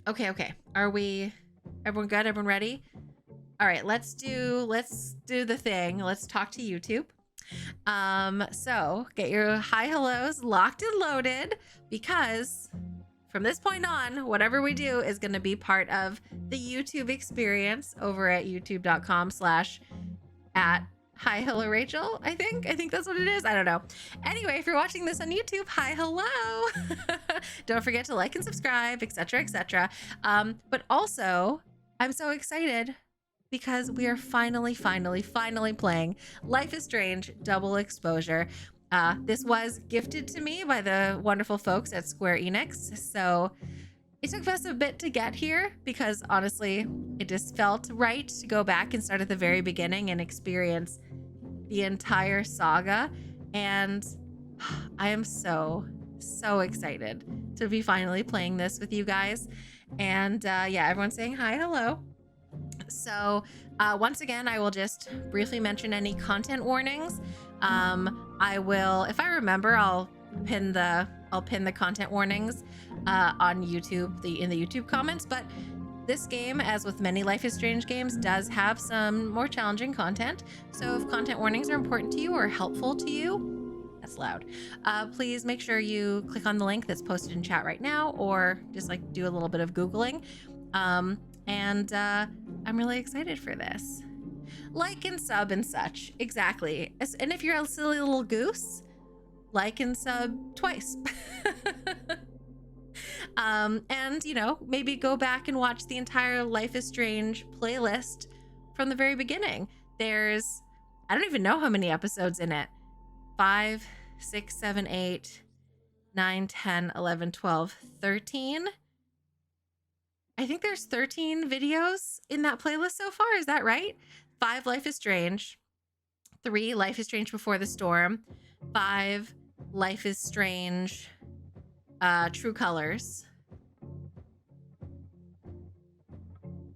Okay, okay. Are we, everyone good? Everyone ready? All right, let's do the thing. Let's talk to YouTube. So get your hi hellos locked and loaded, because from this point on, whatever we do is going to be part of the YouTube experience over at youtube.com/at hihellorachel. I think that's what it is. I don't know. Anyway, if you're watching this on YouTube, hi hello. Don't forget to like and subscribe, etc., etc. But also, I'm so excited because we are finally playing Life is Strange Double Exposure. This was gifted to me by the wonderful folks at Square Enix, so it took us a bit to get here because honestly, it just felt right to go back and start at the very beginning and experience the entire saga. And I am so excited to be finally playing this with you guys. And yeah, everyone's saying hi, hello. So once again, I will just briefly mention any content warnings. I will, if I remember, I'll pin the content warnings on YouTube, in the YouTube comments. But this game, as with many Life is Strange games, does have some more challenging content. So if content warnings are important to you or helpful to you, that's loud, please make sure you click on the link that's posted in chat right now, or just like do a little bit of Googling. And I'm really excited for this. Like and sub and such. Exactly. And if you're a silly little goose, like and sub twice. And, you know, maybe go back and watch the entire Life is Strange playlist from the very beginning. There's, I don't even know how many episodes in it. 5, 6, 7, 8, 9, 10, 11, 12, 13. I think there's 13 videos in that playlist so far. Is that right? 5 Life is Strange, 3 Life is Strange Before the Storm, 5 Life is Strange True Colors,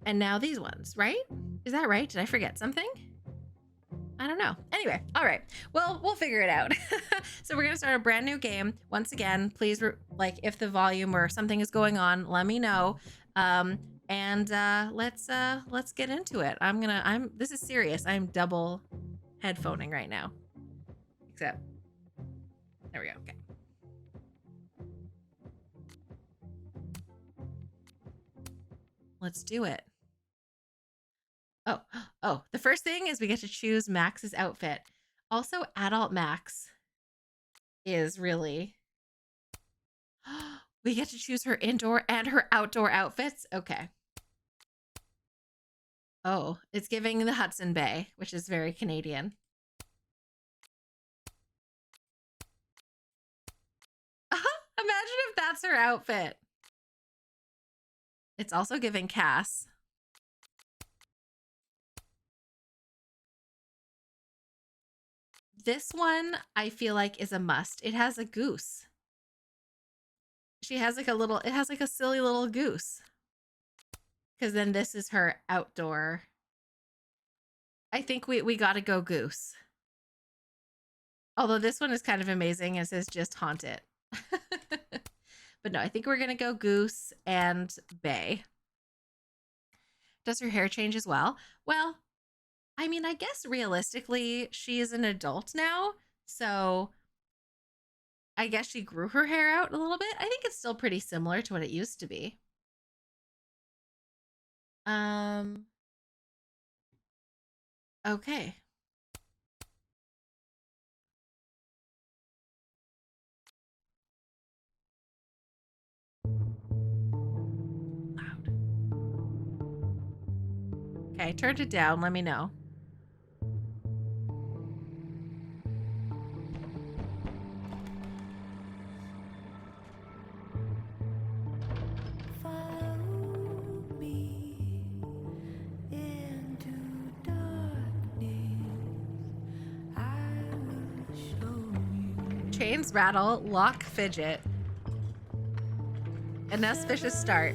and now these ones, right? Is that right? Did I forget something? I don't know. Anyway, all right. Well, we'll figure it out. So we're gonna start a brand new game. Once again, please, like, if the volume or something is going on, let me know. And let's get into it. This is serious. I'm double headphoning right now. Except, there we go. Okay. Let's do it. Oh, the first thing is we get to choose Max's outfit. Also, adult Max is really, we get to choose her indoor and her outdoor outfits. Okay. Oh, it's giving the Hudson Bay, which is very Canadian. Imagine if that's her outfit. It's also giving Cass. This one I feel like is a must. It has a goose. She has like a little, it has like a silly little goose. Because then this is her outdoor. I think we gotta go goose. Although this one is kind of amazing. It says just haunt it. But no, I think we're gonna go goose and bay. Does her hair change as well? Well, I mean, I guess realistically, she is an adult now, so I guess she grew her hair out a little bit. I think it's still pretty similar to what it used to be. Okay. Loud. Okay, turned it down. Let me know. Chains rattle, lock fidget. An auspicious start.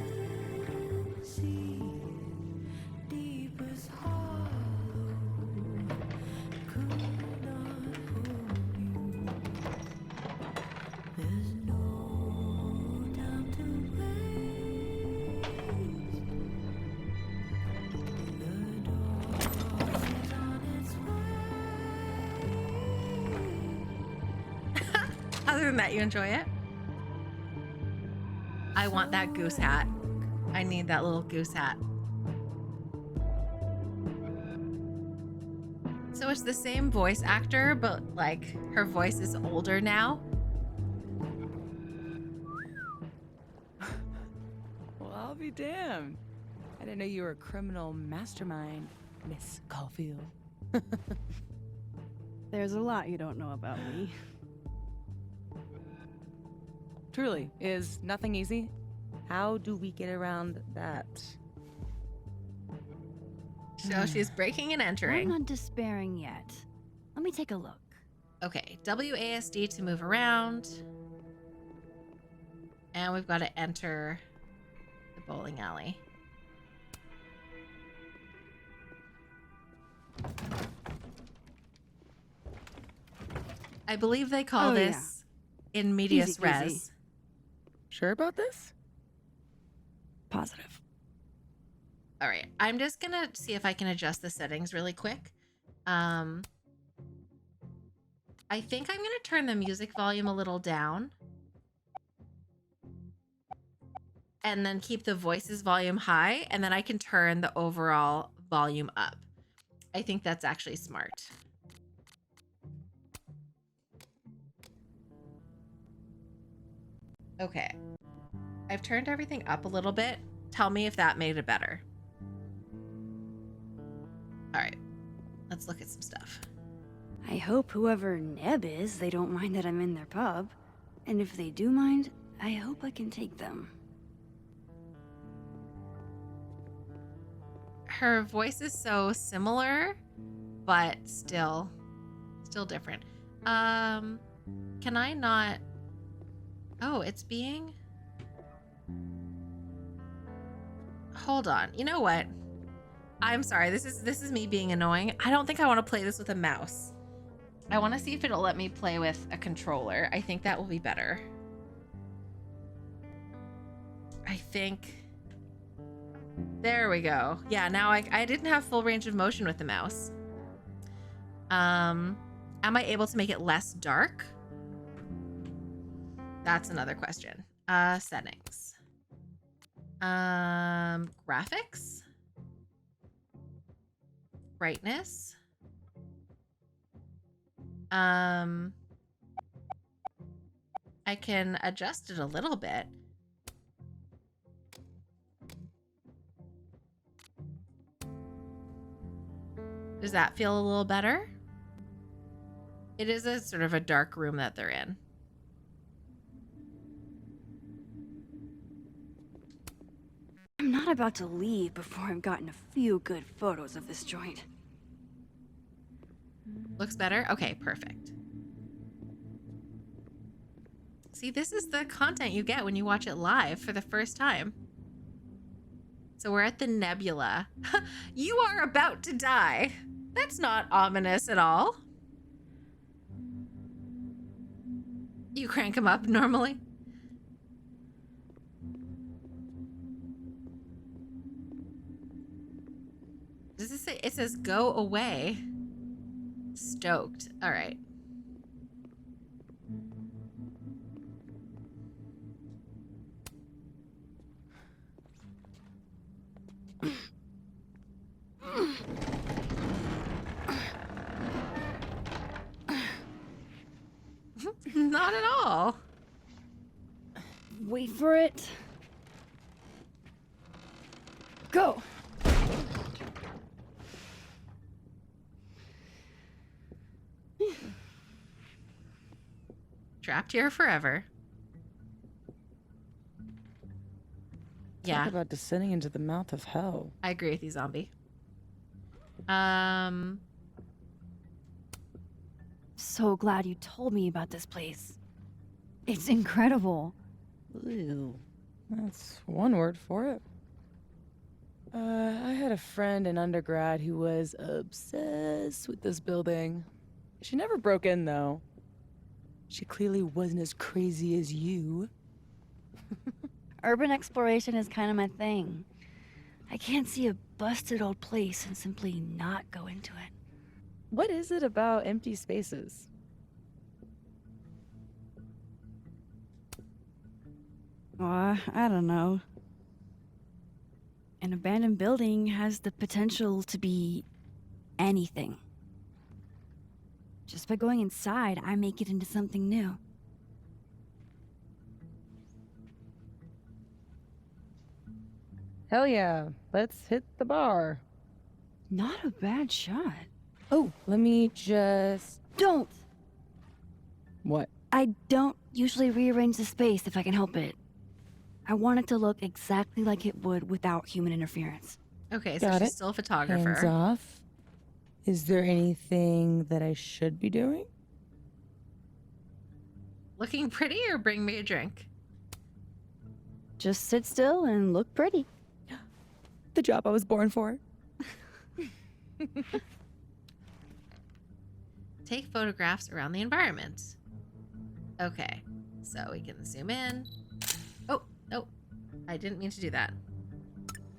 than that, you enjoy it? I want that goose hat. I need that little goose hat. So it's the same voice actor, but like her voice is older now. Well, I'll be damned. I didn't know you were a criminal mastermind, Miss Caulfield. There's a lot you don't know about me. Truly, is nothing easy? How do we get around that? So she's breaking and entering. I'm not despairing yet. Let me take a look. Okay, WASD to move around. And we've got to enter the bowling alley. I believe they call this in medias Easy, res. easy. Sure about this? Positive. All right, I'm just gonna see if I can adjust the settings really quick. I think I'm gonna turn the music volume a little down. And then keep the voices volume high, and then I can turn the overall volume up. I think that's actually smart. Okay. I've turned everything up a little bit. Tell me if that made it better. All right. Let's look at some stuff. I hope whoever Neb is, they don't mind that I'm in their pub. And if they do mind, I hope I can take them. Her voice is so similar, but still different. Can I not? Oh, it's being. Hold on. You know what? I'm sorry. This is me being annoying. I don't think I want to play this with a mouse. I want to see if it'll let me play with a controller. I think that will be better. I think. There we go. Yeah, now I didn't have full range of motion with the mouse. Am I able to make it less dark? That's another question. Settings. Graphics. Brightness. I can adjust it a little bit. Does that feel a little better? It is a sort of a dark room that they're in. I'm not about to leave before I've gotten a few good photos of this joint. Looks better? Okay, perfect. See, this is the content you get when you watch it live for the first time. So we're at the Nebula. You are about to die. That's not ominous at all. You crank them up normally. Does this say, it says go away. Stoked. All right. Not at all. Wait for it. Go! Trapped here forever. Yeah. Talk about descending into the mouth of hell. I agree with you, zombie. So glad you told me about this place. It's incredible. Ew. That's one word for it. I had a friend in undergrad who was obsessed with this building. She never broke in, though. She clearly wasn't as crazy as you. Urban exploration is kind of my thing. I can't see a busted old place and simply not go into it. What is it about empty spaces? I don't know. An abandoned building has the potential to be anything. Just by going inside, I make it into something new. Hell yeah, let's hit the bar. Not a bad shot. Oh, let me just... Don't! What? I don't usually rearrange the space if I can help it. I want it to look exactly like it would without human interference. Okay, so Got she's it. still a photographer. Hands off. Is there anything that I should be doing? Looking pretty or bring me a drink? Just sit still and look pretty. The job I was born for. Take photographs around the environment. Okay, so we can zoom in. Oh, I didn't mean to do that.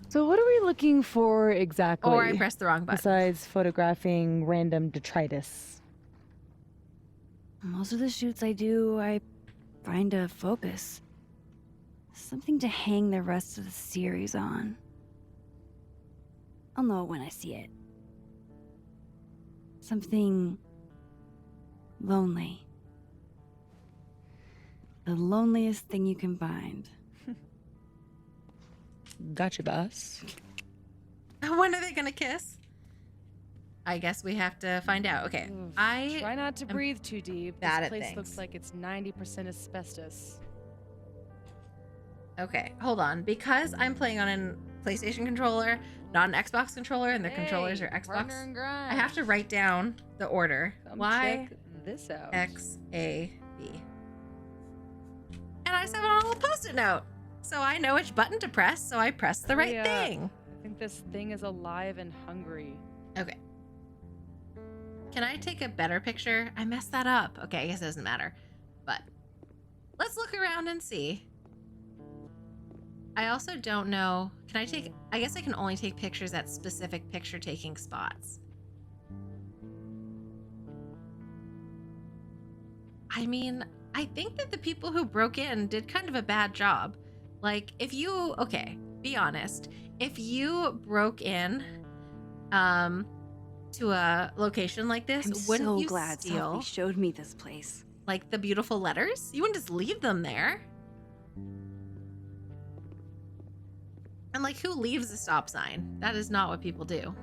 So what are we looking for exactly? Or I pressed the wrong button. Besides photographing random detritus. Most of the shoots I do, I find a focus. Something to hang the rest of the series on. I'll know it when I see it. Something lonely. The loneliest thing you can find. Gotcha, boss. When are they gonna kiss? I guess we have to find out. Okay, I Try not to am breathe too deep. bad This at place things. looks like it's 90% asbestos. Okay, hold on. Because I'm playing on a PlayStation controller, not an Xbox controller, and the controllers are Xbox, I have to write down the order. Y, check this out. X, A, B. And I just have it on a little post-it note. So I know which button to press, so I press the right Yeah. thing. I think this thing is alive and hungry. Okay. Can I take a better picture? I messed that up. Okay, I guess it doesn't matter. But let's look around and see. I also don't know. Can I take... I guess I can only take pictures at specific picture-taking spots. I mean, I think that the people who broke in did kind of a bad job. Like, if you... Okay, be honest. If you broke in to a location like this, I'm wouldn't so you glad steal, Sophie showed me this place. like, the beautiful letters? You wouldn't just leave them there. And, like, who leaves a stop sign? That is not what people do.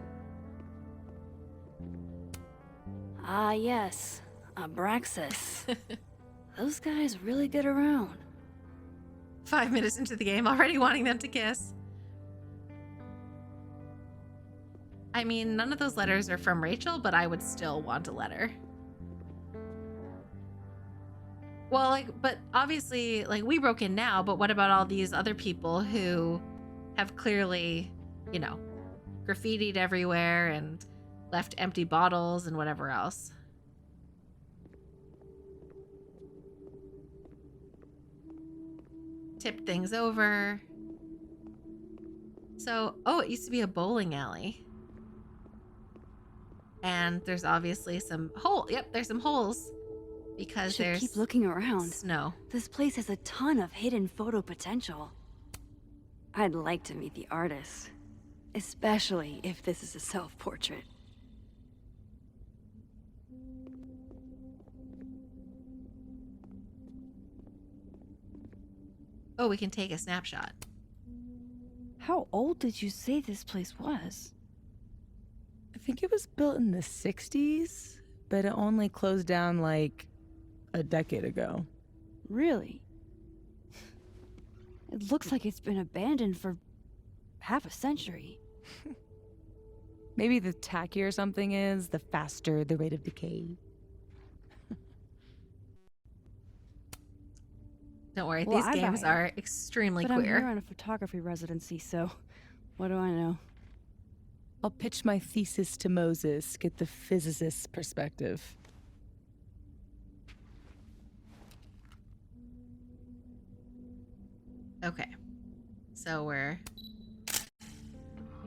Ah, yes. Abraxas. Those guys really get around. 5 minutes into the game, already wanting them to kiss. I mean, none of those letters are from Rachel, but I would still want a letter. Well, like, but obviously, like, we broke in now, but what about all these other people who have clearly, you know, graffitied everywhere and left empty bottles and whatever else? Tipped things over. So, oh, it used to be a bowling alley. And there's obviously some hole. Yep, there's some holes because Should there's keep looking around. snow. This place has a ton of hidden photo potential. I'd like to meet the artist, especially if this is a self-portrait. Oh, we can take a snapshot. How old did you say this place was? I think it was built in the 60s, but it only closed down like a decade ago. Really? It looks like it's been abandoned for half a century. Maybe the tackier something is, the faster the rate of decay. Don't worry, Well, these I games buy it. are extremely But I'm here queer. on a photography residency, so what do I know? I'll pitch my thesis to Moses, get the physicist's perspective. Okay. So we're...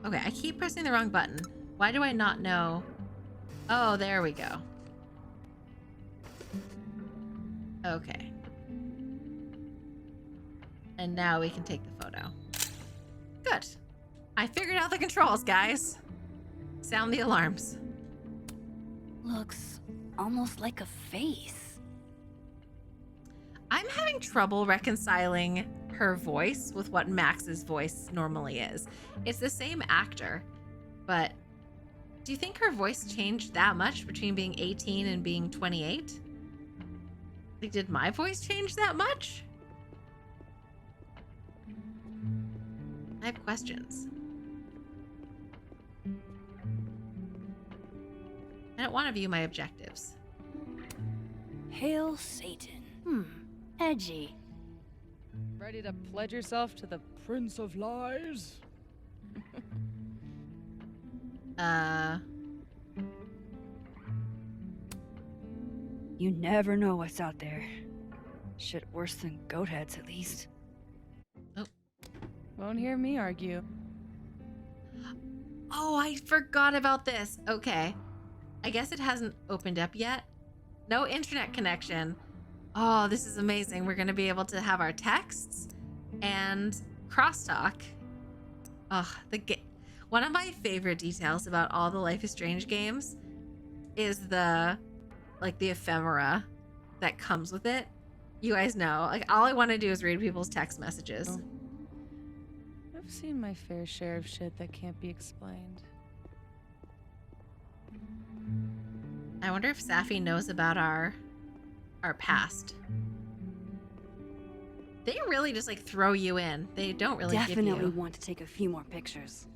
Okay, I keep pressing the wrong button. Why do I not know? Oh, there we go. Okay. And now we can take the photo. Good. I figured out the controls, guys. Sound the alarms. Looks almost like a face. I'm having trouble reconciling her voice with what Max's voice normally is. It's the same actor, but do you think her voice changed that much between being 18 and being 28? Like, did my voice change that much? I have questions. I don't want to view my objectives. Hail Satan. Edgy. Ready to pledge yourself to the Prince of Lies? You never know what's out there. Shit worse than goat heads, at least. Won't hear me argue. Oh, I forgot about this. Okay. I guess it hasn't opened up yet. No internet connection. Oh, this is amazing. We're going to be able to have our texts and crosstalk. Oh, one of my favorite details about all the Life is Strange games is the ephemera that comes with it. You guys know, like, all I want to do is read people's text messages. Oh. I've seen my fair share of shit that can't be explained. I wonder if Safi knows about our past. They really just like throw you in. They don't really Definitely give you. want to take a few more pictures.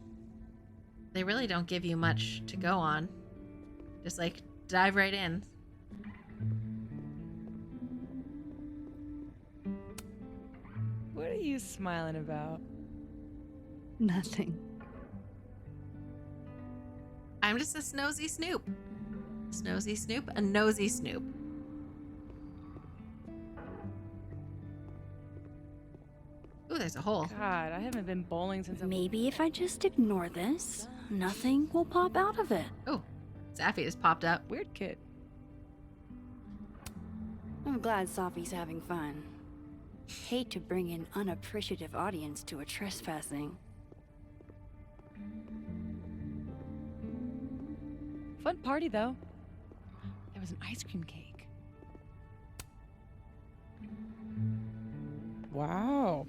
They really don't give you much to go on. Just like dive right in. What are you smiling about? Nothing. I'm just a snosy snoop. Snosy snoop, a nosy snoop. Ooh, there's a hole. God, I haven't been bowling since Maybe if I just ignore this, nothing will pop out of it. Oh, Safi just popped up. Weird kid. I'm glad Safi's having fun. Hate to bring an unappreciative audience to a trespassing. Fun party, though. There was an ice cream cake. Wow.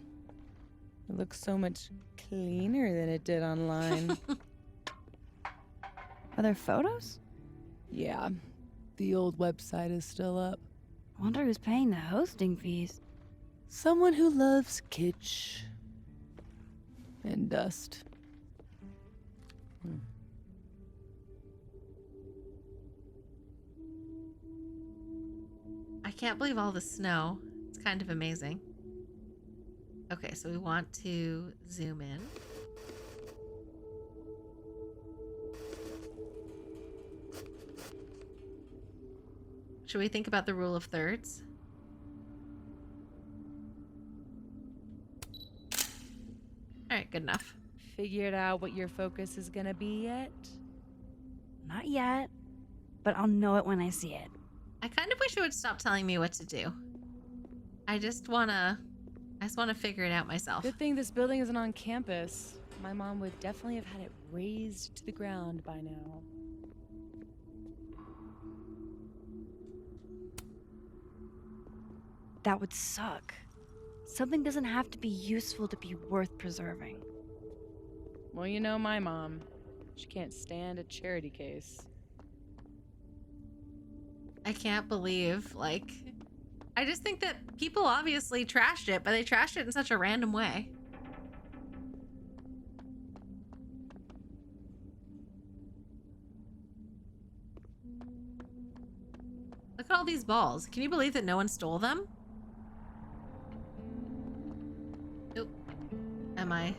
It looks so much cleaner than it did online. Are there photos? Yeah. The old website is still up. Wonder who's paying the hosting fees. Someone who loves kitsch and dust. I can't believe all the snow. It's kind of amazing. Okay, so we want to zoom in. Should we think about the rule of thirds? All right, good enough. Figured out what your focus is gonna be yet? Not yet, but I'll know it when I see it. I kind of wish it would stop telling me what to do. I just wanna figure it out myself. Good thing this building isn't on campus. My mom would definitely have had it razed to the ground by now. That would suck. Something doesn't have to be useful to be worth preserving. Well, you know my mom. She can't stand a charity case. I can't believe, like, I just think that people obviously trashed it, but they trashed it in such a random way. Look at all these balls. Can you believe that no one stole them? Nope. Am I?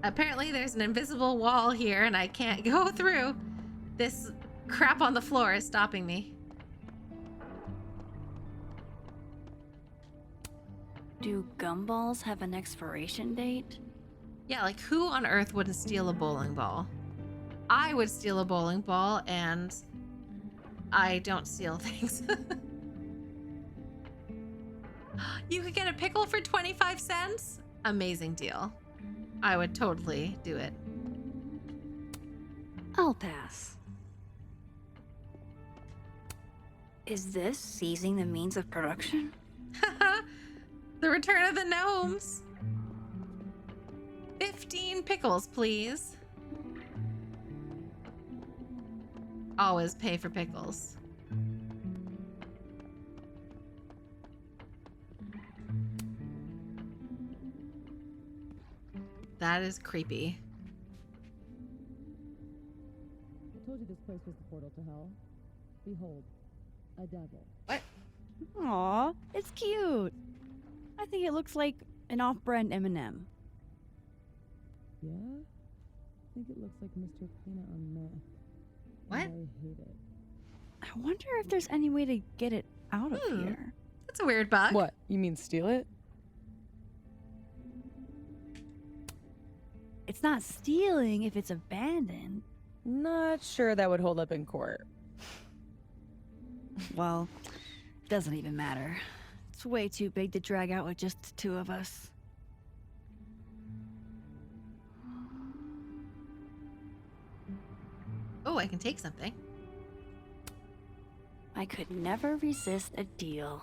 Apparently there's an invisible wall here and I can't go through. This crap on the floor is stopping me. Do gumballs have an expiration date? Yeah, like who on earth wouldn't steal a bowling ball? I would steal a bowling ball and I don't steal things. You could get a pickle for 25 cents? Amazing deal. I would totally do it. I'll pass. Is this seizing the means of production? The return of the gnomes. 15 pickles, please. Always pay for pickles. That is creepy. I told you this place was the portal to hell. Behold, a devil. What? Aw, it's cute. I think it looks like an off-brand M&M. Yeah? I think it looks like Mr. Peanut on meth. What? I hate it. I wonder if there's any way to get it out of here. That's a weird bug. What? You mean steal it? It's not stealing if it's abandoned. Not sure that would hold up in court. Well, it doesn't even matter. It's way too big to drag out with just the two of us. Oh, I can take something. I could never resist a deal.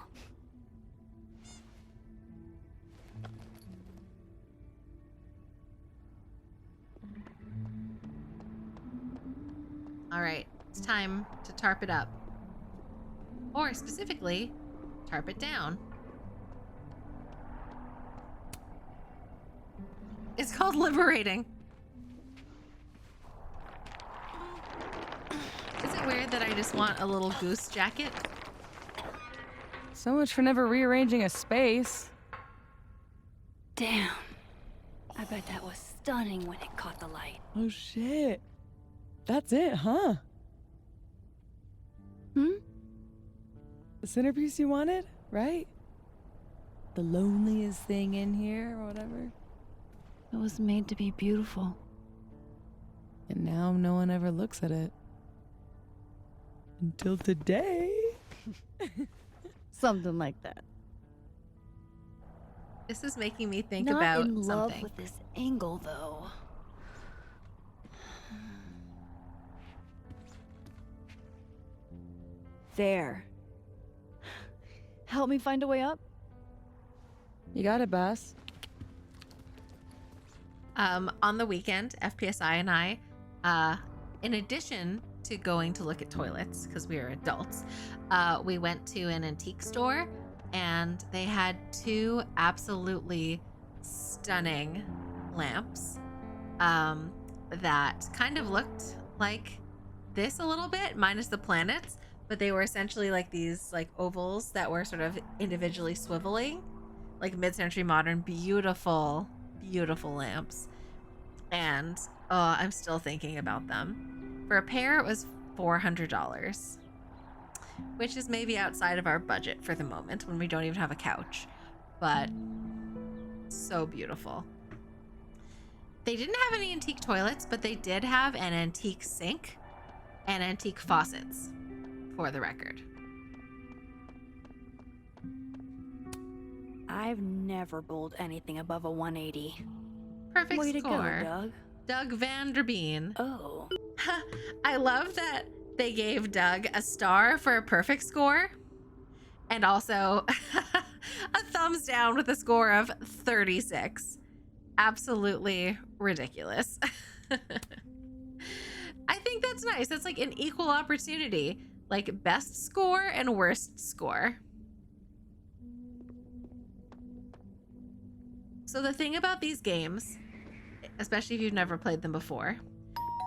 All right, it's time to tarp it up. Or specifically, tarp it down. It's called liberating. Is it weird that I just want a little goose jacket? So much for never rearranging a space. Damn. I bet that was stunning when it caught the light. Oh shit. That's it, huh? Hmm? The centerpiece you wanted, right? The loneliest thing in here or whatever. It was made to be beautiful. And now no one ever looks at it. Until today. Something like that. This is making me think Not about in love something. with this angle, though. There. Help me find a way up? You got it, Bass. On the weekend, FPSI and I, in addition to going to look at toilets, because we are adults, we went to an antique store and they had two absolutely stunning lamps that kind of looked like this a little bit, minus the planets, but they were essentially like these like ovals that were sort of individually swiveling, like mid-century modern, beautiful lamps. And I'm still thinking about them. For a pair, it was $400, which is maybe outside of our budget for the moment when we don't even have a couch, but so beautiful. They didn't have any antique toilets, but they did have an antique sink and antique faucets, for the record. I've never bowled anything above a 180. Perfect Way to go, score. Doug. Doug Vanderbeen. Oh. I love that they gave Doug a star for a perfect score and also a thumbs down with a score of 36. Absolutely ridiculous. I think that's nice. That's like an equal opportunity, like best score and worst score. So the thing about these games, especially if you've never played them before,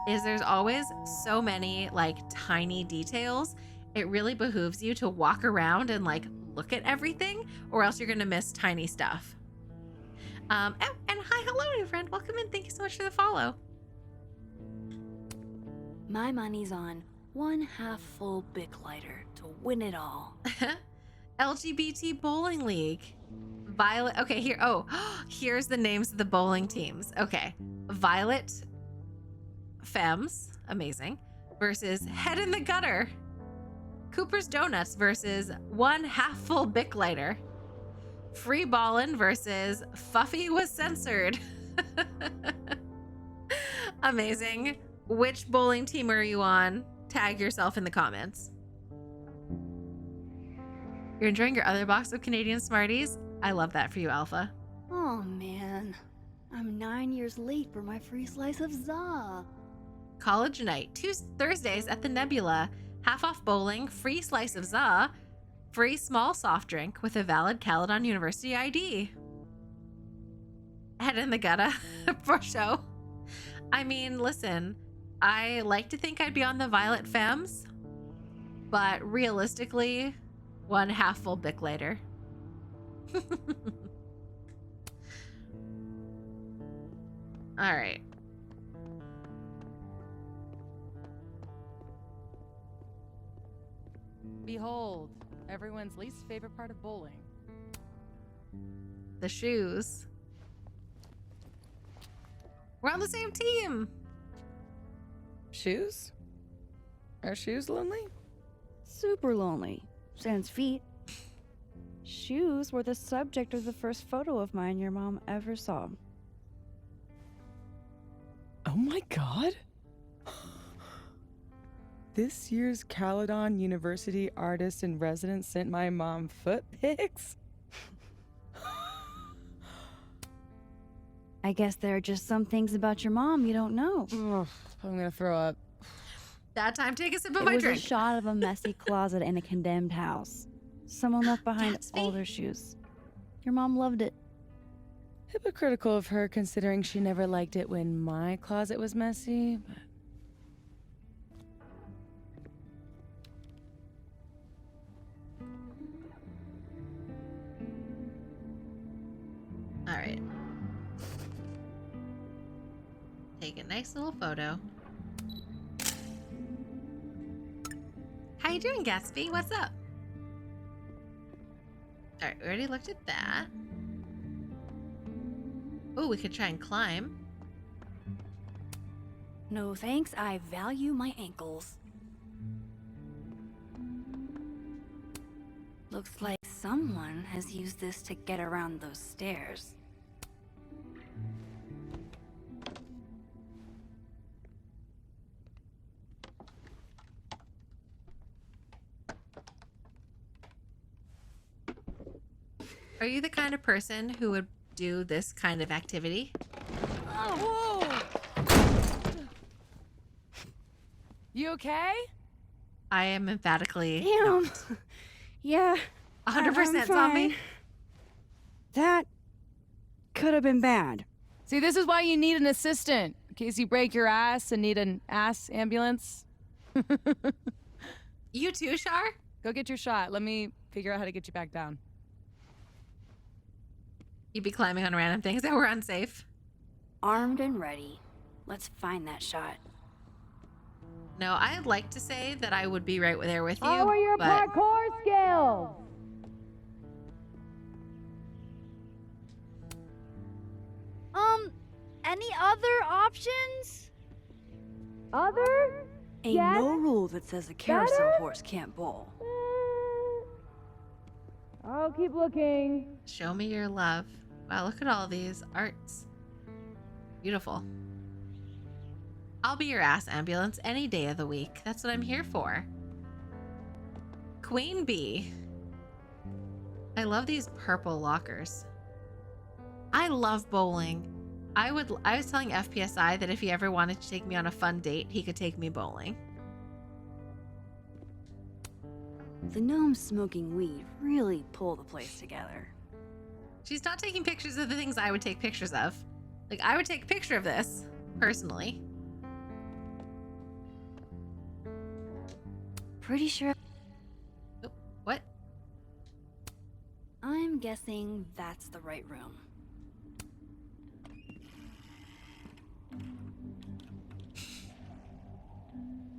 is there's always so many like tiny details. It really behooves you to walk around and like look at everything, or else you're gonna miss tiny stuff. And hi, hello, new friend. Welcome in. Thank you so much for the follow. My money's on one half full Bic lighter to win it all. LGBT Bowling League. Violet. Okay, here. Oh, here's the names of the bowling teams. Okay. Violet Femmes. Amazing. Versus Head in the Gutter. Cooper's Donuts versus one half full Bic lighter. Free Ballin' versus Fuffy was censored. Amazing. Which bowling team are you on? Tag yourself in the comments. You're enjoying your other box of Canadian Smarties? I love that for you, Alpha. Oh man, I'm 9 years late for my free slice of za. College night, Thursdays at the Nebula. Half off bowling, free slice of za, free small soft drink with a valid Caledon University ID. Head in the gutter for show. I mean, listen, I like to think I'd be on the Violet Femmes, but realistically, one half full Bic later. All right. Behold, everyone's least favorite part of bowling. The shoes. We're on the same team. Shoes? Are shoes lonely? Super lonely. Sans feet. Shoes were the subject of the first photo of mine your mom ever saw. Oh my god. This year's Caledon University artist in residence sent my mom foot pics? I guess there are just some things about your mom you don't know. Ugh, I'm gonna throw up. That time, take a sip of It my was drink. a shot of a messy closet in a condemned house. Someone left behind Gatsby. all their shoes. Your mom loved it. Hypocritical of her considering she never liked it when my closet was messy, but... All right. Take a nice little photo. How you doing, Gatsby? What's up? All right, we already looked at that. Oh, we could try and climb. No thanks, I value my ankles. Looks like someone has used this to get around those stairs. Are you the kind of person who would do this kind of activity? Whoa! You okay? I am emphatically Damn. not. Yeah. 100% zombie. That could have been bad. See, this is why you need an assistant. In case you break your ass and need an ass ambulance. You too, Shar? Go get your shot. Let me figure out how to get you back down. You'd be climbing on random things that were unsafe. Armed and ready. Let's find that shot. No, I'd like to say that I would be right there with you. How are your but parkour skills? Any other options? Other? Ain't Yes? no rule that says a carousel horse can't bowl. I'll keep looking. show me your love. Wow, look at all these arts. Beautiful. I'll be your ass ambulance any day of the week. That's what I'm here for. Queen Bee. I love these purple lockers. I love bowling. I was telling FPSI that if he ever wanted to take me on a fun date, he could take me bowling. The gnomes smoking weed really pull the place together. She's not taking pictures of the things I would take pictures of. Like, I would take a picture of this, personally. Pretty sure. Oh, what? I'm guessing that's the right room.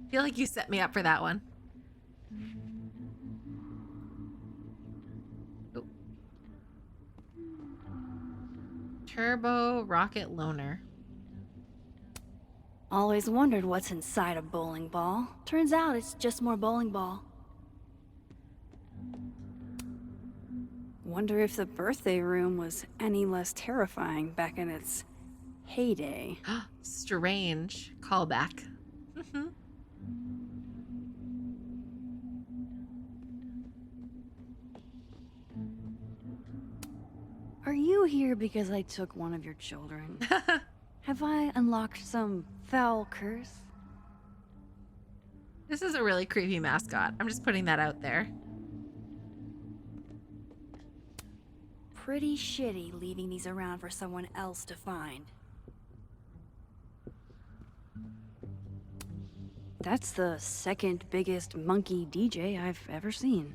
I feel like you set me up for that one. Oh. Turbo Rocket Loner. Always wondered what's inside a bowling ball. Turns out it's just more bowling ball. Wonder if the birthday room was any less terrifying back in its heyday. Strange callback. Are you here because I took one of your children? Have I unlocked some foul curse? This is a really creepy mascot. I'm just putting that out there. Pretty shitty leaving these around for someone else to find. That's the second biggest monkey DJ I've ever seen.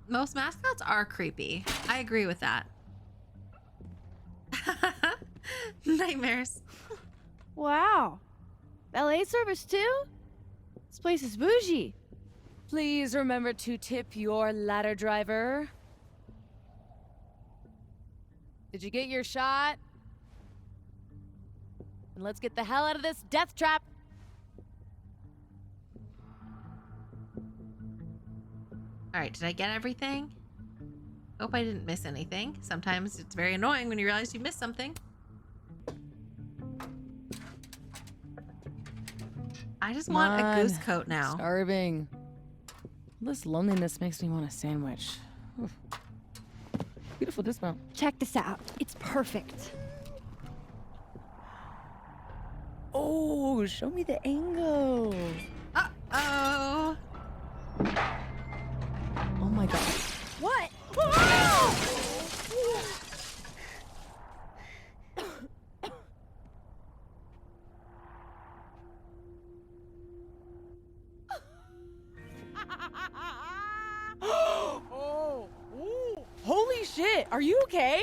Most mascots are creepy. I agree with that. Nightmares. Wow. Valet service too? This place is bougie. Please remember to tip your ladder driver. Did you get your shot? And let's get the hell out of this death trap. All right, did I get everything? Hope I didn't miss anything. Sometimes it's very annoying when you realize you missed something. I just want a goose coat now. Starving. This loneliness makes me want a sandwich. Oof. Beautiful dismount. Check this out. It's perfect. Oh, show me the angle. Uh-oh. Oh my god. What? Oh, ooh. Holy shit, are you okay?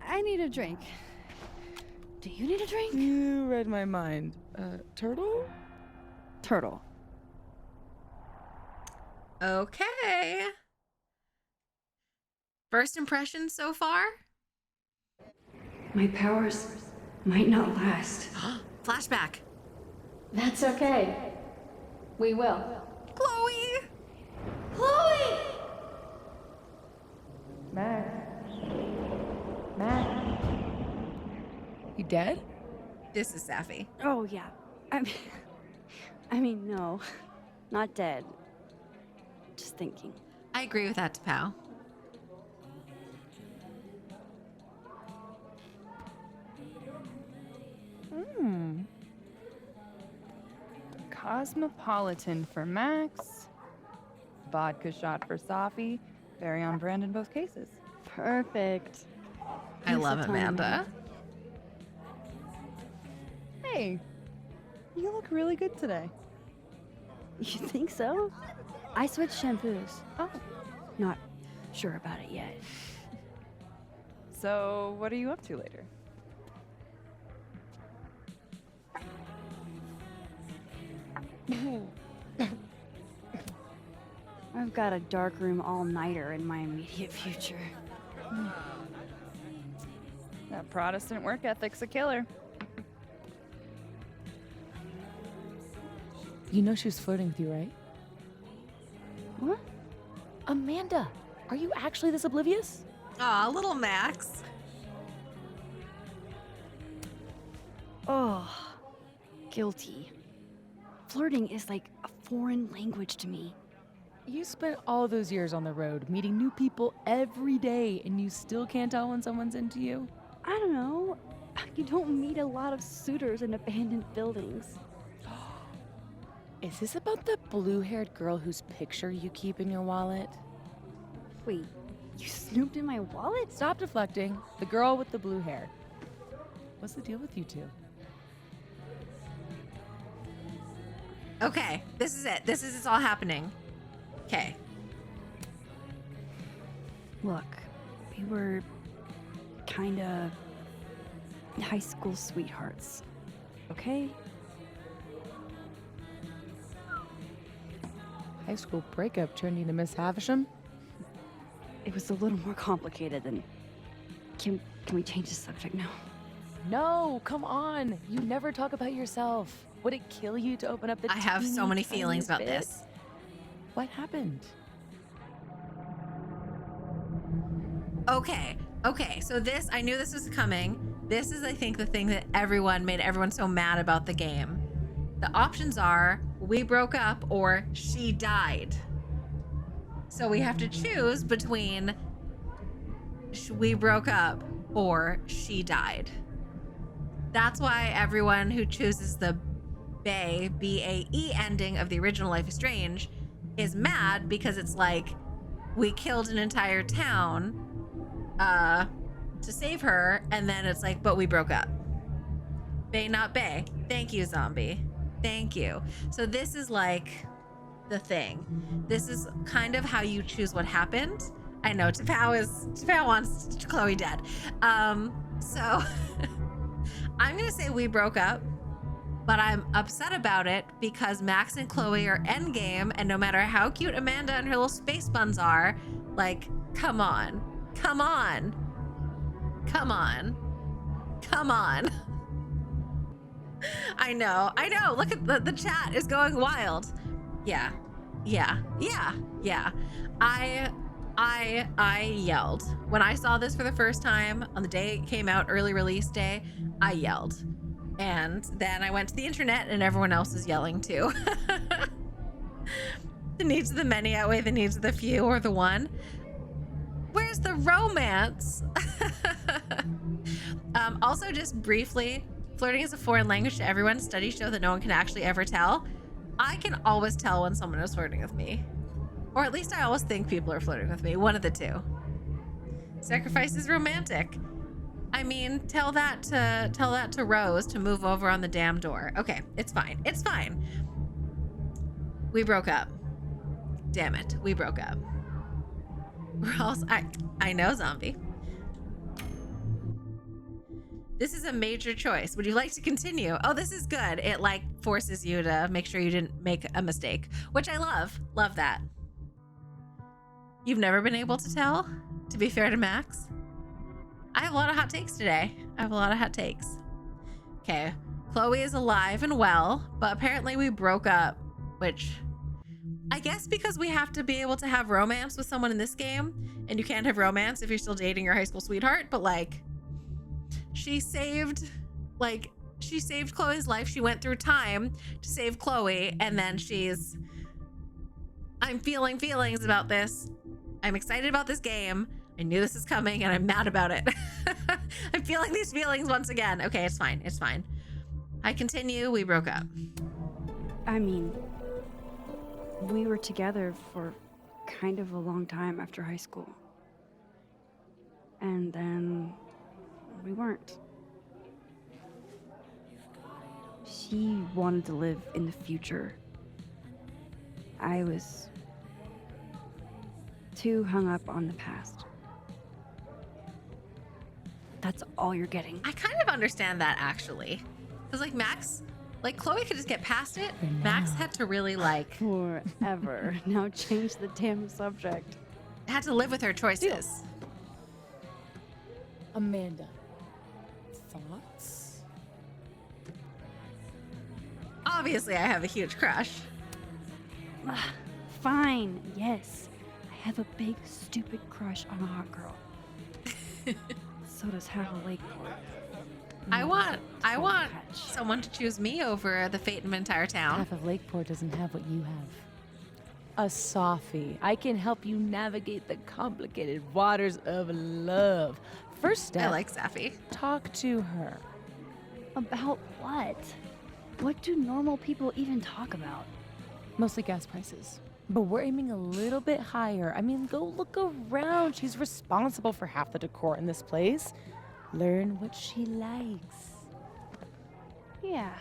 I need a drink. Do you need a drink? You read my mind. Turtle? Turtle. Okay. First impressions so far? My powers might not last. Flashback. That's okay. We will. Chloe! Chloe! Max. Max. You dead? This is Safi. Oh, yeah. I mean, no. Not dead. Just thinking. I agree with that, T'Pau. Cosmopolitan for Max, vodka shot for Safi, very on brand in both cases. Perfect. I love Amanda. Hey, you look really good today. You think so? I switched shampoos. Oh, Not sure about it yet. so what are you up to later? I've got a darkroom all-nighter in my immediate future. That Protestant work ethic's a killer. You know she was flirting with you, right? What? Amanda, are you actually this oblivious? Aw, little Max. Oh, guilty. Flirting is like a foreign language to me. You spent all those years on the road, meeting new people every day, and you still can't tell when someone's into you? I don't know. You don't meet a lot of suitors in abandoned buildings. Is this about the blue-haired girl whose picture you keep in your wallet? Wait, you snooped in my wallet? Stop deflecting. The girl with the blue hair. What's the deal with you two? Okay, this is it. It's all happening. Okay. Look, we were kinda high school sweethearts, okay? high school breakup turned you into Miss Havisham? It was a little more complicated than... Can we change the subject now? No, come on. You never talk about yourself. Would it kill you to open up the I have so teeny many feelings about tiniest this. bit? What happened? Okay, so this, I knew this was coming. This is, I think, the thing that made everyone so mad about the game. The options are, we broke up or she died. So we have to choose between we broke up or she died. That's why everyone who chooses the Bae, B-A-E ending of the original Life is Strange is mad, because it's like, we killed an entire town to save her, and then it's like, but we broke up. Bae, not Bae. Thank you, zombie. Thank you. So this is like the thing. This is kind of how you choose what happened. I know Tapao wants Chloe dead. So I'm gonna say we broke up, but I'm upset about it because Max and Chloe are endgame, and no matter how cute Amanda and her little space buns are, like, come on. I know. Look at the chat is going wild. Yeah. I yelled. When I saw this for the first time on the day it came out, early release day, I yelled. And then I went to the internet and everyone else is yelling too. The needs of the many outweigh the needs of the few, or the one. Where's the romance? Also, just briefly, flirting is a foreign language to everyone. Studies show that no one can actually ever tell. I can always tell when someone is flirting with me. Or at least I always think people are flirting with me. One of the two. Sacrifice is romantic. I mean, tell that to Rose to move over on the damn door. Okay, it's fine. We broke up. Damn it, we broke up. Or else I know, zombie. This is a major choice. Would you like to continue? Oh, this is good. It like forces you to make sure you didn't make a mistake, which I love. Love that. You've never been able to tell, to be fair to Max. I have a lot of hot takes today. Okay, Chloe is alive and well, but apparently we broke up, which I guess because we have to be able to have romance with someone in this game, and you can't have romance if you're still dating your high school sweetheart, but like, she saved Chloe's life. She went through time to save Chloe, and then I'm feeling feelings about this. I'm excited about this game. I knew this is coming, and I'm mad about it. I'm feeling these feelings once again. Okay, it's fine. I continue. We broke up. I mean, we were together for kind of a long time after high school. And then we weren't. She wanted to live in the future. I was too hung up on the past. That's all you're getting. I kind of understand that, actually. Because like Max, like Chloe could just get past it. Max had to really like... Forever. Now change the damn subject. Had to live with her choices. Amanda, thoughts? Obviously, I have a huge crush. Fine, yes. I have a big, stupid crush on a hot girl. So does half of Lakeport. I want someone to choose me over the fate of an entire town. Half of Lakeport doesn't have what you have. A softie. I can help you navigate the complicated waters of love. First step. I like Safi. Talk to her. About what? What do normal people even talk about? Mostly gas prices. But we're aiming a little bit higher. I mean, go look around. She's responsible for half the decor in this place. Learn what she likes. Yeah.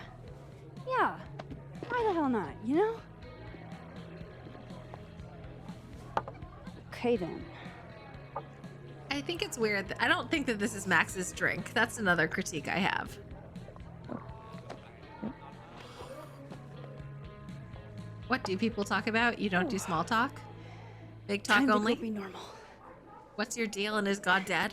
Why the hell not, you know? Okay then. I think it's weird. I don't think that this is Max's drink. That's another critique I have. What do people talk about? You don't do small talk? Big talk Time only? to go be normal. What's your deal and is God dead?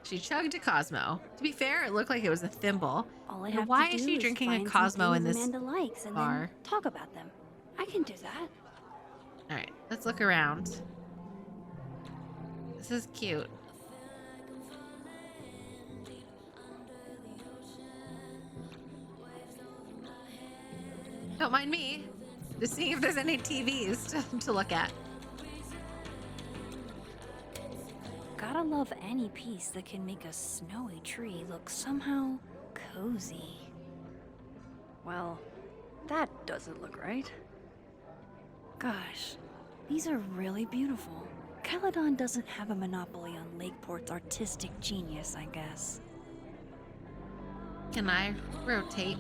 She chugged a Cosmo. To be fair, it looked like it was a thimble. All I And have why to is do she is drinking a find some Cosmo in things this Amanda likes and bar? then talk about them. I can do that. All right, let's look around. This is cute. Don't mind me. Just seeing if there's any TVs to look at. Gotta love any piece that can make a snowy tree look somehow cozy. Well, that doesn't look right. Gosh, these are really beautiful. Caledon doesn't have a monopoly on Lakeport's artistic genius, I guess. Can I rotate?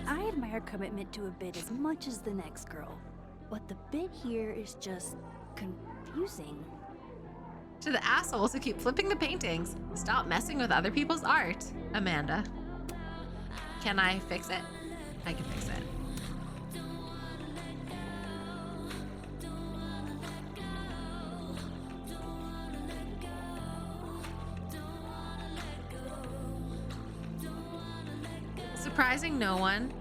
I admire commitment to a bit as much as the next girl, but the bit here is just confusing. To the assholes who keep flipping the paintings, stop messing with other people's art. Amanda. Can I fix it? I can fix it. Surprising no one,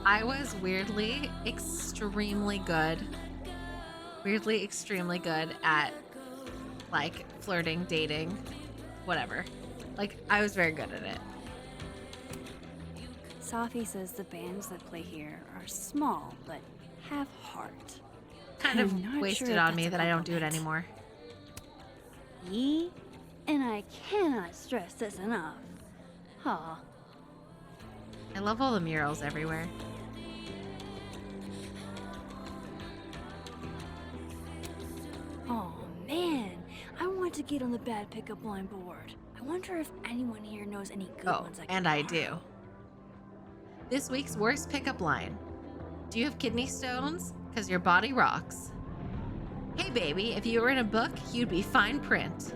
I was weirdly extremely good at like flirting, dating, whatever. Like I was very good at it. Safi says the bands that play here are small, but have heart. Kind of I'm not wasted sure if on me that's a that I don't do it compliment. anymore. Yee? And I cannot stress this enough. Aw. I love all the murals everywhere. Oh man, I want to get on the bad pickup line board. I wonder if anyone here knows any good Oh, ones I can and I borrow. do. This week's worst pickup line. Do you have kidney stones? Because your body rocks. Hey baby, if you were in a book, you'd be fine print.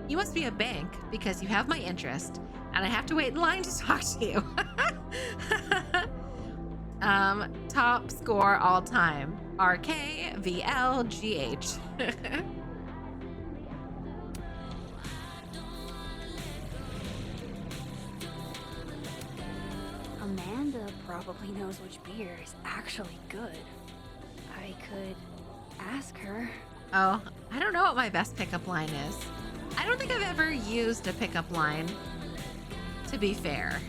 You must be a bank because you have my interest, and I have to wait in line to talk to you. Top score all time. RKVLGH. Amanda probably knows which beer is actually good. I could ask her. Oh, I don't know what my best pickup line is. I don't think I've ever used a pickup line, to be fair.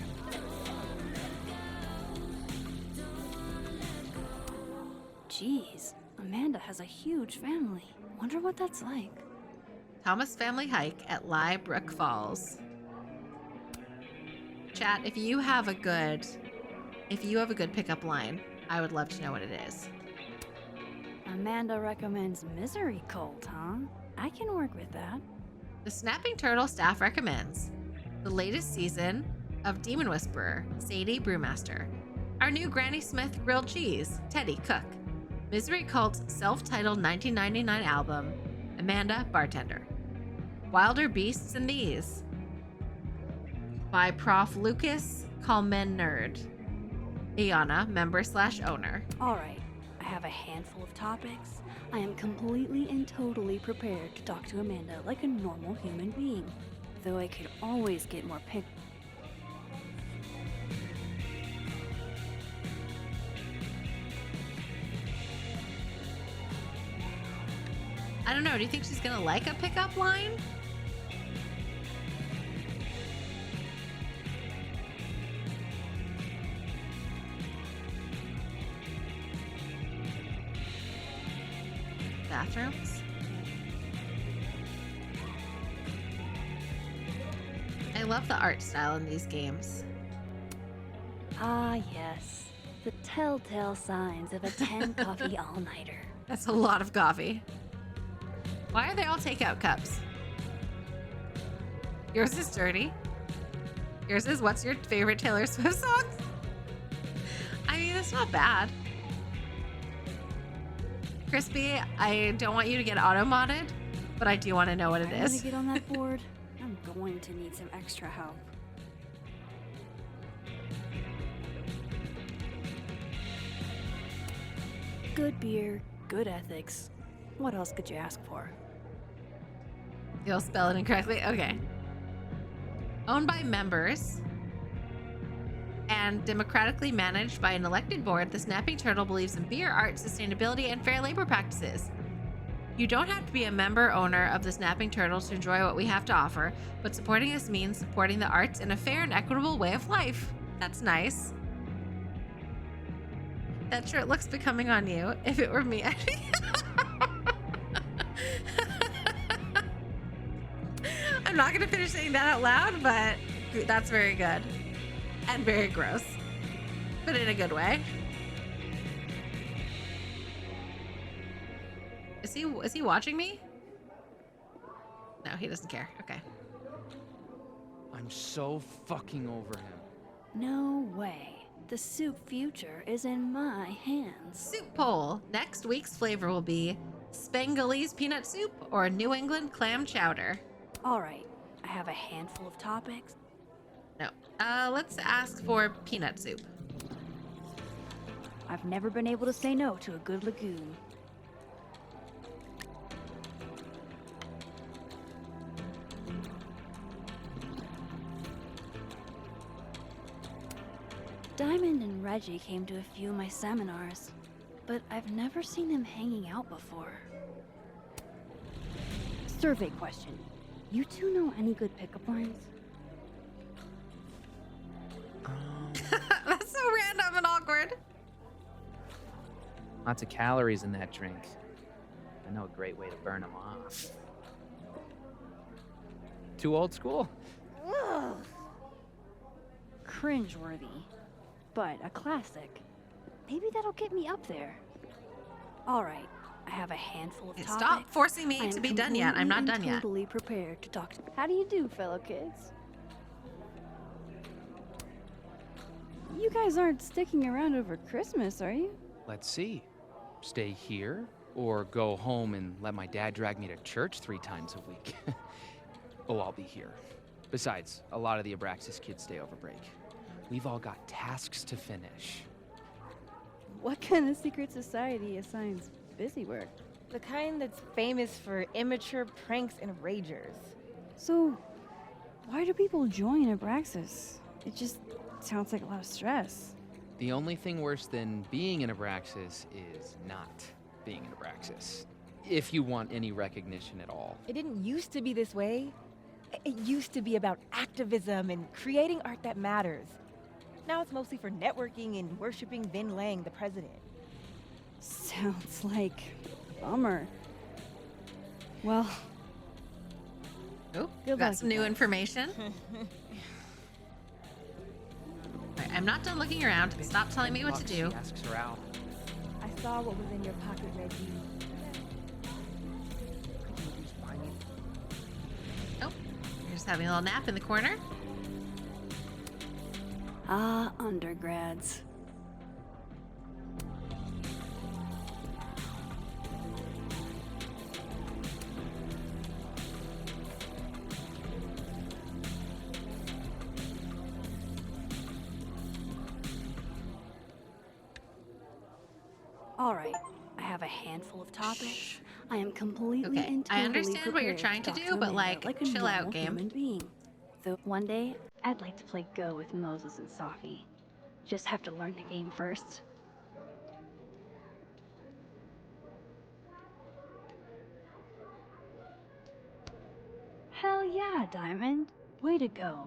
Jeez, Amanda has a huge family. Wonder what that's like. Thomas family hike at Lye Brook Falls. Chat, if you have a good pickup line, I would love to know what it is. Amanda recommends Misery Cult, huh? I can work with that. The Snapping Turtle staff recommends the latest season of Demon Whisperer, Sadie Brewmaster. Our new Granny Smith grilled cheese, Teddy Cook. Misery Cult's self-titled 1999 album, Amanda Bartender. Wilder Beasts Than These by Prof. Lucas Call Men Nerd. Iana, member/owner. Alright, I have a handful of topics. I am completely and totally prepared to talk to Amanda like a normal human being. Though I could always get more pick. I don't know, do you think she's gonna like a pickup line? Bathrooms? I love the art style in these games. Ah, yes. The telltale signs of a 10 coffee all-nighter. That's a lot of coffee. Why are they all takeout cups? Yours is dirty. Yours is what's your favorite Taylor Swift song? I mean, it's not bad. Crispy, I don't want you to get auto-modded, but I do want to know what it I want is. to get on that board. I'm going to need some extra help. good beer, good ethics. What else could you ask for? You'll spell it incorrectly? Okay. Owned by members and democratically managed by an elected board, the Snapping Turtle believes in beer, art, sustainability, and fair labor practices. You don't have to be a member owner of the Snapping Turtle to enjoy what we have to offer, but supporting us means supporting the arts in a fair and equitable way of life. That's nice. That shirt looks becoming on you. If it were me, I'm not going to finish saying that out loud, but that's very good. And very gross. But in a good way. Is he watching me? No, he doesn't care. Okay. I'm so fucking over him. No way. The soup future is in my hands. Soup poll. Next week's flavor will be Spangalese peanut soup or New England clam chowder. All right, I have a handful of topics. No. Let's ask for peanut soup. I've never been able to say no to a good lagoon. Diamond and Reggie came to a few of my seminars, but I've never seen them hanging out before. Survey question. You two know any good pickup lines? That's so random and awkward. Lots of calories in that drink. I know a great way to burn them off. Too old school? Ugh. Cringeworthy, but a classic. Maybe that'll get me up there. All right, I have a handful of topics. Stop forcing me to be done yet. I'm not done yet. Totally prepared to talk. How do you do, fellow kids? You guys aren't sticking around over Christmas, are you? Let's see. Stay here or go home and let my dad drag me to church 3 times a week. Oh, I'll be here. Besides, a lot of the Abraxas kids stay over break. We've all got tasks to finish. What kind of secret society assigns busy work? The kind that's famous for immature pranks and ragers. So, why do people join Abraxas? It just sounds like a lot of stress. The only thing worse than being in Abraxas is not being in Abraxas. If you want any recognition at all. It didn't used to be this way. It used to be about activism and creating art that matters. Now it's mostly for networking and worshiping Vin Lang, the president. Sounds like a bummer. Well, Oh, Good got luck some with new that. information. Alright, I'm not done looking around. Stop telling me what to do. She asks her out. I saw what was in your pocket, Reggie. Oh, you're just having a little nap in the corner. Ah, undergrads. All right, I have a handful of topics. I am completely Okay, and I totally understand what you're prepared trying to talk do, but, Amanda like, a chill out, normal game. Human being. Though one day, I'd like to play Go with Moses and Safi. Just have to learn the game first. Hell yeah, Diamond. Way to go.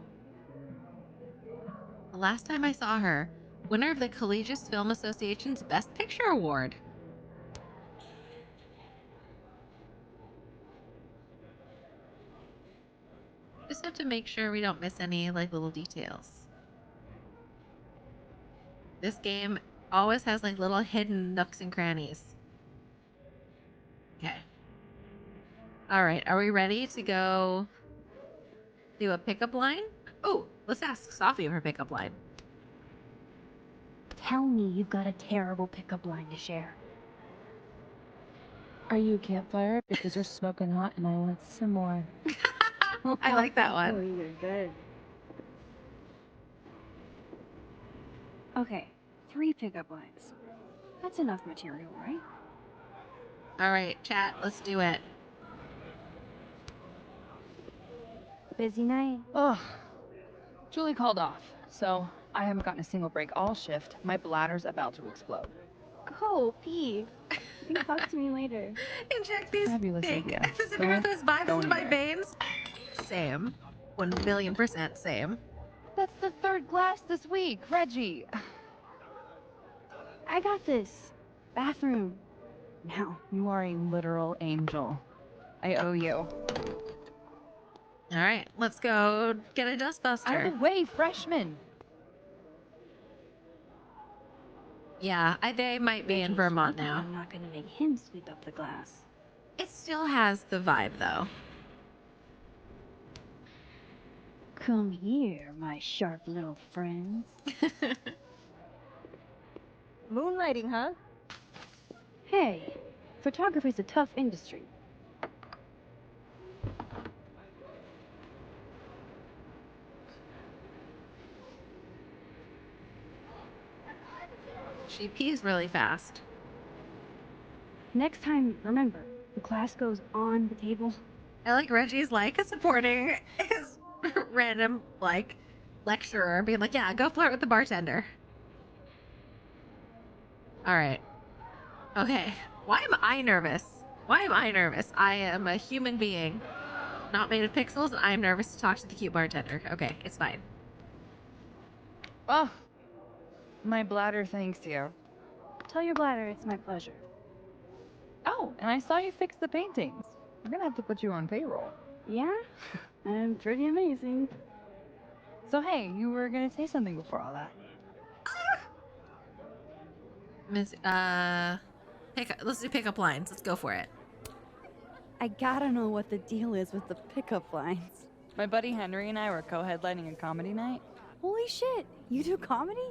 The last time I saw her, winner of the Collegiate Film Association's Best Picture Award. Just have to make sure we don't miss any like little details. This game always has like little hidden nooks and crannies. Okay. All right, are we ready to go do a pickup line? Oh, let's ask Safi her pickup line. Tell me you've got a terrible pickup line to share. Are you a campfire? Because you're smoking hot and I want some more. I like that one. you're good. Okay, 3 pickup lines. That's enough material, right? All right, chat, let's do it. Busy night. Oh, Julie called off, so I haven't gotten a single break all shift. My bladder's about to explode. Go, pee. You can talk to me later. Inject these Fabulous fake idea. Pacific Go- Northwest vibes go into my anywhere. veins. Same. 1,000,000,000% same. That's the third glass this week, Reggie. I got this. Bathroom. Now. You are a literal angel. I owe you. All right, let's go get a Out dustbuster. of the way, freshman. Yeah, they might be in Reggie's Vermont lucky now. I'm not gonna make him sweep up the glass. It still has the vibe, though. Come here, my sharp little friends. Moonlighting, huh? Hey, photography's a tough industry. She pees really fast. Next time, remember, the glass goes on the table. I like Reggie's like supporting his random like lecturer, being like, "Yeah, go flirt with the bartender." All right. Okay. Why am I nervous? Why am I nervous? I am a human being, not made of pixels, and I'm nervous to talk to the cute bartender. Okay, it's fine. Oh, my bladder thanks you. Tell your bladder it's my pleasure. Oh, and I saw you fix the paintings. We're gonna have to put you on payroll. Yeah? I'm pretty amazing. So hey, you were gonna say something before all that. Miss, let's do pickup lines. Let's go for it. I gotta know what the deal is with the pickup lines. My buddy Henry and I were co-headlining a comedy night. Holy shit, you do comedy?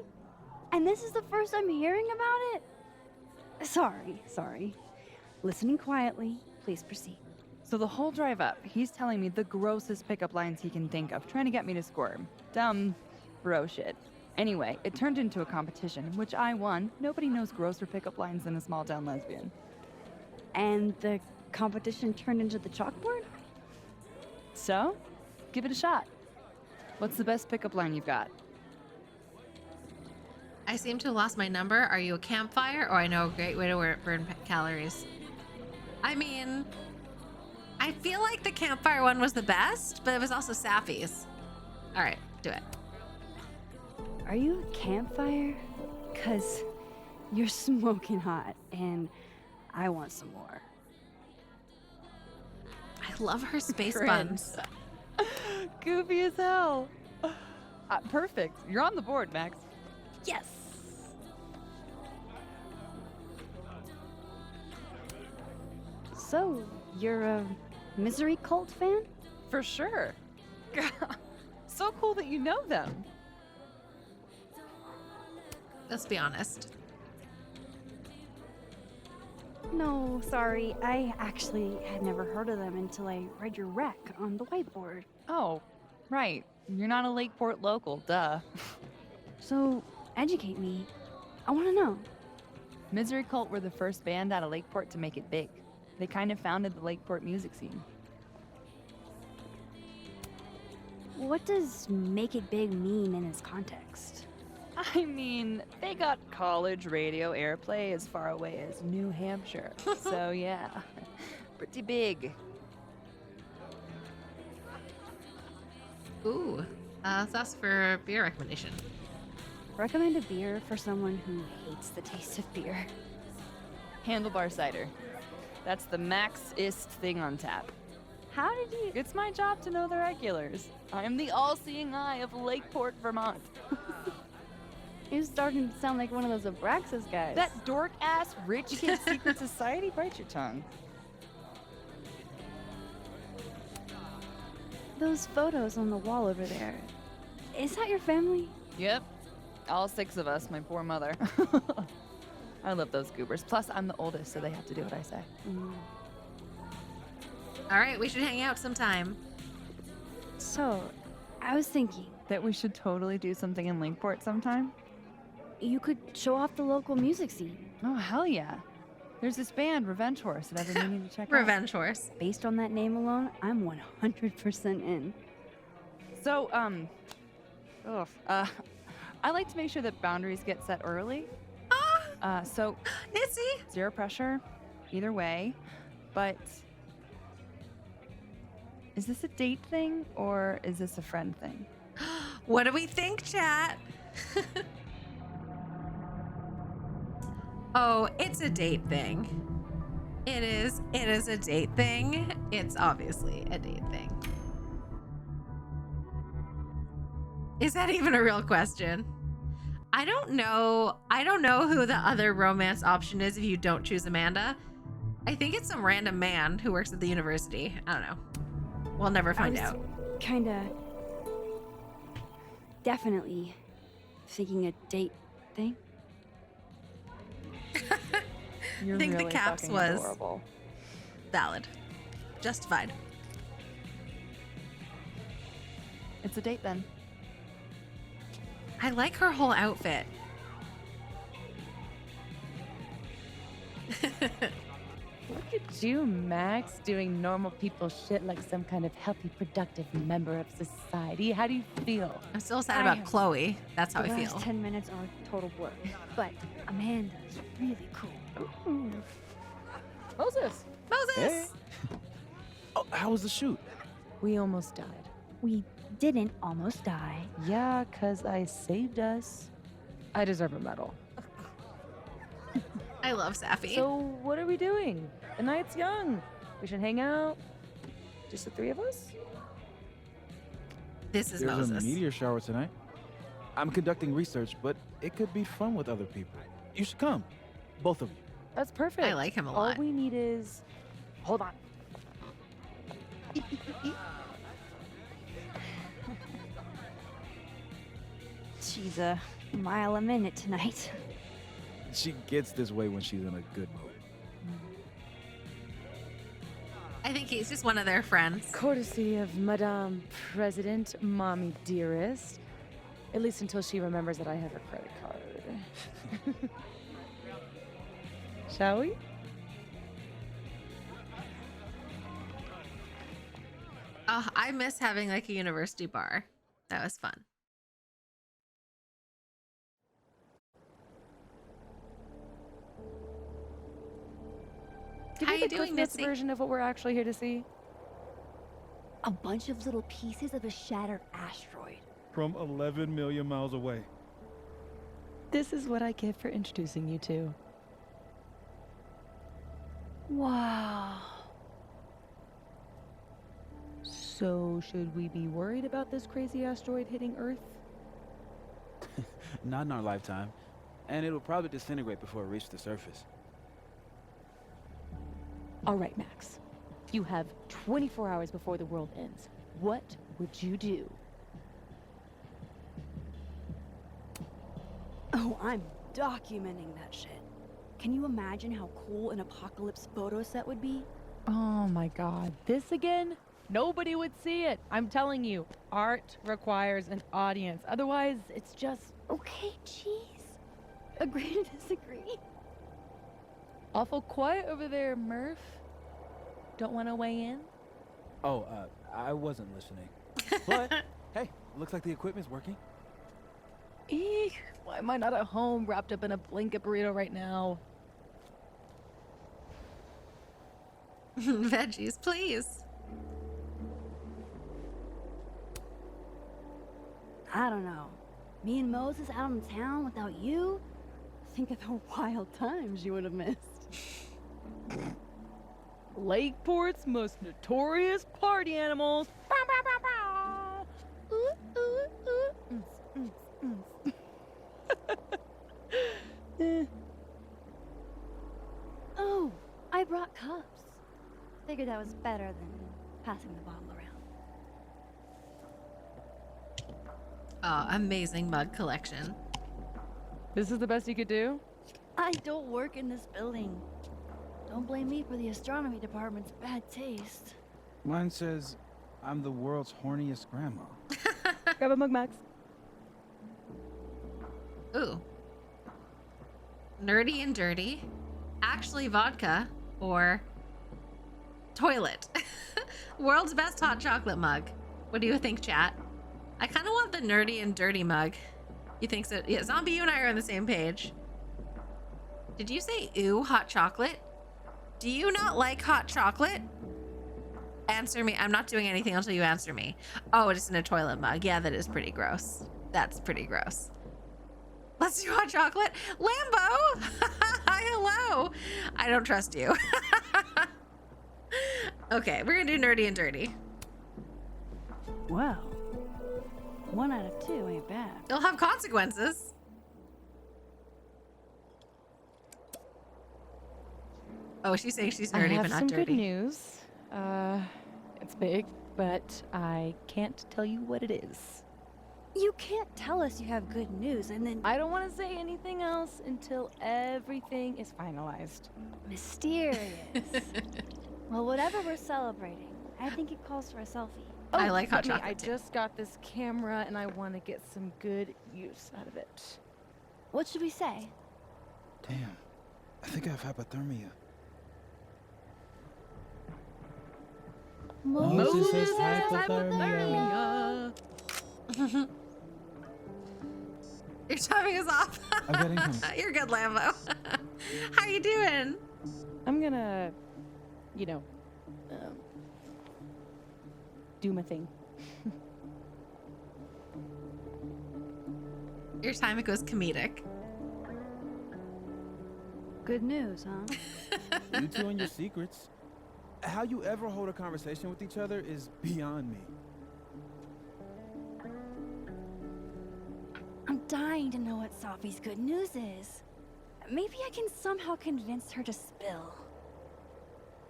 And this is the first I'm hearing about it? Sorry. Listening quietly, please proceed. So the whole drive up, he's telling me the grossest pickup lines he can think of, trying to get me to squirm. Dumb bro shit. Anyway, it turned into a competition, which I won. Nobody knows grosser pickup lines than a small town lesbian. And the competition turned into the chalkboard? So, give it a shot. What's the best pickup line you've got? I seem to have lost my number. Are you a campfire? Or I know a great way to burn calories. I mean, I feel like the campfire one was the best, but it was also Sappy's. All right, do it. Are you a campfire? 'Cause you're smoking hot, and I want some more. I love her space Cringe. buns. Goofy as hell. Perfect. You're on the board, Max. Yes! So, you're a Misery Cult fan? For sure. So cool that you know them. Let's be honest. No, sorry. I actually had never heard of them until I read your rec on the whiteboard. Oh, right. You're not a Lakeport local, duh. So, educate me. I want to know. Misery Cult were the first band out of Lakeport to make it big. They kind of founded the Lakeport music scene. What does make it big mean in this context? I mean, they got college radio airplay as far away as New Hampshire. So yeah, pretty big. Ooh, let's ask for beer recommendation. Recommend a beer for someone who hates the taste of beer. Handlebar cider. That's the max-ist thing on tap. How did you... It's my job to know the regulars. I am the all-seeing eye of Lakeport, Vermont. You're starting to sound like one of those Abraxas guys. That dork-ass rich kid secret society? Bite your tongue. Those photos on the wall over there. Is that your family? Yep. All 6 of us, my poor mother. I love those goobers. Plus, I'm the oldest, so they have to do what I say. All right, we should hang out sometime. So, I was thinking, That we should totally do something in Lakeport sometime? you could show off the local music scene. Oh, hell yeah. There's this band, Revenge Horse, that I've been meaning to check out. Revenge horse. Based on that name alone, I'm 100% in. So, I like to make sure that boundaries get set early. So, Nissy. zero pressure, either way. But is this a date thing or is this a friend thing? What do we think, chat? Oh, it's a date thing. It is a date thing. It's obviously a date thing. Is that even a real question? I don't know who the other romance option is if you don't choose Amanda. I think it's some random man who works at the university. I don't know. We'll never find out. Kinda. Definitely thinking a date thing. You're I think really the caps fucking was adorable. valid. Justified. It's a date then. I like her whole outfit. Look at you, Max, doing normal people shit like some kind of healthy, productive member of society. How do you feel? I'm still sad about am- Chloe. That's how The I last feel. 10 minutes are a total blur. But Amanda's really cool. Moses! Moses! Hey. Oh, how was the shoot? We almost died. We didn't almost die. Yeah, 'cause I saved us. I deserve a medal. I love Safi. So what are we doing? The night's young. We should hang out. Just the three of us? This is There's Moses. a meteor shower tonight. I'm conducting research, but it could be fun with other people. You should come. Both of you. That's perfect. I like him a All lot. we need is... Hold on. She's a mile a minute tonight. She gets this way when she's in a good mood. I think he's just one of their friends. Courtesy of Madame President, Mommy Dearest. At least until she remembers that I have her credit card. Shall we? Oh, I miss having like a university bar. That was fun. Give How me you the doing, Cliff Notes Missy? version of what we're actually here to see. A bunch of little pieces of a shattered asteroid. From 11 million miles away. This is what I get for introducing you to. Wow. So, should we be worried about this crazy asteroid hitting Earth? Not in our lifetime. And it'll probably disintegrate before it reaches the surface. All right, Max. You have 24 hours before the world ends. What would you do? Oh, I'm documenting that shit. Can you imagine how cool an apocalypse photo set would be? Oh my god, this again? Nobody would see it. I'm telling you, art requires an audience. Otherwise, it's just Okay, jeez. Agree to disagree. awful quiet over there, Murph. Don't want to weigh in? Oh, I wasn't listening. But, hey, looks like the equipment's working. Eek, why am I not at home wrapped up in a blanket burrito right now? Veggies, please. I don't know. Me and Moses out in town without you? Think of the wild times you would have missed. Lakeport's most notorious party animals. Bow, bow, bow, bow. Ooh, ooh, ooh. Oh, I brought cups. Figured that was better than passing the bottle around. Oh, amazing mug collection. This is the best you could do? I don't work in this building. Don't blame me for the astronomy department's bad taste. Mine says, I'm the world's horniest grandma. Grab a mug, Max. Ooh. nerdy and dirty, actually vodka, or toilet. World's best hot chocolate mug. What do you think, chat? I kind of want the nerdy and dirty mug. You think so? Yeah, Zombie, you and I are on the same page. Did you say ooh, hot chocolate? Do you not like hot chocolate? Answer me. I'm not doing anything until you answer me. Oh, it's in a toilet mug. Yeah, that is pretty gross. That's pretty gross. Let's do hot chocolate. Lambo! Hi, hello. I don't trust you. Okay, we're gonna do nerdy and dirty. Well, 1 out of 2 ain't bad. It'll have consequences. Oh, she's saying she's nerdy, I have but not some dirty. good news. It's big, but I can't tell you what it is. You can't tell us you have good news and then I don't want to say anything else until everything is finalized. mysterious. Well, whatever we're celebrating, I think it calls for a selfie. I like hot let me- chocolate I too. just got this camera and I want to get some good use out of it. What should we say? Damn. I think I have hypothermia. Moses has hypothermia. Your timing is off. I've got income. You're good, Lambo. How you doing? I'm gonna, do my thing. Your timing goes comedic. Good news, huh? You two and your secrets. How you ever hold a conversation with each other is beyond me. I'm dying to know what Sophie's good news is. Maybe I can somehow convince her to spill.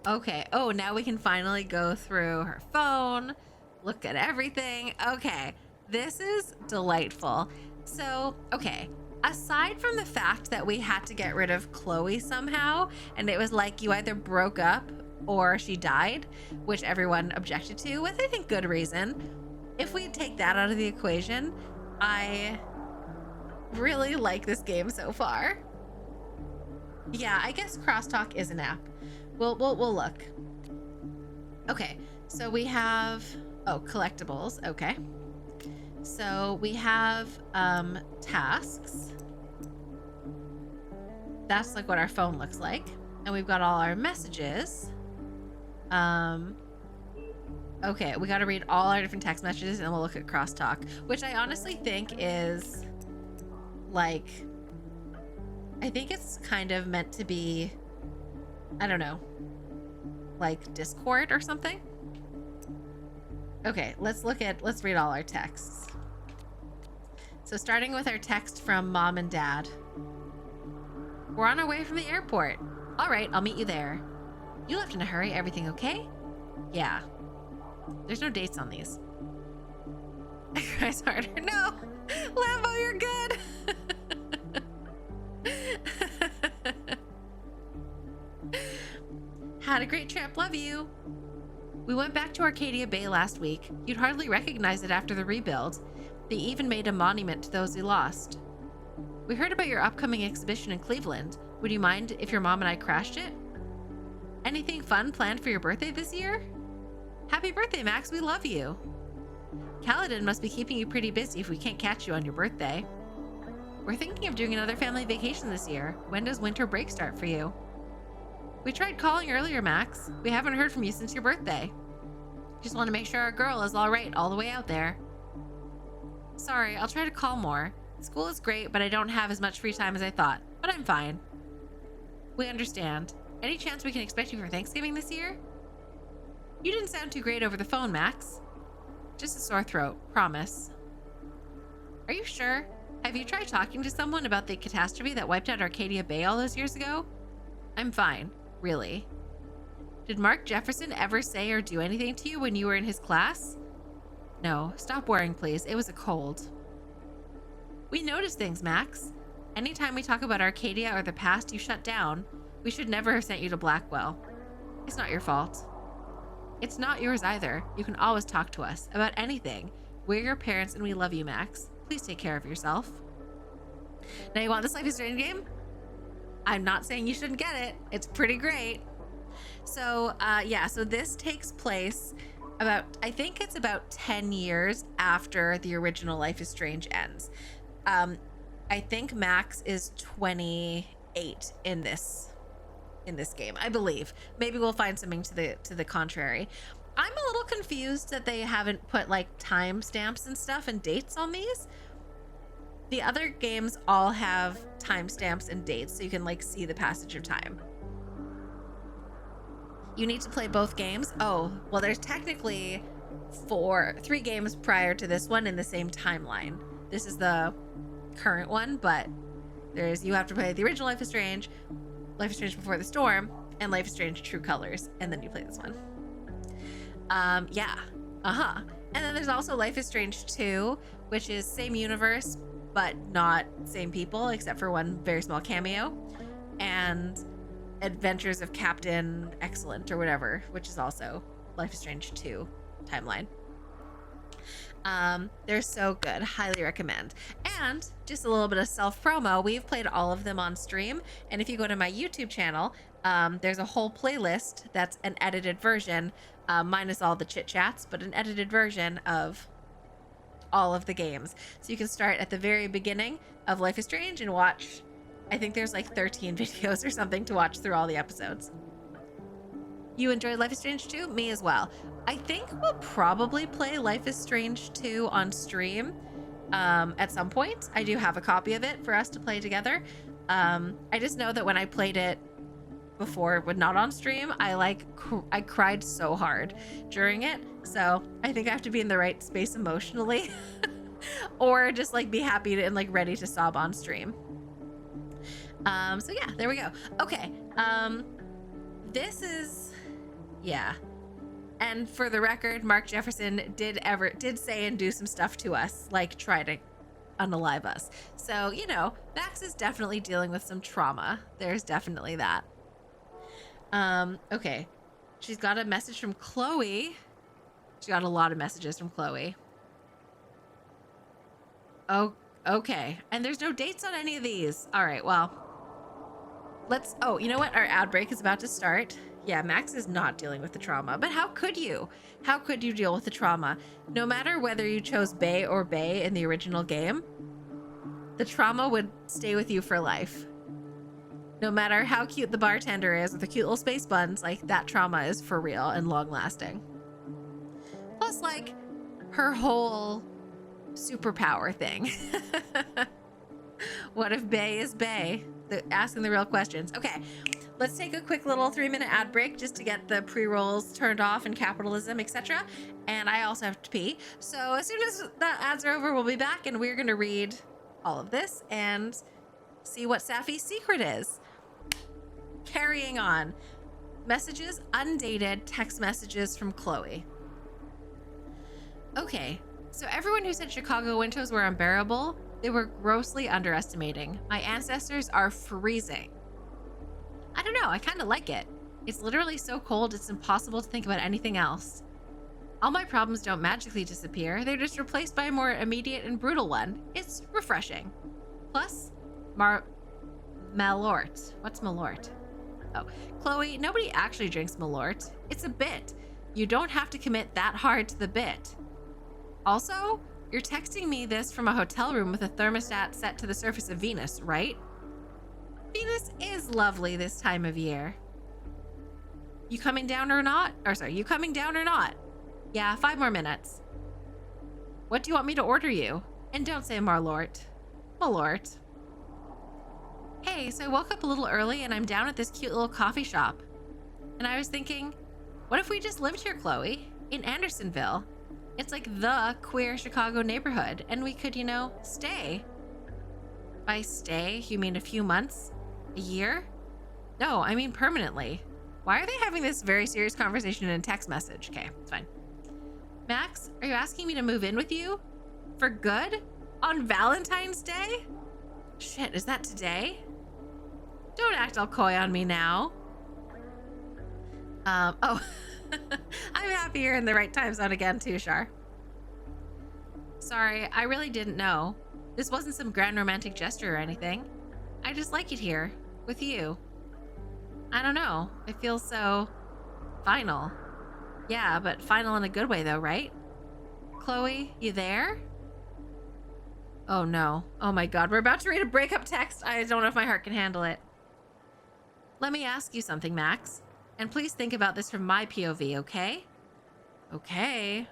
Okay. Oh, now we can finally go through her phone, look at everything. Okay. This is delightful. So, okay. Aside from the fact that we had to get rid of Chloe somehow, and it was like you either broke up or she died, which everyone objected to with, I think, good reason. If we take that out of the equation, I really like this game so far. Yeah, I guess crosstalk is an app. We'll look. Okay, so we have collectibles. Okay, so we have tasks. That's like what our phone looks like, and we've got all our messages. Okay, we got to read all our different text messages, and we'll look at crosstalk, which I honestly think is like, I think it's kind of meant to be, I don't know, like Discord or something. Okay, let's read all our texts. So starting with our text from Mom and Dad. We're on our way from the airport. All right, I'll meet you there. You left in a hurry, everything okay? Yeah. There's no dates on these. Cries harder. No! Lambo, you're good! Had a great trip, love you. We went back to Arcadia Bay last week. You'd hardly recognize it after the rebuild. They even made a monument to those we lost. We heard about your upcoming exhibition in Cleveland. Would you mind if your mom and I crashed it? Anything fun planned for your birthday this year? Happy birthday, Max, we love you. Kaladin must be keeping you pretty busy if we can't catch you on your birthday. We're thinking of doing another family vacation this year. When does winter break start for you? We tried calling earlier, Max. We haven't heard from you since your birthday. Just want to make sure our girl is all right all the way out there. Sorry, I'll try to call more. School is great, but I don't have as much free time as I thought. But I'm fine. We understand. Any chance we can expect you for Thanksgiving this year? You didn't sound too great over the phone, Max. Just a sore throat, promise. Are you sure? Have you tried talking to someone about the catastrophe that wiped out Arcadia Bay all those years ago? I'm fine, really. Did Mark Jefferson ever say or do anything to you when you were in his class? No, stop worrying, please. It was a cold. We notice things, Max. Anytime we talk about Arcadia or the past, you shut down. We should never have sent you to Blackwell. It's not your fault. It's not yours either. You can always talk to us about anything. We're your parents and we love you, Max. Please take care of yourself. Now you want this Life is Strange game? I'm not saying you shouldn't get it. It's pretty great. So yeah, so this takes place I think it's about 10 years after the original Life is Strange ends. I think Max is 28 in this game, I believe. Maybe we'll find something to the contrary. I'm a little confused that they haven't put like timestamps and stuff and dates on these. The other games all have timestamps and dates so you can like see the passage of time. You need to play both games. Oh, well, there's technically 3 games prior to this one in the same timeline. This is the current one, but you have to play the original Life is Strange Before the Storm, and Life is Strange True Colors, and then you play this one. Yeah. And then there's also Life is Strange 2, which is same universe, but not same people, except for one very small cameo. And Adventures of Captain Excellent or whatever, which is also Life is Strange 2 timeline. They're so good. Highly recommend. And just a little bit of self-promo. We've played all of them on stream. And if you go to my YouTube channel, there's a whole playlist that's an edited version, minus all the chit-chats, but an edited version of all of the games. So you can start at the very beginning of Life is Strange and watch, I think there's like 13 videos or something to watch through all the episodes. You enjoyed Life is Strange 2? Me as well. I think we'll probably play Life is Strange 2 on stream at some point. I do have a copy of it for us to play together. I just know that when I played it before, but not on stream, I cried so hard during it. So I think I have to be in the right space emotionally or just like be happy and like ready to sob on stream. So yeah, there we go. Okay. This is, yeah. And for the record, Mark Jefferson did say and do some stuff to us, like try to unalive us. So, you know, Max is definitely dealing with some trauma. There's definitely that. Okay. She's got a message from Chloe. She got a lot of messages from Chloe. Oh, okay. And there's no dates on any of these. All right, well, oh, you know what? Our ad break is about to start. Yeah, Max is not dealing with the trauma, but how could you? How could you deal with the trauma? No matter whether you chose Bay or Bay in the original game, the trauma would stay with you for life. No matter how cute the bartender is with the cute little space buns, like that trauma is for real and long lasting. Plus, like, her whole superpower thing. What if Bay is Bay? Asking the real questions. Okay, let's take a quick little 3-minute ad break just to get the pre-rolls turned off and capitalism, etc. And I also have to pee. So as soon as the ads are over, we'll be back and we're going to read all of this and see what Safi's secret is. Carrying on. Messages, undated text messages from Chloe. Okay, so everyone who said Chicago winters were unbearable, they were grossly underestimating. My ancestors are freezing. I don't know, I kind of like it. It's literally so cold, it's impossible to think about anything else. All my problems don't magically disappear. They're just replaced by a more immediate and brutal one. It's refreshing. Plus, Malort. What's Malort? Oh, Chloe, nobody actually drinks Malort. It's a bit. You don't have to commit that hard to the bit. Also, you're texting me this from a hotel room with a thermostat set to the surface of Venus, right? Venus is lovely this time of year. You coming down or not? You coming down or not? Yeah, 5 more minutes. What do you want me to order you? And don't say Malort. Malort. Hey, so I woke up a little early and I'm down at this cute little coffee shop. And I was thinking, what if we just lived here, Chloe? In Andersonville. It's like the queer Chicago neighborhood, and we could, you know, stay. By stay, you mean a few months? A year? No, I mean permanently. Why are they having this very serious conversation in a text message? Okay, it's fine. Max, are you asking me to move in with you? For good? On Valentine's Day? Shit, is that today? Don't act all coy on me now. Oh. I'm happy you're in the right time zone again too, Shar. Sorry, I really didn't know. This wasn't some grand romantic gesture or anything. I just like it here. with you. I don't know. It feels so final. Yeah, but final in a good way though, right? Chloe, you there? Oh no. Oh my god, we're about to read a breakup text. I don't know if my heart can handle it. Let me ask you something, Max. And please think about this from my POV, okay? Okay.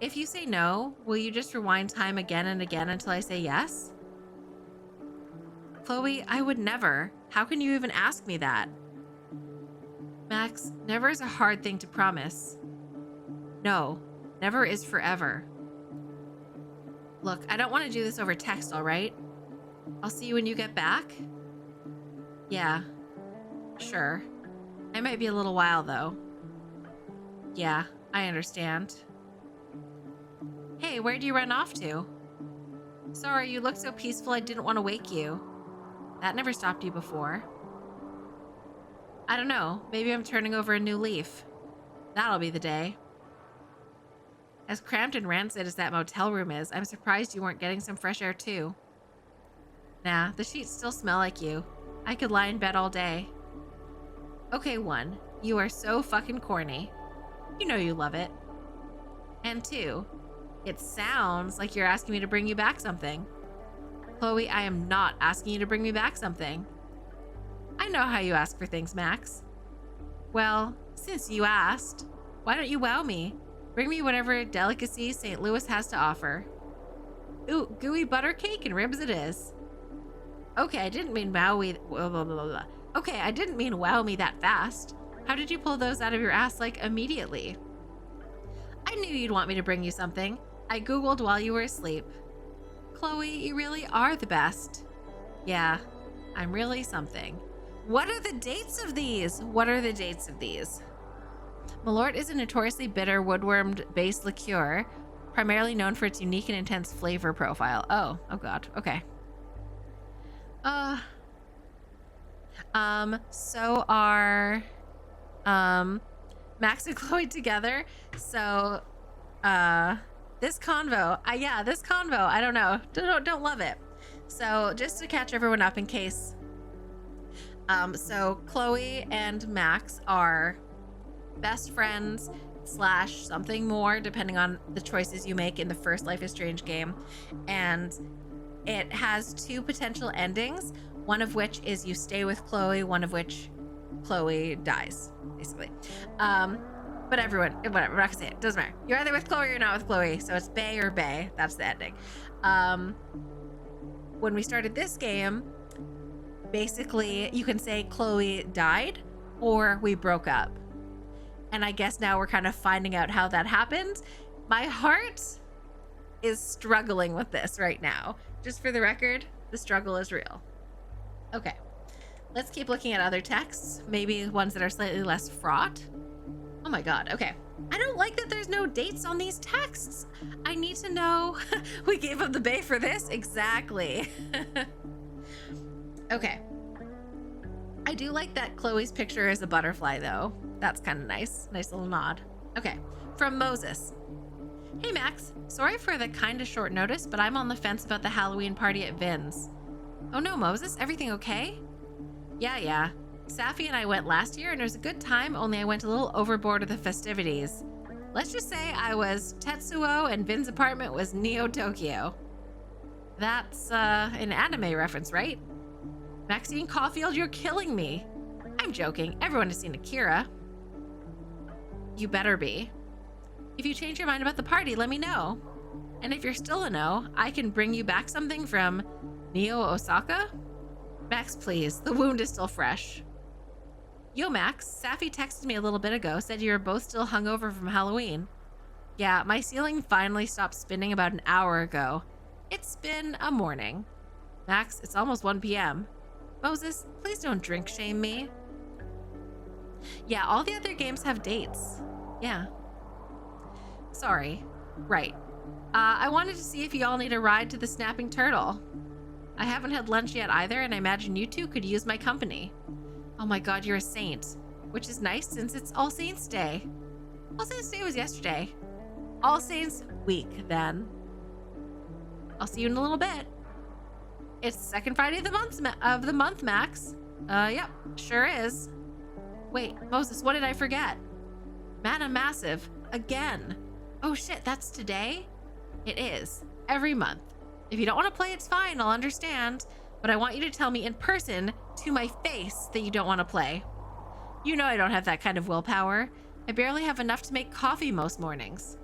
If you say no, will you just rewind time again and again until I say yes? Chloe, I would never. How can you even ask me that? Max, never is a hard thing to promise. No, never is forever. Look, I don't want to do this over text, all right? I'll see you when you get back. Yeah, sure. I might be a little while, though. Yeah, I understand. Hey, where'd you run off to? Sorry, you look so peaceful I didn't want to wake you. That never stopped you before. I don't know, maybe I'm turning over a new leaf. That'll be the day. As cramped and rancid as that motel room is, I'm surprised you weren't getting some fresh air too. Nah, the sheets still smell like you. I could lie in bed all day. Okay, 1, you are so fucking corny. You know you love it. And 2, it sounds like you're asking me to bring you back something. Chloe, I am not asking you to bring me back something. I know how you ask for things, Max. Well, since you asked, why don't you wow me? Bring me whatever delicacy St. Louis has to offer. Ooh, gooey butter cake and ribs it is. Okay, I didn't mean wow me. Okay, I didn't mean wow me that fast. How did you pull those out of your ass like immediately? I knew you'd want me to bring you something. I Googled while you were asleep. Chloe, you really are the best. Yeah, I'm really something. What are the dates of these? What are the dates of these? Malort is a notoriously bitter woodwormed-based liqueur, primarily known for its unique and intense flavor profile. Oh god, okay. So are Max and Chloe together. So this convo, this convo, I don't know, don't love it. So just to catch everyone up in case, so Chloe and Max are best friends / something more, depending on the choices you make in the first Life is Strange game. And it has 2 potential endings, one of which is you stay with Chloe, one of which Chloe dies, basically. But everyone, whatever, we're not gonna say it, doesn't matter. You're either with Chloe or you're not with Chloe, so it's Bay or Bay, that's the ending. When we started this game, basically you can say Chloe died or we broke up. And I guess now we're kind of finding out how that happened. My heart is struggling with this right now. Just for the record, the struggle is real. Okay, let's keep looking at other texts, maybe ones that are slightly less fraught. Oh my god, okay. I don't like that there's no dates on these texts. I need to know. We gave up the bay for this? Exactly. Okay. I do like that Chloe's picture is a butterfly though. That's kind of nice. Nice little nod. Okay, from Moses. Hey Max, sorry for the kind of short notice, but I'm on the fence about the Halloween party at Vin's. Oh no, Moses, everything okay? Yeah. Safi and I went last year and it was a good time, only I went a little overboard with the festivities. Let's just say I was Tetsuo and Vin's apartment was Neo Tokyo. That's an anime reference, right? Maxine Caulfield, you're killing me. I'm joking. Everyone has seen Akira. You better be. If you change your mind about the party, let me know. And if you're still a no, I can bring you back something from Neo Osaka? Max, please. The wound is still fresh. Yo, Max. Safi texted me a little bit ago, said you were both still hungover from Halloween. Yeah, my ceiling finally stopped spinning about an hour ago. It's been a morning. Max, it's almost 1 p.m. Moses, please don't drink shame me. Yeah, all the other games have dates. Yeah. Sorry. Right. I wanted to see if you all need a ride to the Snapping Turtle. I haven't had lunch yet either, and I imagine you two could use my company. Oh my god, you're a saint. Which is nice since it's All Saints Day. All Saints Day was yesterday. All Saints Week, then. I'll see you in a little bit. It's second Friday of the month, Max. Yep, sure is. Wait, Moses, what did I forget? Mana Massive, again. Oh shit, that's today? It is, every month. If you don't want to play, it's fine, I'll understand. But I want you to tell me in person, to my face, that you don't want to play. You know I don't have that kind of willpower. I barely have enough to make coffee most mornings.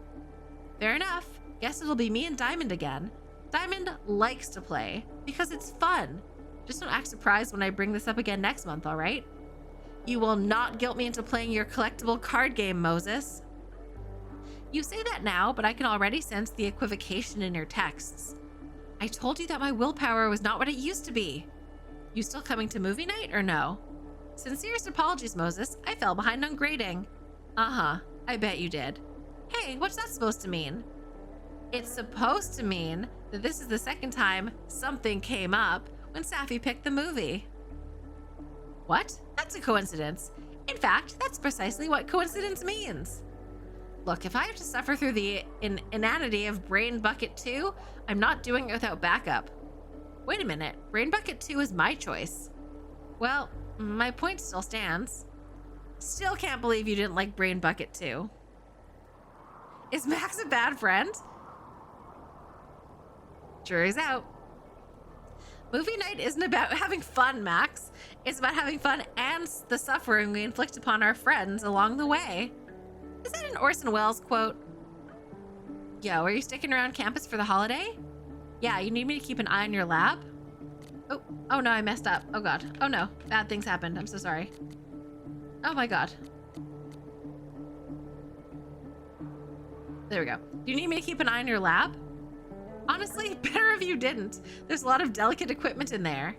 Fair enough. Guess it'll be me and Diamond again. Diamond likes to play, because it's fun. Just don't act surprised when I bring this up again next month, alright? You will not guilt me into playing your collectible card game, Moses. You say that now, but I can already sense the equivocation in your texts. I told you that my willpower was not what it used to be. You still coming to movie night or no? Sincerest apologies, Moses. I fell behind on grading. Uh-huh. I bet you did. Hey, what's that supposed to mean? It's supposed to mean that this is the second time something came up when Safi picked the movie. What? That's a coincidence. In fact, that's precisely what coincidence means. Look, if I have to suffer through the inanity of Brain Bucket 2, I'm not doing it without backup. Wait a minute, Brain Bucket 2 is my choice. Well, my point still stands. Still can't believe you didn't like Brain Bucket 2. Is Max a bad friend? Jury's out. Movie night isn't about having fun, Max. It's about having fun and the suffering we inflict upon our friends along the way. Is that an Orson Welles quote? Yo, are you sticking around campus for the holiday? Yeah, you need me to keep an eye on your lab? Oh no, I messed up. Oh god. Oh no, bad things happened. I'm so sorry. Oh my god. There we go. Do you need me to keep an eye on your lab? Honestly, better if you didn't. There's a lot of delicate equipment in there.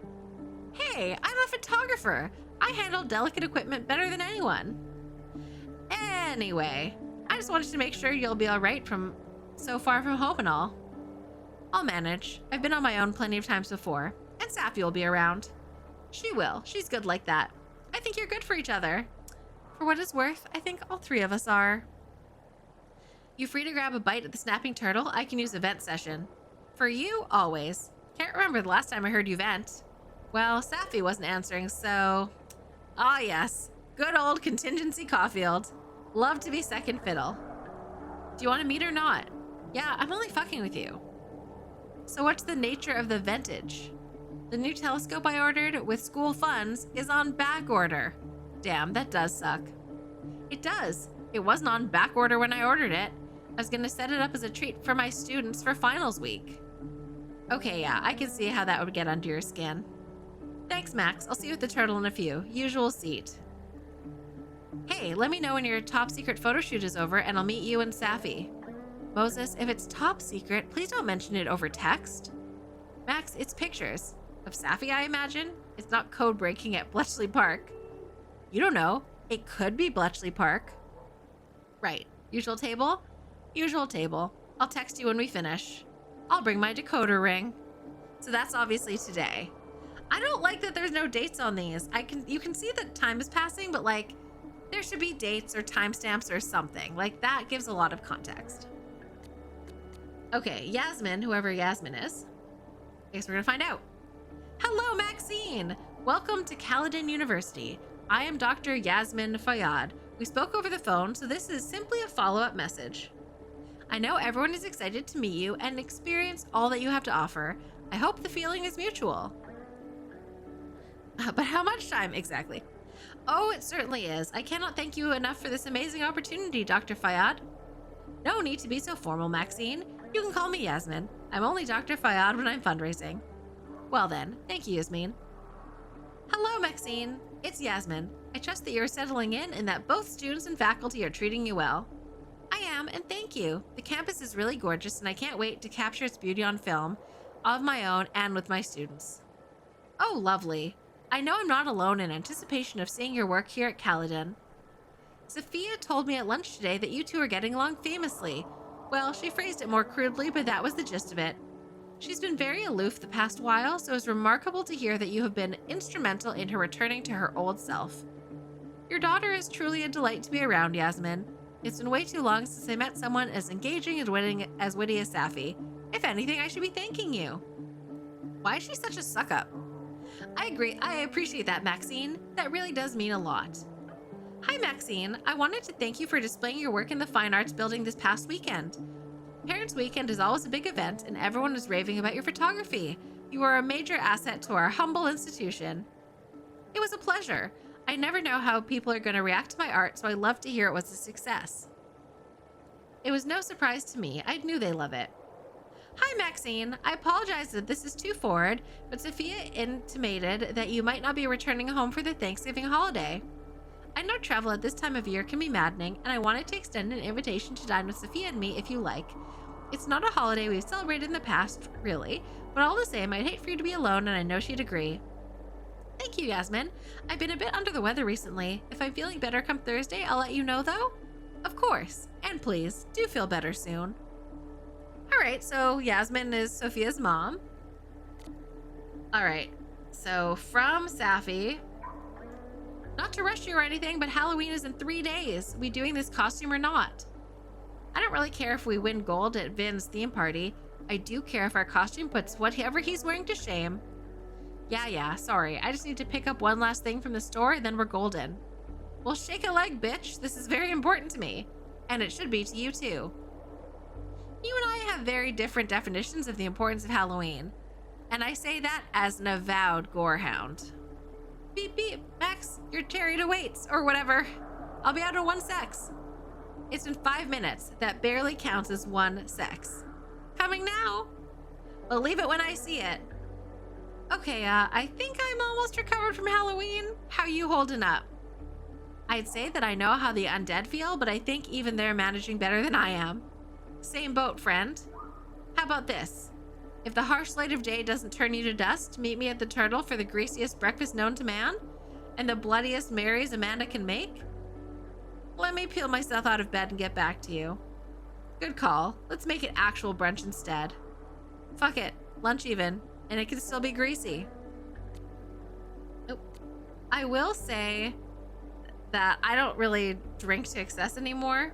Hey, I'm a photographer. I handle delicate equipment better than anyone. Anyway, I just wanted to make sure you'll be all right from so far from home and all. I'll manage. I've been on my own plenty of times before, and Safi will be around. She will. She's good like that. I think you're good for each other. For what it's worth, I think all three of us are. You free to grab a bite at the Snapping Turtle? I can use a vent session. For you, always. Can't remember the last time I heard you vent. Well, Safi wasn't answering, so... Ah, yes. Good old contingency Caulfield. Love to be second fiddle. Do you want to meet or not? Yeah, I'm only fucking with you. So what's the nature of the ventage? The new telescope I ordered with school funds is on back order. Damn, that does suck. It does. It wasn't on back order when I ordered it. I was gonna set it up as a treat for my students for finals week. Okay, yeah, I can see how that would get under your skin. Thanks, Max. I'll see you at the turtle in a few. Usual seat. Hey, let me know when your top secret photo shoot is over and I'll meet you and Safi. Moses, if it's top secret, please don't mention it over text. Max, it's pictures. Of Safi, I imagine? It's not code breaking at Bletchley Park. You don't know. It could be Bletchley Park. Right. Usual table? Usual table. I'll text you when we finish. I'll bring my decoder ring. So that's obviously today. I don't like that there's no dates on these. You can see that time is passing, but like there should be dates or timestamps or something. Like that gives a lot of context. Okay, Yasmin, whoever Yasmin is. I guess we're gonna find out. Hello, Maxine! Welcome to Caledon University. I am Dr. Yasmin Fayyad. We spoke over the phone, so this is simply a follow-up message. I know everyone is excited to meet you and experience all that you have to offer. I hope the feeling is mutual. But how much time exactly? Oh, it certainly is. I cannot thank you enough for this amazing opportunity, Dr. Fayyad. No need to be so formal, Maxine. You can call me Yasmin. I'm only Dr. Fayyad when I'm fundraising. Well then, thank you, Yasmin. Hello, Maxine. It's Yasmin. I trust that you're settling in and that both students and faculty are treating you well. I am, and thank you. The campus is really gorgeous, and I can't wait to capture its beauty on film, of my own and with my students. Oh, lovely. I know I'm not alone in anticipation of seeing your work here at Caledon. Sophia told me at lunch today that you two are getting along famously. Well, she phrased it more crudely, but that was the gist of it. She's been very aloof the past while, so it's remarkable to hear that you have been instrumental in her returning to her old self. Your daughter is truly a delight to be around, Yasmin. It's been way too long since I met someone as engaging and witty as Safi. If anything, I should be thanking you. Why is she such a suck-up? I agree. I appreciate that, Maxine. That really does mean a lot. Hi, Maxine. I wanted to thank you for displaying your work in the Fine Arts building this past weekend. Parents' Weekend is always a big event, and everyone was raving about your photography. You are a major asset to our humble institution. It was a pleasure. I never know how people are going to react to my art, so I love to hear it was a success. It was no surprise to me. I knew they love it. Hi, Maxine. I apologize that this is too forward, but Sophia intimated that you might not be returning home for the Thanksgiving holiday. I know travel at this time of year can be maddening, and I wanted to extend an invitation to dine with Sophia and me if you like. It's not a holiday we've celebrated in the past, really, but all the same, I'd hate for you to be alone, and I know she'd agree. Thank you, Yasmin. I've been a bit under the weather recently. If I'm feeling better come Thursday, I'll let you know, though. Of course. And please, do feel better soon. All right, so Yasmin is Sophia's mom. All right, so from Safi, not to rush you or anything, but Halloween is in 3 days. We doing this costume or not? I don't really care if we win gold at Vin's theme party. I do care if our costume puts whatever he's wearing to shame. Yeah, sorry. I just need to pick up one last thing from the store and then we're golden. Well, shake a leg, bitch. This is very important to me. And it should be to you, too. You and I have very different definitions of the importance of Halloween. And I say that as an avowed gorehound. Beep, beep. Max, your chariot awaits, or whatever. I'll be out in 1 sec. It's been 5 minutes. That barely counts as 1 sec. Coming now. Believe it when I see it. Okay, I think I'm almost recovered from Halloween. How you holding up? I'd say that I know how the undead feel, but I think even they're managing better than I am. Same boat, friend. How about this? If the harsh light of day doesn't turn you to dust, meet me at the Turtle for the greasiest breakfast known to man, and the bloodiest Marys Amanda can make. Let me peel myself out of bed and get back to you. Good call. Let's make it actual brunch instead. Fuck it. Lunch even. And it can still be greasy. I will say that I don't really drink to excess anymore.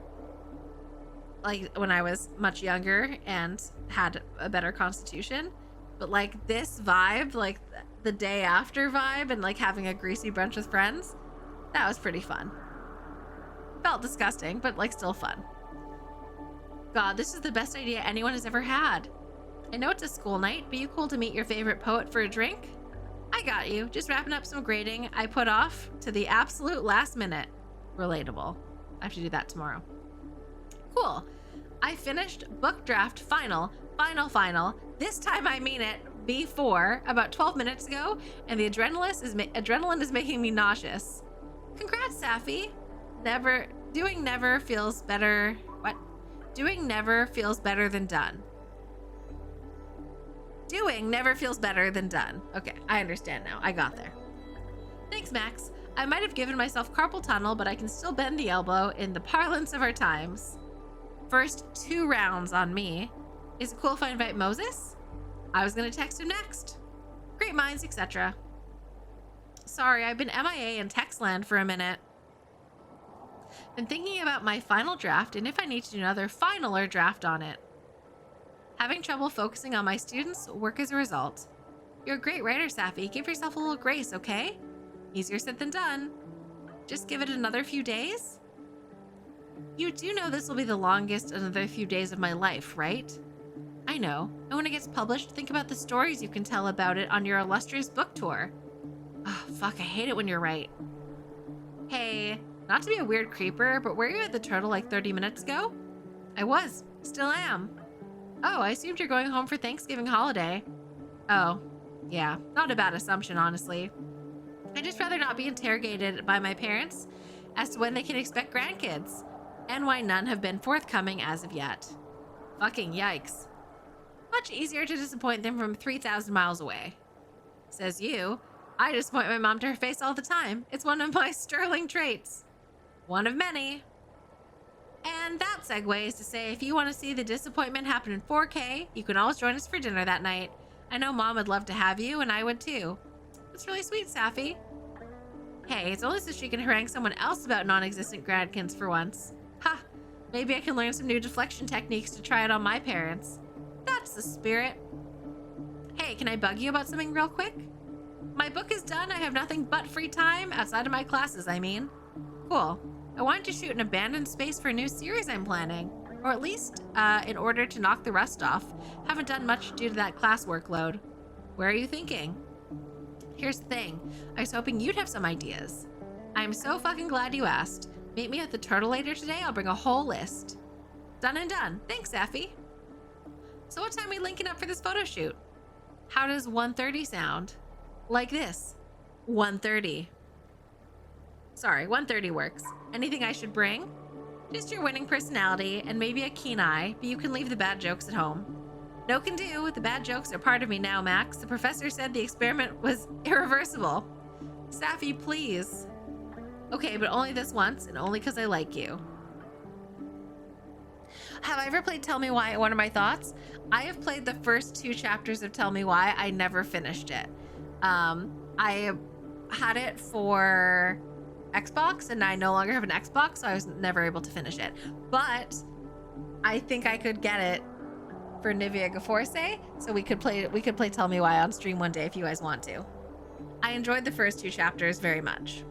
Like when I was much younger and had a better constitution. But like this vibe, like the day after vibe and like having a greasy brunch with friends, that was pretty fun. Felt disgusting, but like still fun. God, this is the best idea anyone has ever had. I know it's a school night, but you cool to meet your favorite poet for a drink? I got you. Just wrapping up some grading I put off to the absolute last minute. Relatable. I have to do that tomorrow. Cool. I finished book draft final. This time I mean it, before, about 12 minutes ago, and the adrenaline is making me nauseous. Congrats, Safi. Doing never feels better than done. Doing never feels better than done. Okay, I understand now. I got there. Thanks, Max. I might have given myself carpal tunnel, but I can still bend the elbow in the parlance of our times. First 2 rounds on me. Is it cool if I invite Moses? I was gonna text him next. Great minds, etc. Sorry, I've been MIA in text land for a minute. Been thinking about my final draft and if I need to do another finaler draft on it. Having trouble focusing on my students' work as a result. You're a great writer, Safi. Give yourself a little grace, okay? Easier said than done. Just give it another few days? You do know this will be the longest another few days of my life, right? I know. And when it gets published, think about the stories you can tell about it on your illustrious book tour. Oh, fuck, I hate it when you're right. Hey, not to be a weird creeper, but were you at the Turtle like 30 minutes ago? I was. Still am. Oh, I assumed you're going home for Thanksgiving holiday. Oh, yeah. Not a bad assumption, honestly. I'd just rather not be interrogated by my parents as to when they can expect grandkids, and why none have been forthcoming as of yet. Fucking yikes. Much easier to disappoint them from 3,000 miles away. Says you. I disappoint my mom to her face all the time. It's one of my sterling traits. One of many. And that segues to say, if you want to see the disappointment happen in 4K, you can always join us for dinner that night. I know Mom would love to have you, and I would too. It's really sweet, Safi. Hey, it's only so she can harangue someone else about non-existent grandkids for once. Ha! Maybe I can learn some new deflection techniques to try it on my parents. That's the spirit. Hey, Hey, can I bug you about something real quick? My book is done. I have nothing but free time outside of my classes, I mean. Cool. I wanted to shoot an abandoned space for a new series I'm planning, or at least in order to knock the rust off. Haven't done much due to that class workload. Where are you thinking? Here's the thing. I was hoping you'd have some ideas. I'm so fucking glad you asked. Meet me at the Turtle later today. I'll bring a whole list. Done and done. Thanks, Safi. So what time are we linking up for this photo shoot? How does 1:30 sound? Like this. 1:30. Sorry, 1:30 works. Anything I should bring? Just your winning personality and maybe a keen eye, but you can leave the bad jokes at home. No can do. The bad jokes are part of me now, Max. The professor said the experiment was irreversible. Safi, please. Okay, but only this once, and only because I like you. Have I ever played Tell Me Why? What are my thoughts? I have played the first 2 chapters of Tell Me Why. I never finished it. I had it for Xbox, and I no longer have an Xbox, so I was never able to finish it. But I think I could get it for Nivea Gaforce, so we could play Tell Me Why on stream one day if you guys want to. I enjoyed the first 2 chapters very much.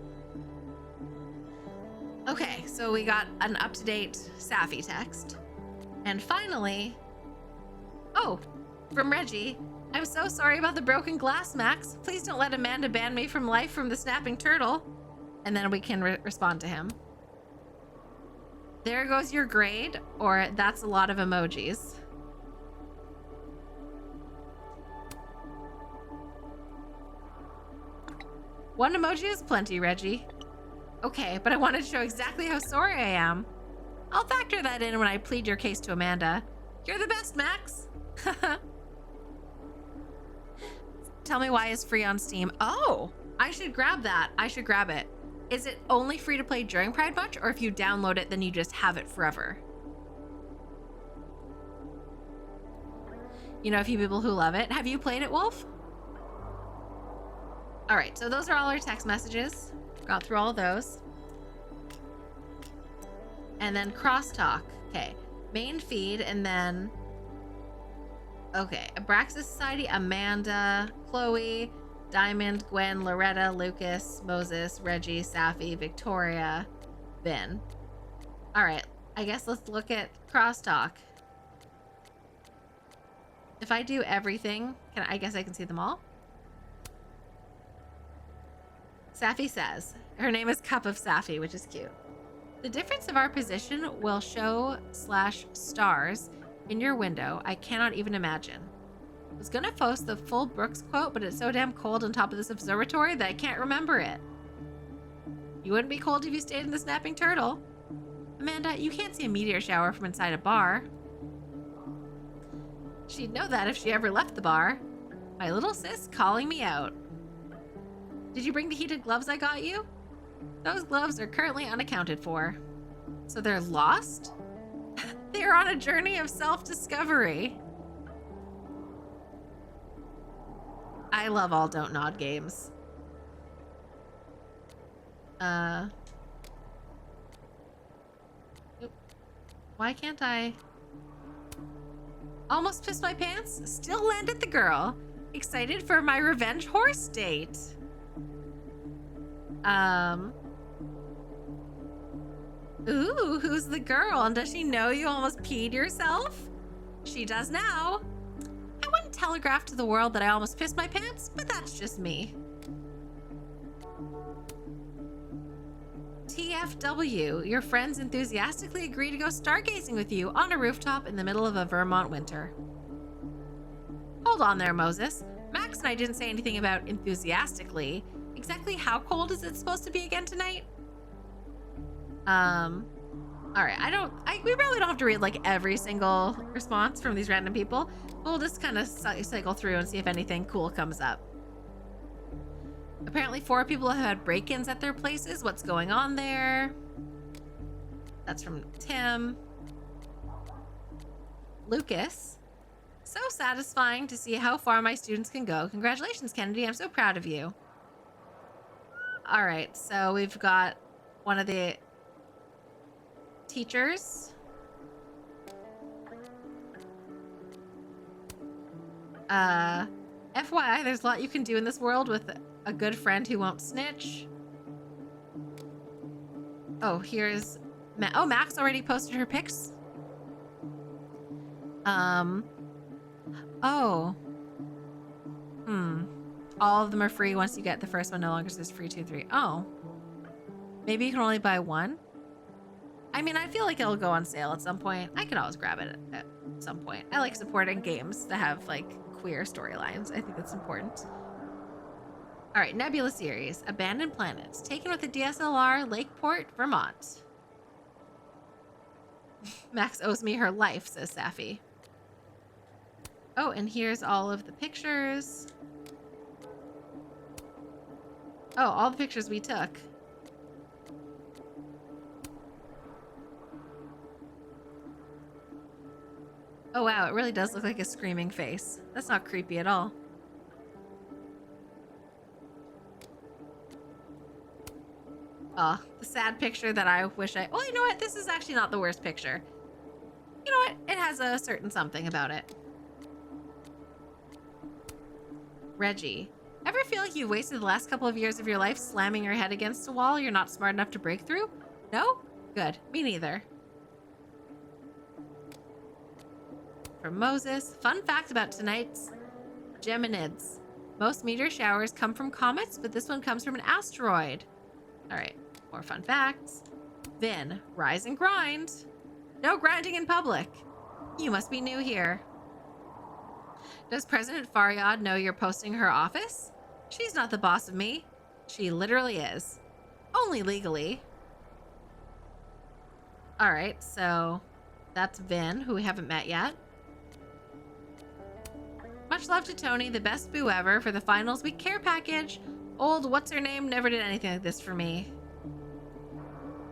Okay, so we got an up-to-date Safi text. And finally, oh, from Reggie. I'm so sorry about the broken glass, Max. Please don't let Amanda ban me from life from the snapping turtle. And then we can respond to him. There goes your grade, or that's a lot of emojis. One emoji is plenty, Reggie. Okay, but I wanted to show exactly how sorry I am. I'll factor that in when I plead your case to Amanda. You're the best, Max. Tell Me Why is free on Steam. Oh, I should grab that. I should grab it. Is it only free to play during Pride Month, or if you download it, then you just have it forever? You know a few people who love it. Have you played it, Wolf? All right, so those are all our text messages. Got through all of those. And then crosstalk. Okay, main feed, and then... Okay, Abraxas Society, Amanda, Chloe, Diamond, Gwen, Loretta, Lucas, Moses, Reggie, Safi, Victoria, Ben. All right, I guess let's look at crosstalk. If I do everything, I guess I can see them all. Safi says, her name is Cup of Safi, which is cute. The difference of our position will show /stars in your window. I cannot even imagine. I was gonna post the full Brooks quote, but it's so damn cold on top of this observatory that I can't remember it. You wouldn't be cold if you stayed in the snapping turtle. Amanda, you can't see a meteor shower from inside a bar. She'd know that if she ever left the bar. My little sis calling me out. Did you bring the heated gloves I got you? Those gloves are currently unaccounted for. So they're lost? They're on a journey of self-discovery. I love all Don't Nod games. Why can't I? Almost pissed my pants? Still landed the girl. Excited for my revenge horse date. Ooh, who's the girl? And does she know you almost peed yourself? She does now. I wouldn't telegraph to the world that I almost pissed my pants, but that's just me. TFW, your friends enthusiastically agree to go stargazing with you on a rooftop in the middle of a Vermont winter. Hold on there, Moses. Max and I didn't say anything about enthusiastically. Exactly how cold is it supposed to be again tonight? All right, we probably don't have to read like every single response from these random people. We'll just kind of cycle through and see if anything cool comes up. Apparently 4 people have had break-ins at their places. What's going on there? That's from Tim. Lucas. So satisfying to see how far my students can go. Congratulations, Kennedy. I'm so proud of you. All right, so we've got one of the teachers. FYI, there's a lot you can do in this world with a good friend who won't snitch. Oh, here's... oh, Max already posted her pics. Oh. All of them are free once you get the first one. No longer says free 2, 3. Oh. Maybe you can only buy one? I mean, I feel like it'll go on sale at some point. I could always grab it at some point. I like supporting games that have, like, queer storylines. I think that's important. All right, Nebula series. Abandoned Planets. Taken with a DSLR, Lakeport, Vermont. Max owes me her life, says Safi. Oh, and here's all of the pictures. Oh, all the pictures we took. Oh wow, it really does look like a screaming face. That's not creepy at all. Oh, the sad picture that I wish I... Oh, you know what? This is actually not the worst picture. You know what? It has a certain something about it. Reggie. Ever feel like you wasted the last couple of years of your life slamming your head against a wall you're not smart enough to break through? No? Good. Me neither. From Moses. Fun fact about tonight's Geminids. Most meteor showers come from comets, but this one comes from an asteroid. All right. More fun facts. Vin. Rise and grind. No grinding in public. You must be new here. Does President Faryad know you're posting her office? She's not the boss of me. She literally is. Only legally. All right, so that's Vin, who we haven't met yet. Much love to Tony, the best boo ever, for the finals week care package. Old what's-her-name never did anything like this for me.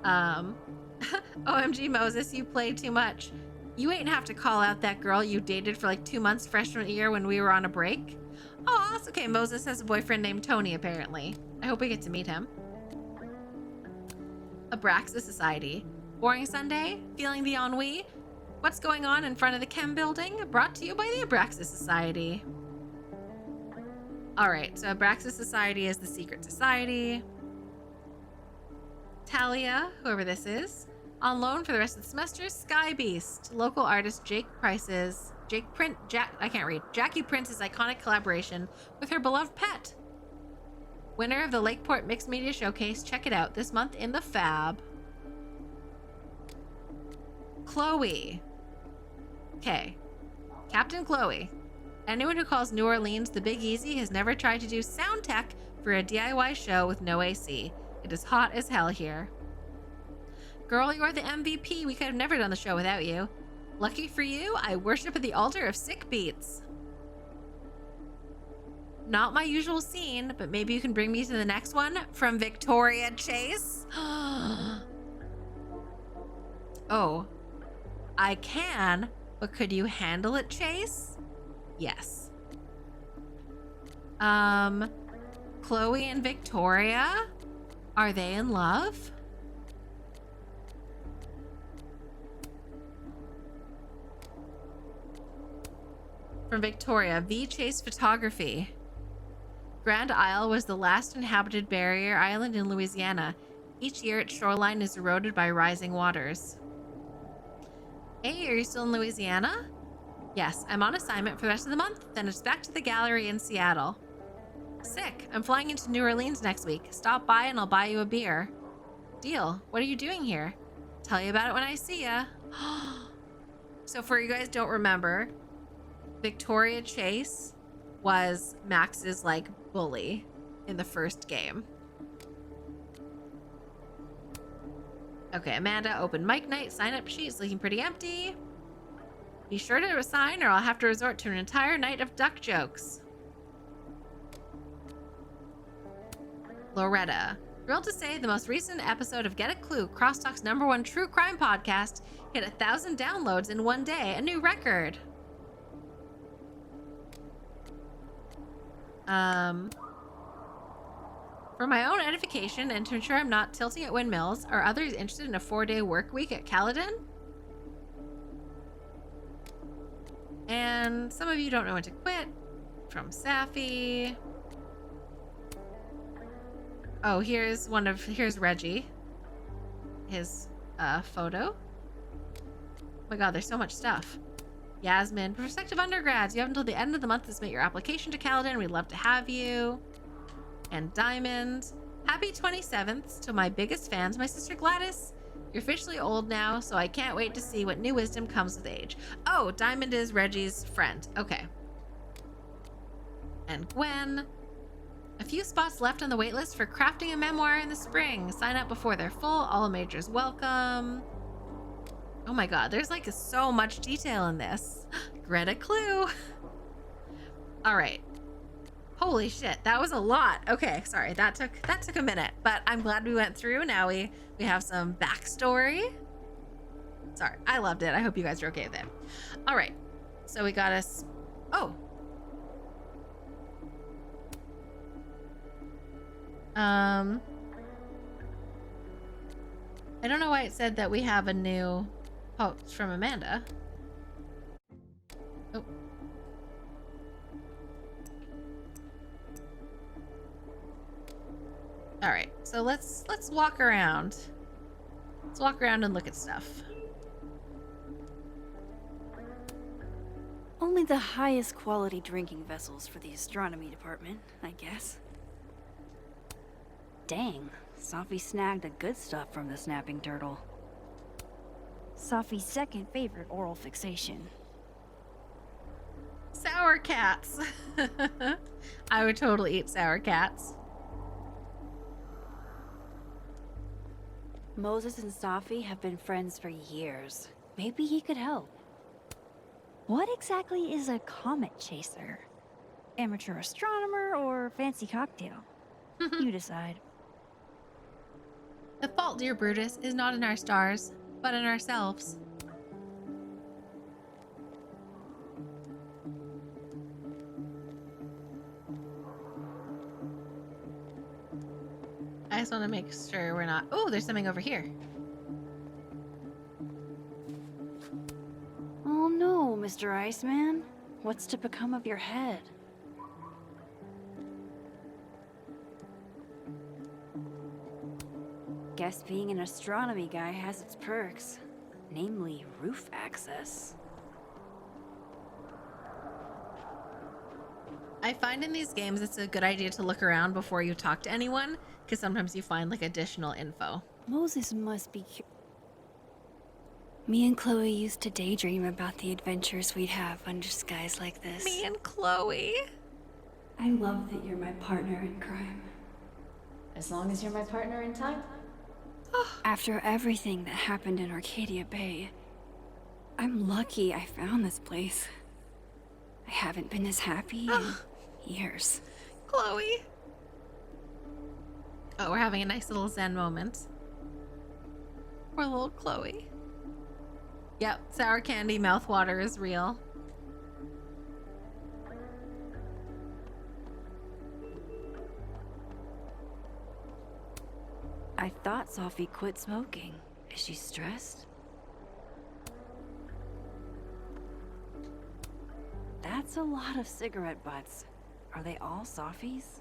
OMG Moses, you play too much. You ain't have to call out that girl you dated for like 2 months freshman year when we were on a break. Oh, that's okay. Moses has a boyfriend named Tony, apparently. I hope we get to meet him. Abraxas Society. Boring Sunday? Feeling the ennui? What's going on in front of the chem building? Brought to you by the Abraxas Society. Alright, so Abraxas Society is the secret society. Talia, whoever this is. On loan for the rest of the semester, Sky Beast. Local artist Jackie Prince's iconic collaboration with her beloved pet. Winner of the Lakeport Mixed Media Showcase. Check it out this month in the Fab. Chloe. Okay. Captain Chloe. Anyone who calls New Orleans the Big Easy has never tried to do sound tech for a DIY show with no AC. It is hot as hell here. Girl, you're the MVP. We could have never done the show without you. Lucky for you, I worship at the altar of sick beats. Not my usual scene, but maybe you can bring me to the next one from Victoria Chase. Oh, I can, but could you handle it, Chase? Yes. Chloe and Victoria? Are they in love? From Victoria, V. Chase Photography. Grand Isle was the last inhabited barrier island in Louisiana. Each year, its shoreline is eroded by rising waters. Hey, are you still in Louisiana? Yes, I'm on assignment for the rest of the month, then it's back to the gallery in Seattle. Sick. I'm flying into New Orleans next week. Stop by and I'll buy you a beer. Deal. What are you doing here? Tell you about it when I see ya. So for you guys don't remember, Victoria Chase was Max's like bully in the first game. Okay, Amanda, open mic night, sign up sheet's looking pretty empty. Be sure to assign or I'll have to resort to an entire night of duck jokes. Loretta. Thrilled to say the most recent episode of Get a Clue, Crosstalk's #1 true crime podcast, hit 1,000 downloads in one day, a new record. For my own edification and to ensure I'm not tilting at windmills, are others interested in a 4-day work week at Caledon? And some of you don't know when to quit. from Safi. Oh, here's Reggie. His photo. Oh my god, there's so much stuff. Yasmin, prospective undergrads, you have until the end of the month to submit your application to Caledon. We'd love to have you. And Diamond, happy 27th to my biggest fans, my sister Gladys. You're officially old now, so I can't wait to see what new wisdom comes with age. Oh, Diamond is Reggie's friend. Okay. And Gwen, a few spots left on the waitlist for crafting a memoir in the spring. Sign up before they're full. All majors welcome. Oh my god, there's like so much detail in this. Greta Clue. All right. Holy shit, that was a lot. Okay, sorry, that took a minute, but I'm glad we went through. Now we have some backstory. Sorry, I loved it. I hope you guys are okay with it. All right, so we got us. Oh. I don't know why it said that we have a new. Oh, it's from Amanda. Oh. All right, so let's walk around. Let's walk around and look at stuff. Only the highest quality drinking vessels for the astronomy department, I guess. Dang, Safi snagged the good stuff from the snapping turtle. Safi's second favorite oral fixation. Sour cats. I would totally eat sour cats. Moses and Safi have been friends for years. Maybe he could help. What exactly is a comet chaser? Amateur astronomer or fancy cocktail? You decide. The fault, dear Brutus, is not in our stars, but in ourselves. I just want to make sure we're not... Oh, there's something over here. Oh no, Mr. Iceman. What's to become of your head? Guess being an astronomy guy has its perks. Namely, roof access. I find in these games it's a good idea to look around before you talk to anyone, because sometimes you find like additional info. Moses must be Me and Chloe used to daydream about the adventures we'd have under skies like this. Me and Chloe. I love that you're my partner in crime. As long as you're my partner in time. After everything that happened in Arcadia Bay, I'm lucky I found this place. I haven't been this happy in years. Chloe. Oh, we're having a nice little zen moment. Poor little Chloe. Yep, sour candy mouthwater is real. I thought Safi quit smoking. Is she stressed? That's a lot of cigarette butts. Are they all Safi's?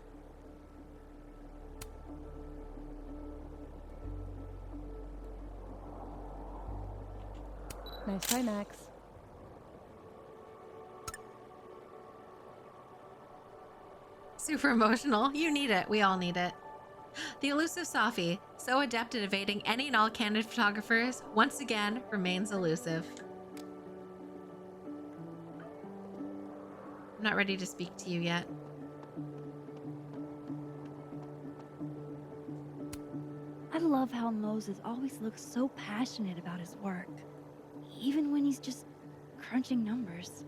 Nice try, Max. Super emotional. You need it. We all need it. The elusive Safi, so adept at evading any and all candid photographers, once again remains elusive. I'm not ready to speak to you yet. I love how Moses always looks so passionate about his work, even when he's just crunching numbers.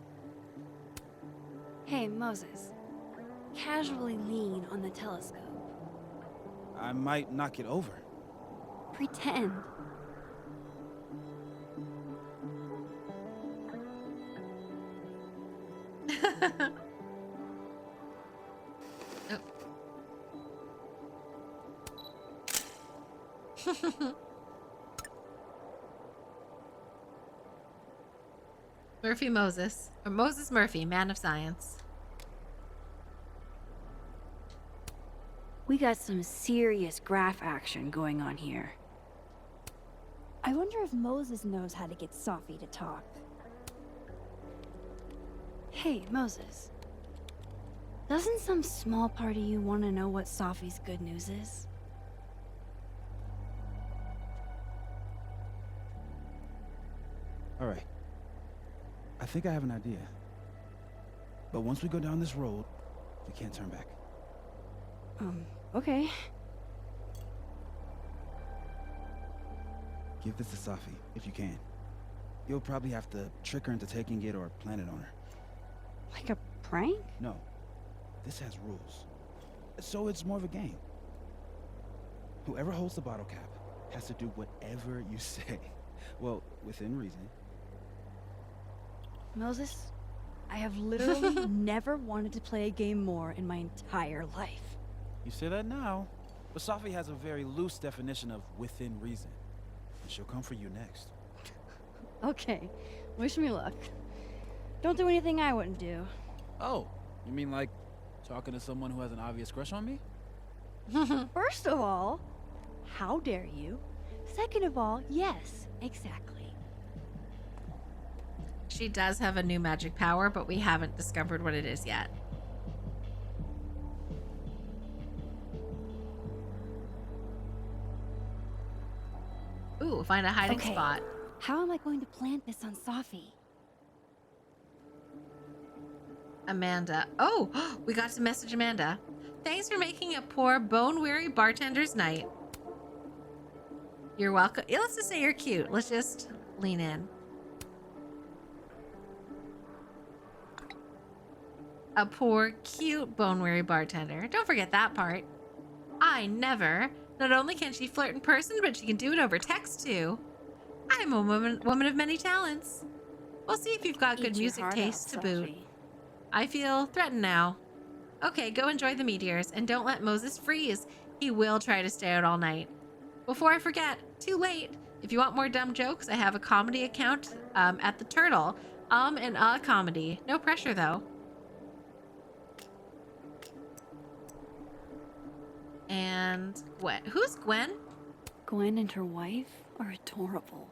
Hey, Moses. Casually lean on the telescope. I might knock it over. Pretend. Murphy Moses, or Moses Murphy, man of science. We got some serious graph action going on here. I wonder if Moses knows how to get Sophie to talk. Hey, Moses. Doesn't some small part of you want to know what Sophie's good news is? All right. I think I have an idea. But once we go down this road, we can't turn back. Okay. Give this to Safi, if you can. You'll probably have to trick her into taking it or plant it on her. Like a prank? No. This has rules. So it's more of a game. Whoever holds the bottle cap has to do whatever you say. Well, within reason. Moses, I have literally never wanted to play a game more in my entire life. You say that now, but Safi has a very loose definition of within reason. And she'll come for you next. Okay, wish me luck. Don't do anything I wouldn't do. Oh, you mean like talking to someone who has an obvious crush on me? First of all, how dare you? Second of all, yes, exactly. She does have a new magic power, but we haven't discovered what it is yet. Ooh, find a hiding Okay. spot. How am I going to plant this on Sophie? Amanda. Oh, we got to message Amanda. Thanks for making a poor, bone-weary bartender's night. You're welcome. Yeah, let's just say you're cute. Let's just lean in. A poor, cute, bone-weary bartender. Don't forget that part. I never. Not only can she flirt in person, but she can do it over text too. I'm a woman of many talents. We'll see if you've got good Eat your music heart taste to out, boot. Sophie. I feel threatened now. Okay, go enjoy the meteors and don't let Moses freeze. He will try to stay out all night. Before I forget, too late. If you want more dumb jokes, I have a comedy account at the Turtle. And a comedy. No pressure though. And Gwen. Who's Gwen? Gwen and her wife are adorable.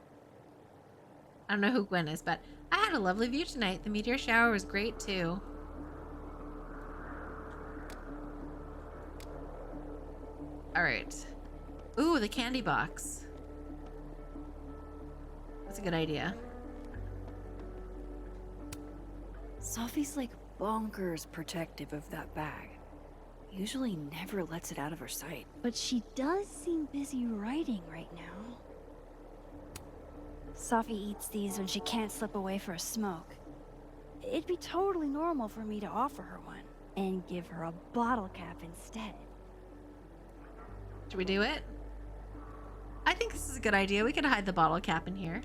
I don't know who Gwen is, but I had a lovely view tonight. The meteor shower was great too. All right. Ooh, the candy box. That's a good idea. Sophie's like bonkers protective of that bag. Usually never lets it out of her sight. But she does seem busy writing right now. Sophie eats these when she can't slip away for a smoke. It'd be totally normal for me to offer her one and give her a bottle cap instead. Should we do it? I think this is a good idea. We could hide the bottle cap in here.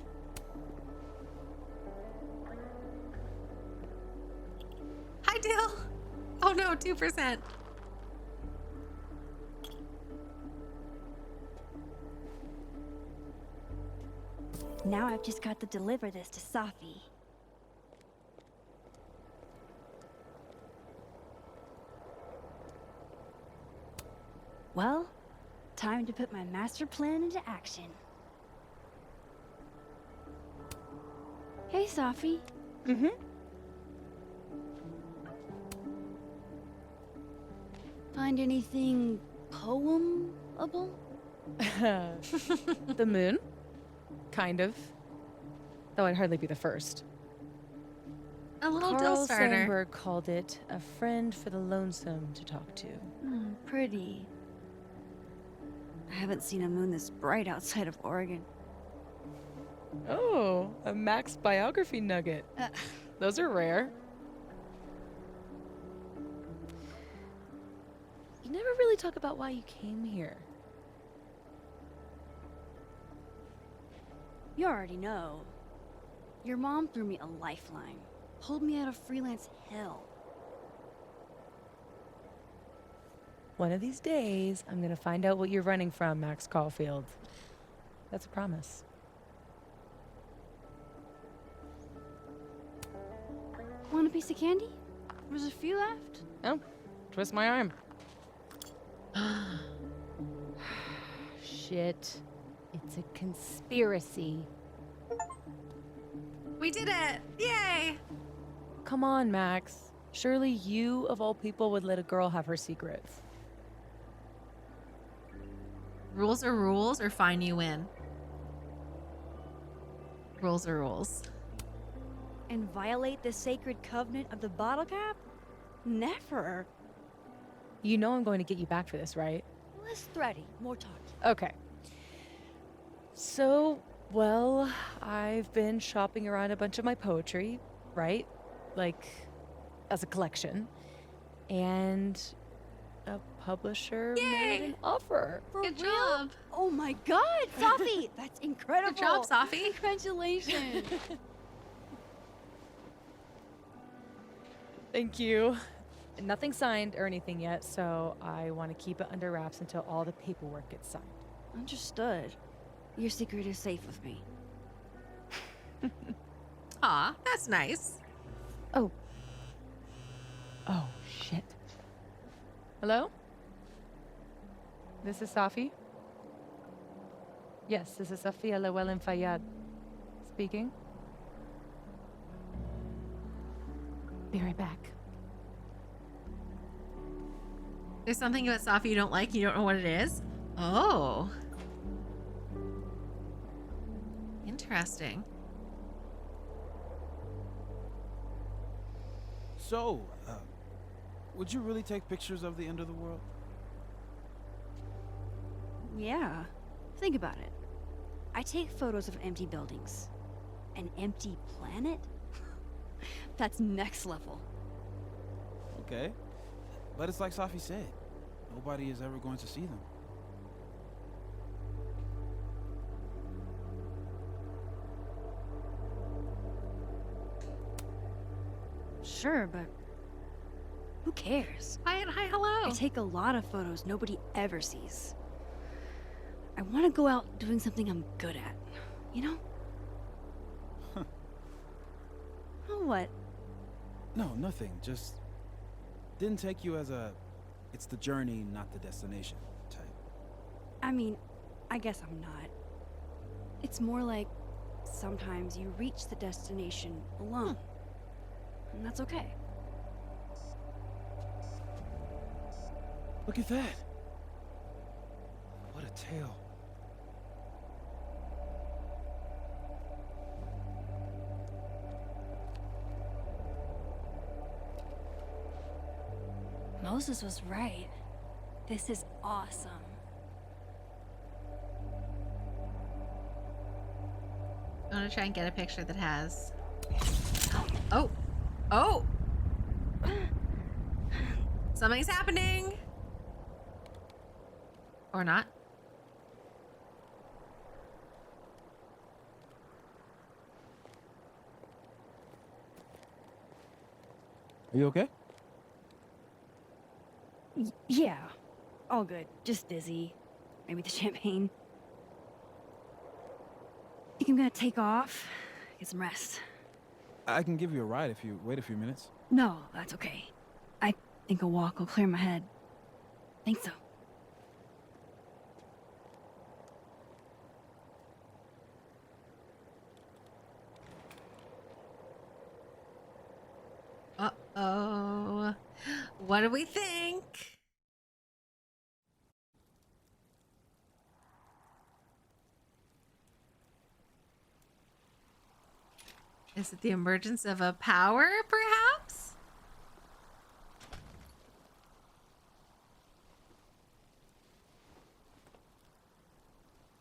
Hi, Dill. Oh no, 2%. Now I've just got to deliver this to Sophie. Well, time to put my master plan into action. Hey, Sophie. Mm-hmm. Find anything poemable? The moon? Kind of. Though I'd hardly be the first. A little dill Carl starter. Sandburg called it a friend for the lonesome to talk to. Pretty. I haven't seen a moon this bright outside of Oregon. Oh, a Max biography nugget. Those are rare. You never really talk about why you came here. You already know. Your mom threw me a lifeline. Pulled me out of freelance hell. One of these days, I'm gonna find out what you're running from, Max Caulfield. That's a promise. Want a piece of candy? There's a few left. Oh, twist my arm. Shit. It's a conspiracy. We did it! Yay! Come on, Max. Surely you, of all people, would let a girl have her secrets. Rules are rules, or fine you win. Rules are rules. And violate the sacred covenant of the bottle cap? Never. You know I'm going to get you back for this, right? Less threaty, more talk. Okay. So, well, I've been shopping around a bunch of my poetry, right? Like, as a collection. And a publisher made an offer. For Good real? job. Oh my god, Sophie! That's incredible. Good job, Sophie. Congratulations. Thank you. Nothing signed or anything yet, so I want to keep it under wraps until all the paperwork gets signed. Understood. Your secret is safe with me. Aw, that's nice. Oh, shit. Hello? This is Safi? Yes, this is Safia Llewellyn Fayyad speaking. Be right back. There's something about Safi you don't like, you don't know what it is? Oh. Interesting. So, would you really take pictures of the end of the world? Yeah. Think about it. I take photos of empty buildings. An empty planet? That's next level. Okay. But it's like Safi said. Nobody is ever going to see them. Sure, but who cares? Hi and hi, hello. I take a lot of photos nobody ever sees. I want to go out doing something I'm good at, you know? Oh, what? No, nothing. Just didn't take you as a it's the journey, not the destination type. I mean, I guess I'm not. It's more like sometimes you reach the destination alone. And that's okay. Look at that. What a tale. Moses was right. This is awesome. I'm gonna try and get a picture that has... Oh! Oh! Something's happening! Or not. Are you okay? Yeah. All good. Just dizzy. Maybe the champagne. Think I'm gonna take off? Get some rest. I can give you a ride if you wait a few minutes. No, that's okay. I think a walk will clear my head. Think so. Uh-oh. What do we think? Is it the emergence of a power, perhaps?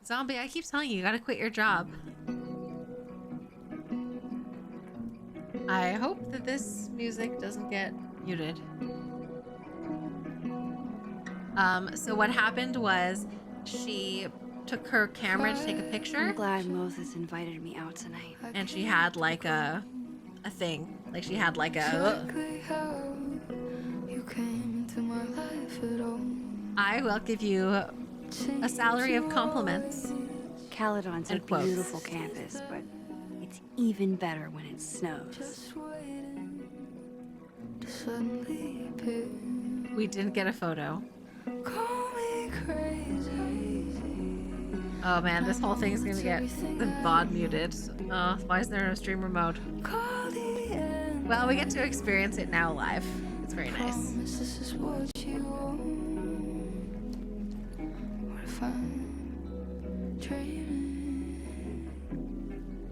Zombie, I keep telling you, you gotta quit your job. I hope that this music doesn't get muted. So what happened was she took her camera to take a picture. I'm glad Moses invited me out tonight. And she had like a thing. Like she had like a... I will give you a salary of compliments. Caledon's a And quotes. beautiful campus, but it's even better when it snows. We didn't get a photo. Oh man, this whole thing's gonna get the VOD muted. Oh, why is there no streamer mode? Well, we get to experience it now live. It's very nice.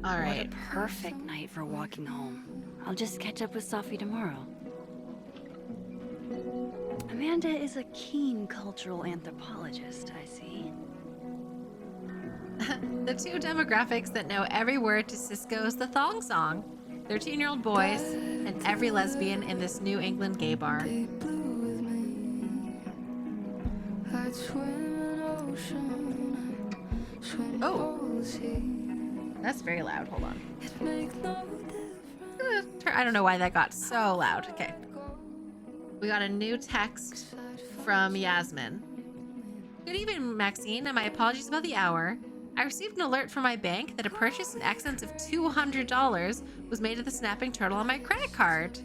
All right. What a perfect night for walking home. I'll just catch up with Sophie tomorrow. Amanda is a keen cultural anthropologist, I see. The two demographics that know every word to Cisco's The Thong Song. 13-year-old boys and every lesbian in this New England gay bar. Oh, that's very loud. Hold on. I don't know why that got so loud. Okay. We got a new text from Yasmin. Good evening, Maxine, and my apologies about the hour. I received an alert from my bank that a purchase in excess of $200 was made at the Snapping Turtle on my credit card.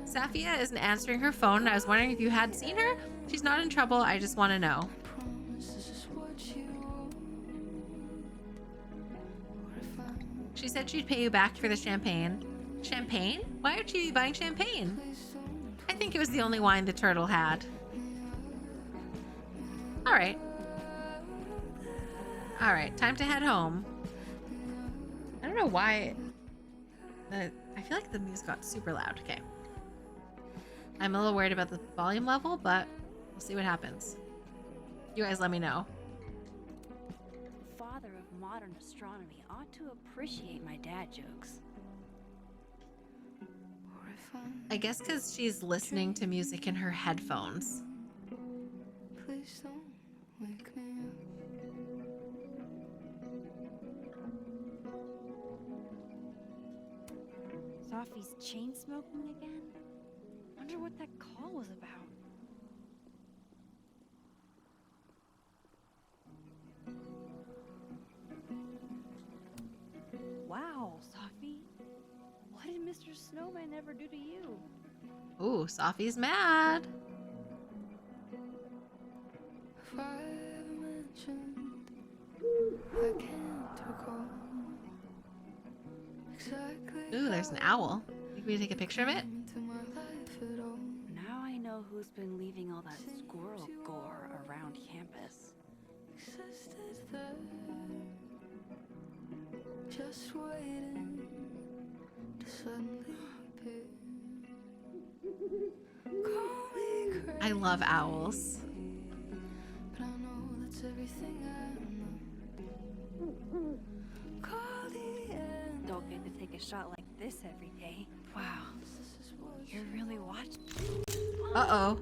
Safia isn't answering her phone, and I was wondering if you had seen her. She's not in trouble. I just want to know. She said she'd pay you back for the champagne. Champagne? Why would she be buying champagne? I think it was the only wine the turtle had. All right. All right, time to head home. I don't know why. I feel like the music got super loud. Okay. I'm a little worried about the volume level, but we'll see what happens. You guys let me know. Father of modern astronomy ought to appreciate my dad jokes. I guess because she's listening to music in her headphones. Please don't wake me up. Sophie's chain smoking again? Wonder what that call was about. Wow, Sophie. What did Mr. Snowman ever do to you? Ooh, Sophie's mad. If I ever mentioned, I can't recall exactly. Ooh, there's an owl. Think we take a picture of it? into my life at all. Now I know who's been leaving all that squirrel gore around campus. Existed there, just waiting to suddenly appear. Call me crazy, I love owls. but I know that's everything I know. Call the end. Don't get to take a shot like this every day. Wow, This is what you're really watching. Uh-oh.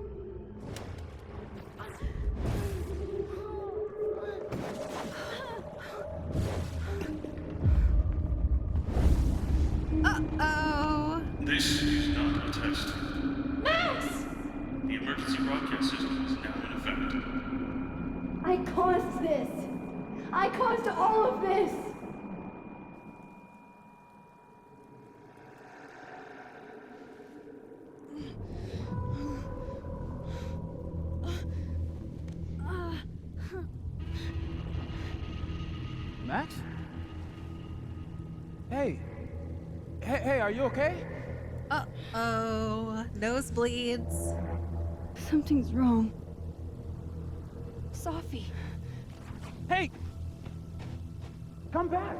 Uh-oh. This is not a test. Max! The emergency broadcast system is now in effect. I caused this. I caused all of this. Max? Hey. Hey, are you okay? Uh-oh. Nosebleeds. Something's wrong. Sophie. Hey! Come back!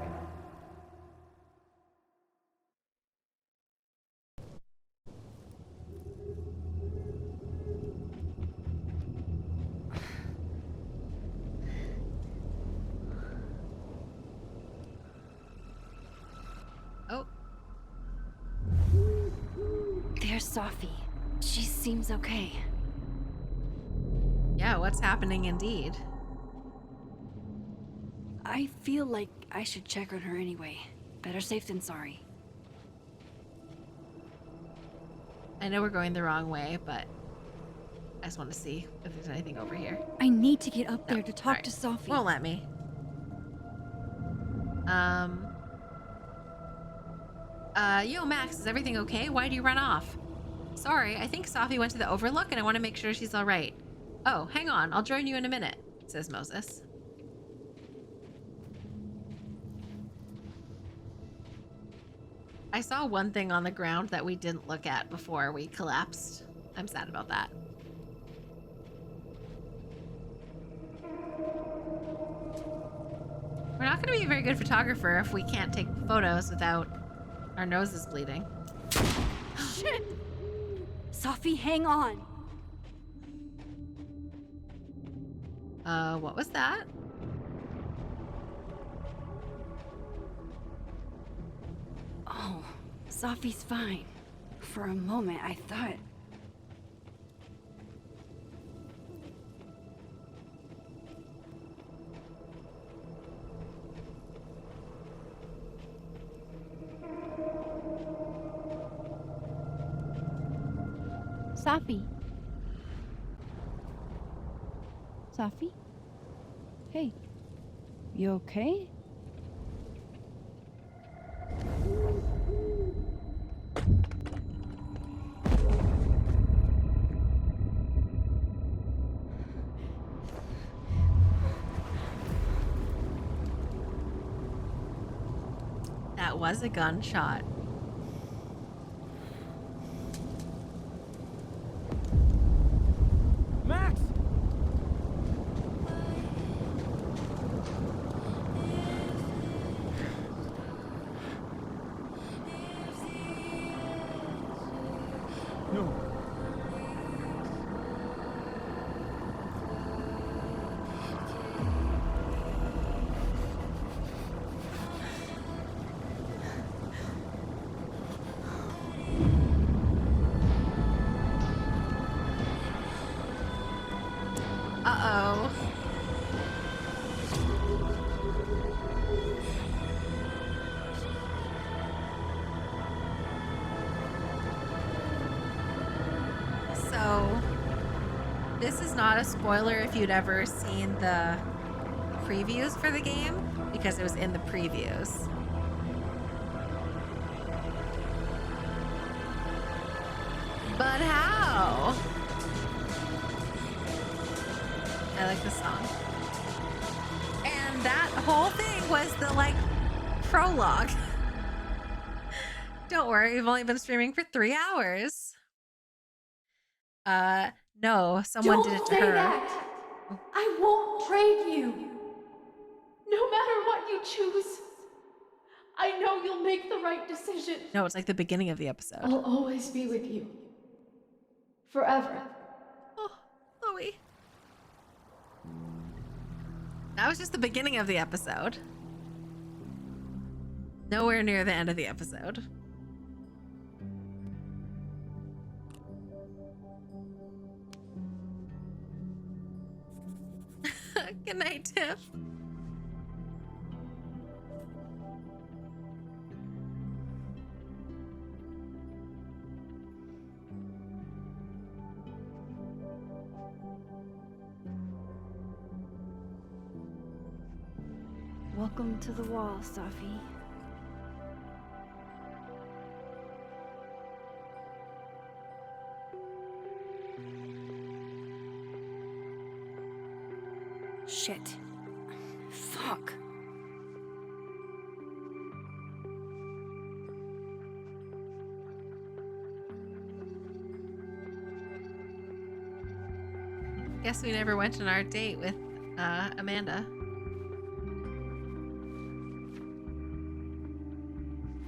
Oh. There's Sophie. She seems okay. Yeah, what's happening indeed? I feel like I should check on her anyway. Better safe than sorry. I know we're going the wrong way, but I just want to see if there's anything over here. I need to get up there No, to talk alright. to Sophie. Won't let me. Yo, Max, is everything okay? Why do you run off? Sorry, I think Sophie went to the Overlook and I want to make sure she's all right. Oh, hang on. I'll join you in a minute. says Moses. I saw one thing on the ground that we didn't look at before we collapsed. I'm sad about that. We're not going to be a very good photographer if we can't take photos without our noses bleeding. Shit! Sophie, hang on. What was that? Oh, Sophie's fine. For a moment, I thought... Safi. Safi? Hey, you okay? That was a gunshot. Max! No. Uh-oh. So, this is not a spoiler if you'd ever seen the previews for the game, because it was in the previews. But how? I like the song. And that whole thing was the, like, prologue. Don't worry, we've only been streaming for 3 hours. No, someone did it to her. That. I won't trade you. No matter what you choose, I know you'll make the right decision. No, it's like the beginning of the episode. I'll always be with you. Forever. Oh, Chloe. That was just the beginning of the episode. Nowhere near the end of the episode. Good night, Tiff. Welcome to the wall, Sophie. Shit. Fuck. Guess we never went on our date with Amanda.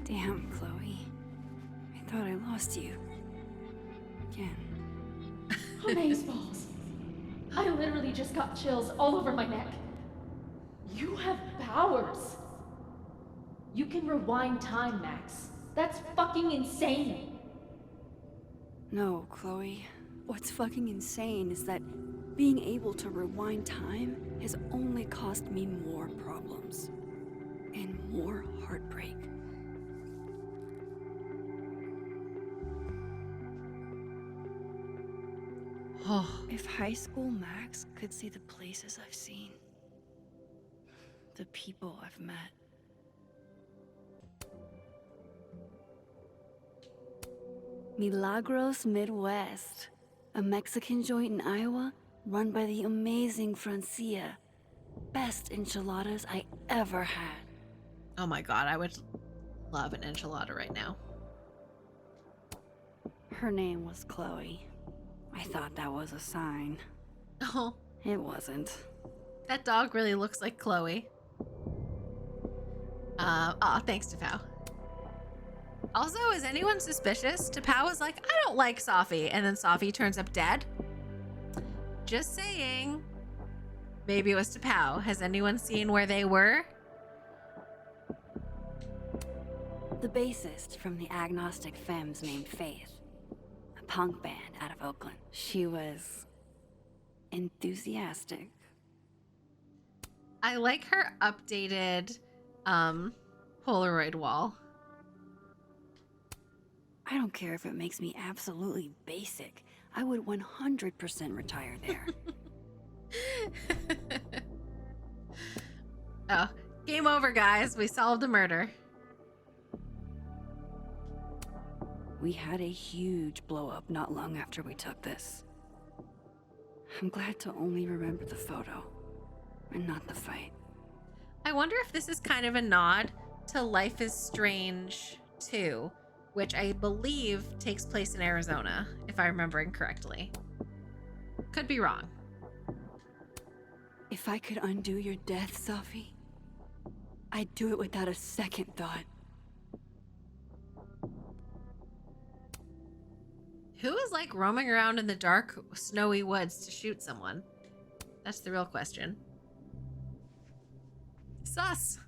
Damn, Chloe. I thought I lost you. Again. Amazeballs. I literally just got chills all over my neck. You have powers. You can rewind time, Max. That's fucking insane. No, Chloe. What's fucking insane is that being able to rewind time has only caused me more problems. And more heartbreak. If high school Max could see the places I've seen, the people I've met. Milagros Midwest, a Mexican joint in Iowa run by the amazing Francia. Best enchiladas I ever had. Oh my god, I would love an enchilada right now. Her name was Chloe. I thought that was a sign. Oh, It wasn't. that dog really looks like Chloe. Thanks to Pao. Also, is anyone suspicious? Tapao was like, I don't like Safi, and then Safi turns up dead. Just saying. Maybe it was Tapao. Has anyone seen where they were? The bassist from the Agnostic Femmes named Faith. A punk band out of Oakland. She was enthusiastic. I like her updated Polaroid wall. I don't care if it makes me absolutely basic. I would 100% retire there. Oh, game over, guys. We solved a murder. We had a huge blow up not long after we took this. I'm glad to only remember the photo and not the fight. I wonder if this is kind of a nod to Life is Strange 2, which I believe takes place in Arizona, if I'm remembering correctly. Could be wrong. If I could undo your death, Safi, I'd do it without a second thought. Who is like roaming around in the dark, snowy woods to shoot someone? That's the real question. Sus.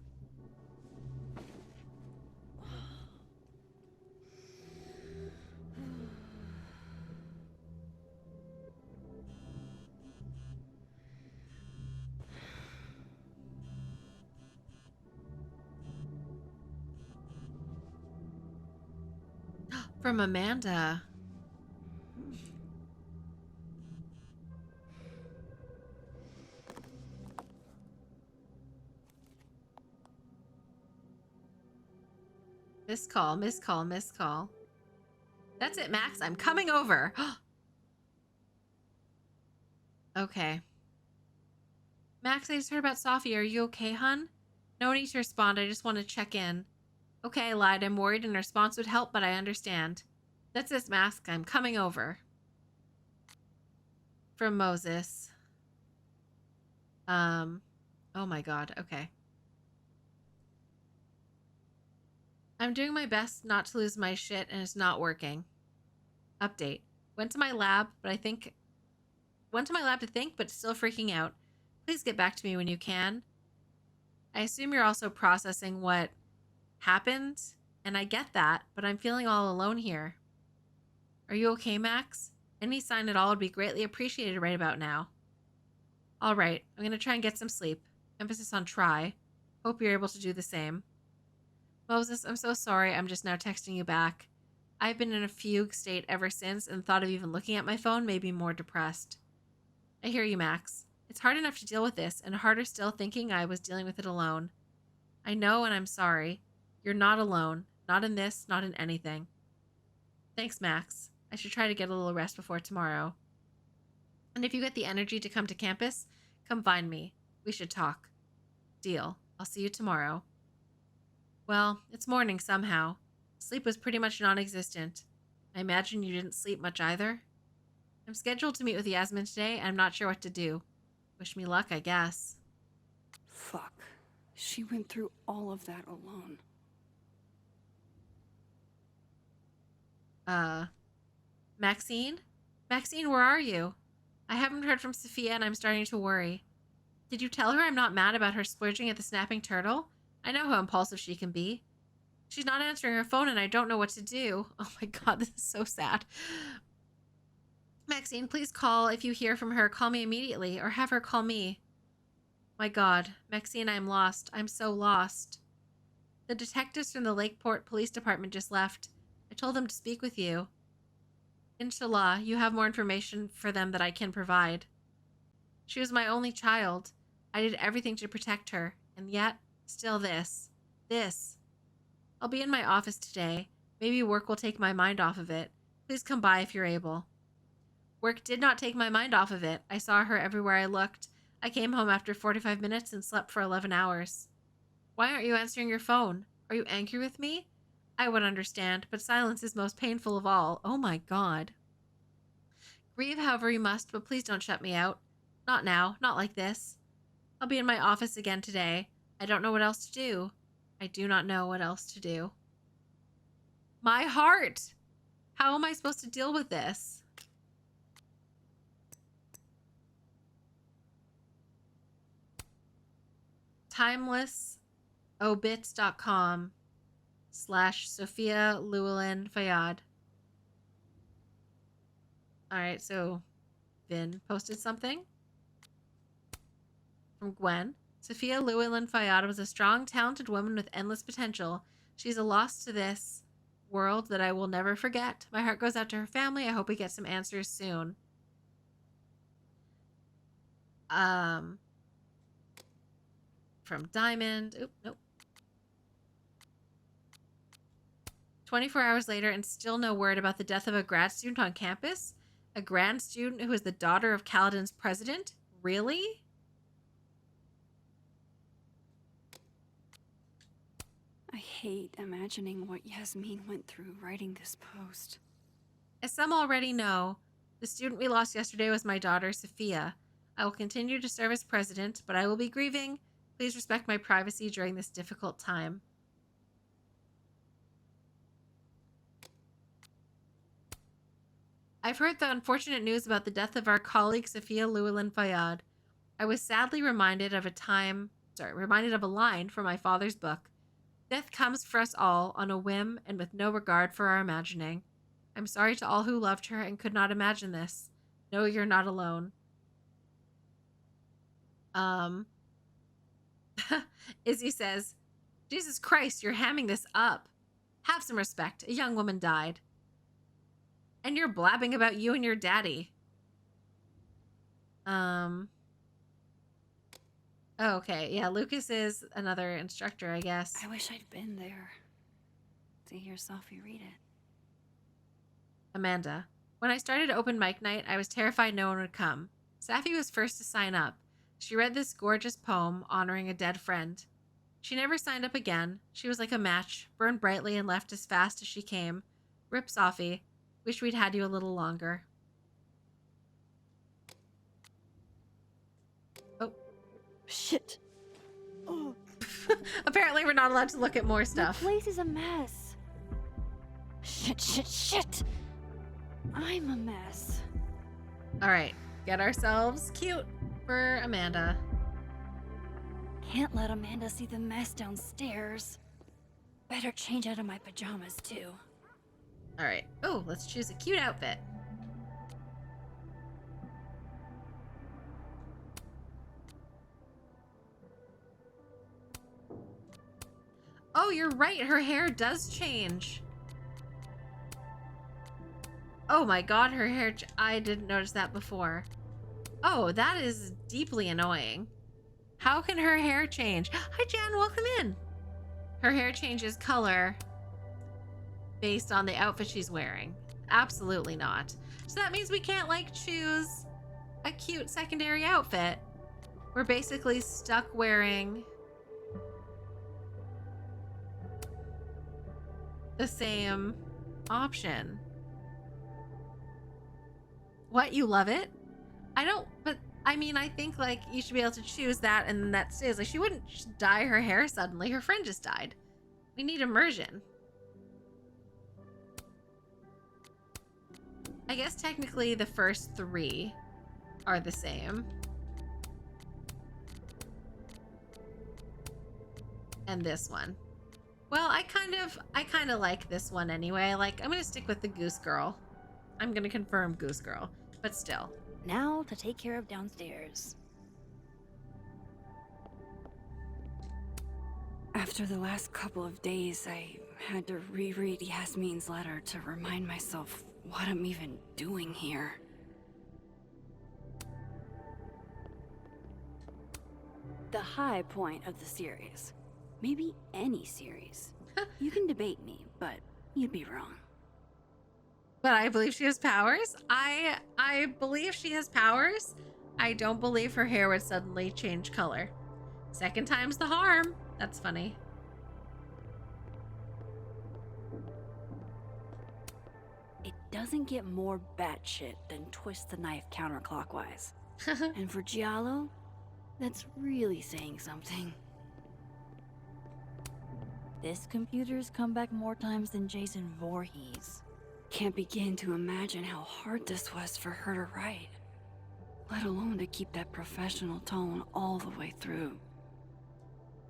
From Amanda. Missed call, missed call, missed call. That's it, Max. I'm coming over. Okay. Max, I just heard about Sophie. Are you okay, hun? No need to respond. I just want to check in. Okay, I lied. I'm worried and a response would help, but I understand. That's it, Max. I'm coming over. From Moses. Oh my god. Okay. I'm doing my best not to lose my shit and it's not working. Update. Went to my lab to think, but still freaking out. Please get back to me when you can. I assume you're also processing what happened, and I get that, but I'm feeling all alone here. Are you okay, Max? Any sign at all would be greatly appreciated right about now. All right, I'm going to try and get some sleep. Emphasis on try. Hope you're able to do the same. Moses, I'm so sorry. I'm just now texting you back. I've been in a fugue state ever since, and the thought of even looking at my phone made me more depressed. I hear you, Max. It's hard enough to deal with this, and harder still thinking I was dealing with it alone. I know, and I'm sorry. You're not alone. Not in this, not in anything. Thanks, Max. I should try to get a little rest before tomorrow. And if you get the energy to come to campus, come find me. We should talk. Deal. I'll see you tomorrow. Well, it's morning somehow. Sleep was pretty much non-existent. I imagine you didn't sleep much either. I'm scheduled to meet with Yasmin today, and I'm not sure what to do. Wish me luck, I guess. Fuck. She went through all of that alone. Maxine? Maxine, where are you? I haven't heard from Sophia, and I'm starting to worry. Did you tell her I'm not mad about her splurging at the snapping turtle? I know how impulsive she can be. She's not answering her phone, and I don't know what to do. Oh my god, this is so sad. Maxine, please call. If you hear from her, call me immediately, or have her call me. My god, Maxine, I'm lost. I'm so lost. The detectives from the Lakeport Police Department just left. I told them to speak with you. Inshallah, you have more information for them that I can provide. She was my only child. I did everything to protect her, and yet, still this. I'll be in my office today. Maybe work will take my mind off of it. Please come by if you're able. Work did not take my mind off of it. I saw her everywhere I looked. I came home after 45 minutes and slept for 11 hours. Why aren't you answering your phone? Are you angry with me? I would understand, but silence is most painful of all. Oh my God. Grieve however you must, but please don't shut me out. Not now, not like this. I'll be in my office again today. I don't know what else to do. I do not know what else to do. My heart! How am I supposed to deal with this? timelessobits.com/Sophia Llewellyn Fayyad. Alright, so Vin posted something from Gwen. Sophia Llewellyn Fayyad was a strong, talented woman with endless potential. She's a loss to this world that I will never forget. My heart goes out to her family. I hope we get some answers soon. From Diamond. Oop, nope. 24 hours later and still no word about the death of a grad student on campus? A grad student who is the daughter of Kaladin's president? Really? I hate imagining what Yasmin went through writing this post. As some already know, the student we lost yesterday was my daughter, Sophia. I will continue to serve as president, but I will be grieving. Please respect my privacy during this difficult time. I've heard the unfortunate news about the death of our colleague Sophia Llewellyn Fayyad. I was sadly reminded of a line from my father's book. Death comes for us all on a whim and with no regard for our imagining. I'm sorry to all who loved her and could not imagine this. No, you're not alone. Izzy says, Jesus Christ, you're hamming this up. Have some respect. A young woman died. And you're blabbing about you and your daddy. Oh, okay. Yeah, Lucas is another instructor, I guess. I wish I'd been there to hear Sophie read it. Amanda. When I started open mic night, I was terrified no one would come. Safi was first to sign up. She read this gorgeous poem honoring a dead friend. She never signed up again. She was like a match, burned brightly and left as fast as she came. Rip Safi. Wish we'd had you a little longer. Oh. Shit. Oh. Apparently we're not allowed to look at more stuff. The place is a mess. Shit. I'm a mess. Alright. Get ourselves cute for Amanda. Can't let Amanda see the mess downstairs. Better change out of my pajamas, too. Alright. Oh, let's choose a cute outfit. Oh, you're right. Her hair does change. Oh my god, her hair... I didn't notice that before. Oh, that is deeply annoying. How can her hair change? Hi, Jan. Welcome in. Her hair changes color based on the outfit she's wearing. Absolutely not. So that means we can't, like, choose a cute secondary outfit. We're basically stuck wearing the same option. What? You love it? I don't, but I mean, I think, like, you should be able to choose that and that stays. Like, she wouldn't just dye her hair suddenly. Her friend just died. We need immersion. I guess technically the first three are the same. And this one. Well, I kind of like this one anyway. Like, I'm going to stick with the Goose Girl. I'm going to confirm Goose Girl, but still. Now to take care of downstairs. After the last couple of days, I had to reread Yasmin's letter to remind myself what I'm even doing here. The high point of the series. Maybe any series. You can debate me, but you'd be wrong. but I believe she has powers. I believe she has powers. I don't believe her hair would suddenly change color. Second time's the harm. That's funny. It doesn't get more batshit than twist the knife counterclockwise. And for Giallo, that's really saying something. This computer's come back more times than Jason Voorhees. Can't begin to imagine how hard this was for her to write, let alone to keep that professional tone all the way through.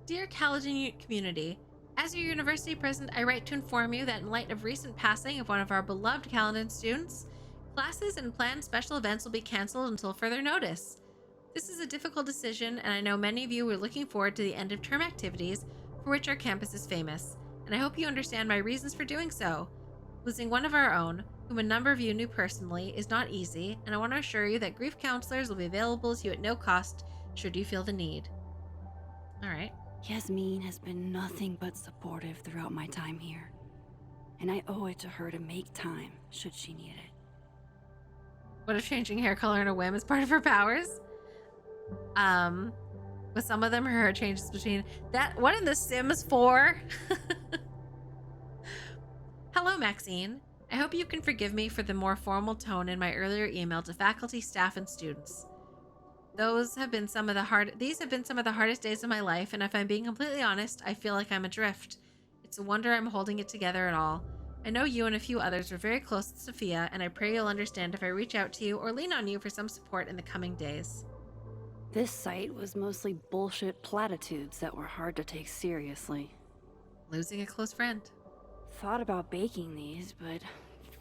Dear Caledon community, as your university president, I write to inform you that in light of recent passing of one of our beloved Caledon students, classes and planned special events will be canceled until further notice. This is a difficult decision, and I know many of you are looking forward to the end of term activities for which our campus is famous, and I hope you understand my reasons for doing so. Losing one of our own, whom a number of you knew personally, is not easy, and I want to assure you that grief counselors will be available to you at no cost should you feel the need. All right. Yasmin has been nothing but supportive throughout my time here, and I owe it to her to make time should she need it. What if changing hair color on a whim is part of her powers? With some of them, her hair changes between that. What in The Sims 4? Hello, Maxine. I hope you can forgive me for the more formal tone in my earlier email to faculty, staff, and students. These have been some of the hardest days of my life, and if I'm being completely honest, I feel like I'm adrift. It's a wonder I'm holding it together at all. I know you and a few others are very close to Sophia, and I pray you'll understand if I reach out to you or lean on you for some support in the coming days. This site was mostly bullshit platitudes that were hard to take seriously. Losing a close friend. Thought about baking these, but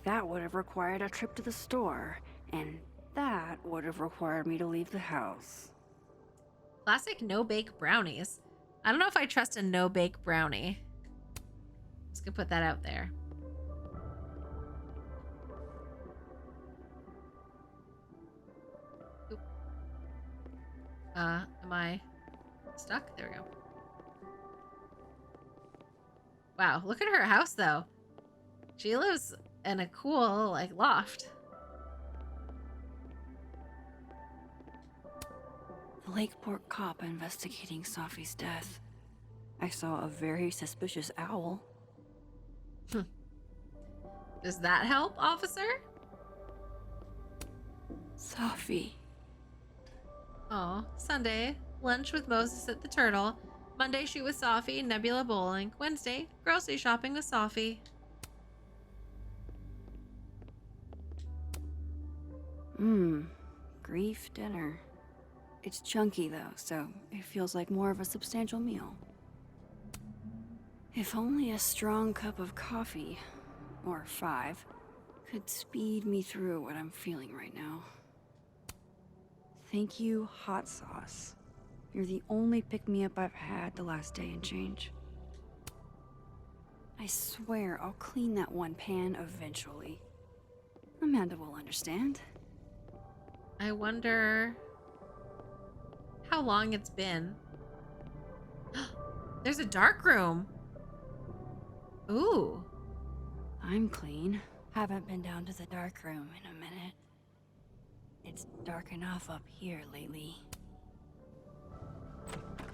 that would have required a trip to the store, and that would have required me to leave the house. Classic no-bake brownies. I don't know if I trust a no-bake brownie. Just gonna put that out there. Oop. Am I stuck? There we go. Wow, look at her house though. She lives in a cool, like, loft. The Lakeport cop investigating Sophie's death. I saw a very suspicious owl. Does that help, officer? Sophie. Oh, Sunday, lunch with Moses at the Turtle. Monday, shoot with Sophie, Nebula bowling. Wednesday, grocery shopping with Sophie. Grief dinner. It's chunky though, so it feels like more of a substantial meal. If only a strong cup of coffee, or 5, could speed me through what I'm feeling right now. Thank you, hot sauce. You're the only pick-me-up I've had the last day and change. I swear I'll clean that one pan eventually. Amanda will understand. I wonder how long it's been. There's a dark room. Ooh. I'm clean. Haven't been down to the dark room in a minute. It's dark enough up here lately.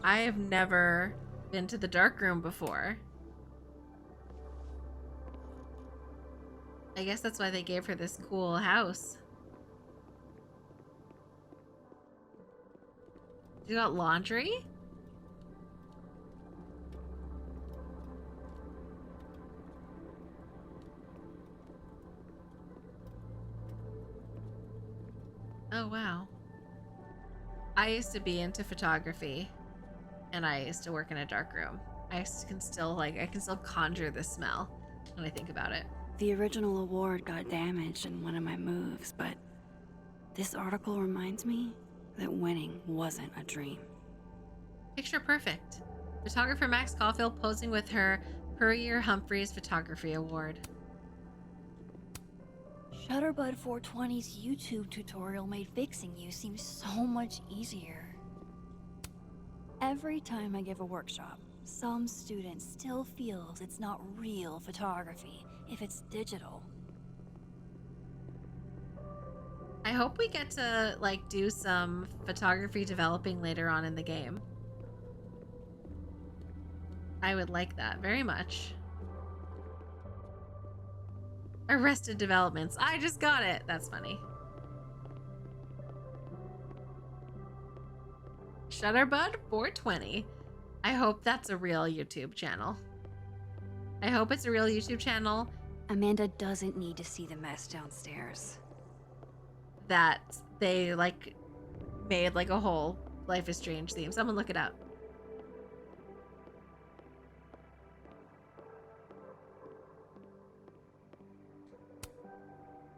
I have never been to the dark room before. I guess that's why they gave her this cool house. You got laundry? Oh, wow. I used to be into photography, and I used to work in a dark room. I can still conjure the smell when I think about it. The original award got damaged in one of my moves, but this article reminds me that winning wasn't a dream. Picture perfect. Photographer Max Caulfield posing with her Puryear Humphreys Photography Award. Shutterbud 420's YouTube tutorial made fixing you seem so much easier. Every time I give a workshop, some student still feels it's not real photography if it's digital. I hope we get to like do some photography developing later on in the game. I would like that very much. Arrested Developments. I just got it. That's funny. Shutterbud 420. I hope that's a real YouTube channel. I hope it's a real YouTube channel. Amanda doesn't need to see the mess downstairs. That they like made like a whole Life is Strange theme. Someone look it up.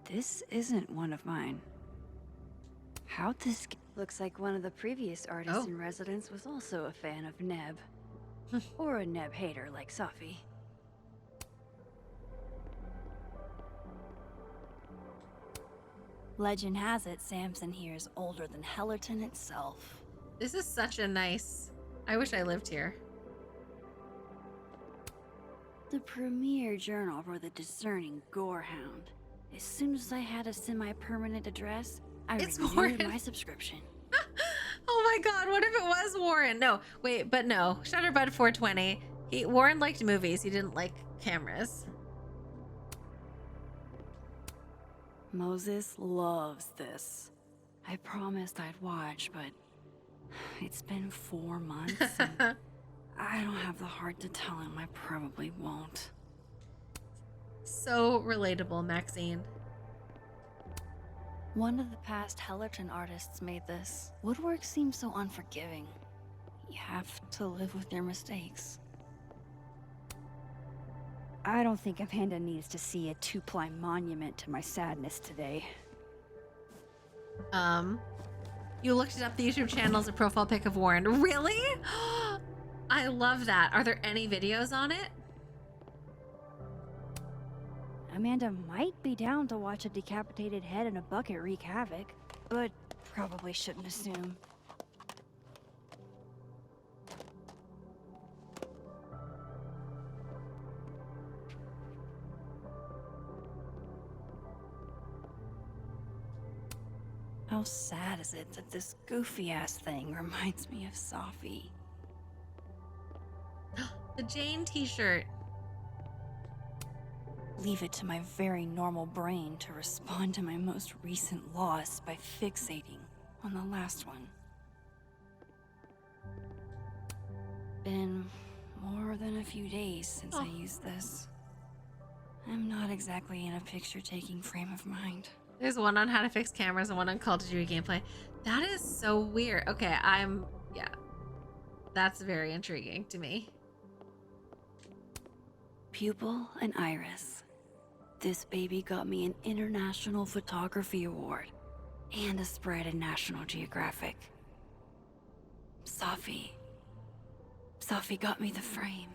This isn't one of mine. How'd this looks like one of the previous artists in residence was also a fan of Neb. Or a Neb hater like Safi. Legend has it Samson here is older than Hellerton itself. This is such a nice... I wish I lived here. The premier journal for the discerning gorehound. As soon as I had a semi-permanent address, I renewed my subscription. Oh my god, what if it was Warren? No, wait, but no. Shutterbud 420. Warren liked movies, he didn't like cameras. Moses loves this. I promised I'd watch, but it's been 4 months. And I don't have the heart to tell him I probably won't. So relatable, Maxine. One of the past Hellerton artists made this. Woodwork seems so unforgiving. You have to live with your mistakes. I don't think Amanda needs to see a 2-ply monument to my sadness today. You looked it up, the YouTube channel is a profile pic of Warren. Really? I love that. Are there any videos on it? Amanda might be down to watch a decapitated head in a bucket wreak havoc, but probably shouldn't assume. How sad is it that this goofy-ass thing reminds me of Safi? The Jane t-shirt. Leave it to my very normal brain to respond to my most recent loss by fixating on the last one. Been more than a few days since I used this. I'm not exactly in a picture-taking frame of mind. There's one on how to fix cameras and one on Call of Duty gameplay. That is so weird. Okay, yeah. That's very intriguing to me. Pupil and Iris. This baby got me an International Photography Award and a spread in National Geographic. Safi got me the frame.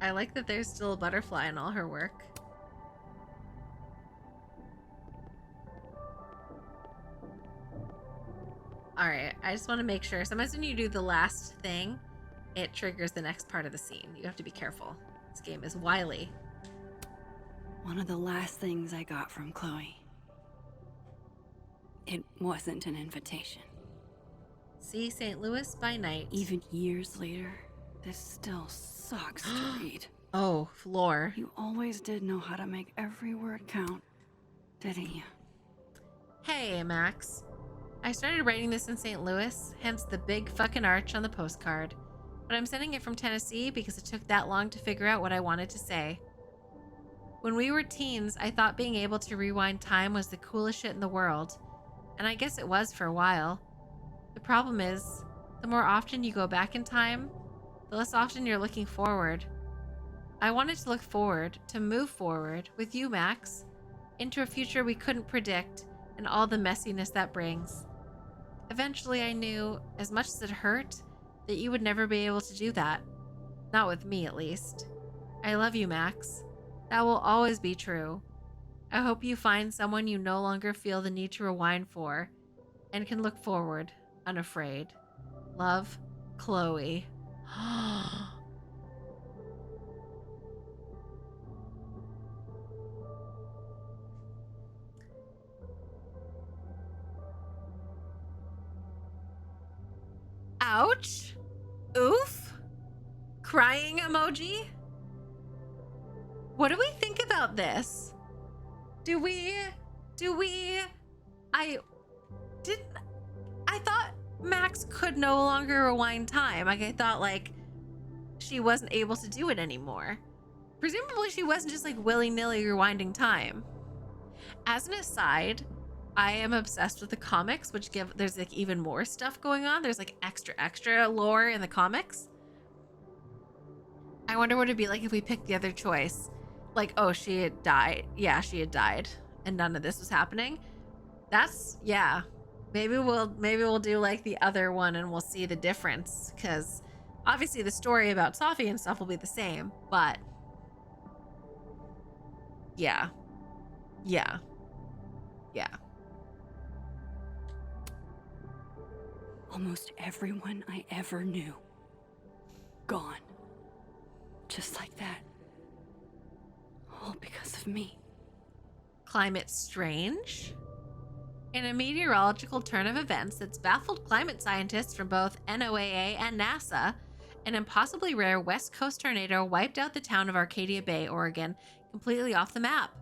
I like that there's still a butterfly in all her work. Alright, I just want to make sure. Sometimes when you do the last thing, it triggers the next part of the scene. You have to be careful. This game is wily. One of the last things I got from Chloe. It wasn't an invitation. See St. Louis by night. Even years later, this still sucks to read. Oh, Floor. You always did know how to make every word count, didn't you? Hey, Max. I started writing this in St. Louis, hence the big fucking arch on the postcard. But I'm sending it from Tennessee because it took that long to figure out what I wanted to say. When we were teens, I thought being able to rewind time was the coolest shit in the world. And I guess it was for a while. The problem is, the more often you go back in time, the less often you're looking forward. I wanted to look forward, to move forward, with you, Max, into a future we couldn't predict and all the messiness that brings. Eventually I knew, as much as it hurt, that you would never be able to do that. Not with me, at least. I love you, Max. That will always be true. I hope you find someone you no longer feel the need to rewind for and can look forward, unafraid. Love, Chloe. Ouch. Oof. Crying emoji. What do we think about this? I thought Max could no longer rewind time. Like, I thought, like, she wasn't able to do it anymore. Presumably she wasn't just, like, willy-nilly rewinding time. As an aside, I am obsessed with the comics, which there's, like, even more stuff going on. There's, like, extra lore in the comics. I wonder what it'd be like if we picked the other choice. Like, oh, she had died. Yeah, she had died, and none of this was happening. That's, yeah. Maybe we'll do like the other one and we'll see the difference, because obviously the story about Sophie and stuff will be the same, but yeah. Almost everyone I ever knew. Gone. Just like that. All because of me. Climate strange? In a meteorological turn of events that's baffled climate scientists from both NOAA and NASA, an impossibly rare West Coast tornado wiped out the town of Arcadia Bay, Oregon, completely off the map.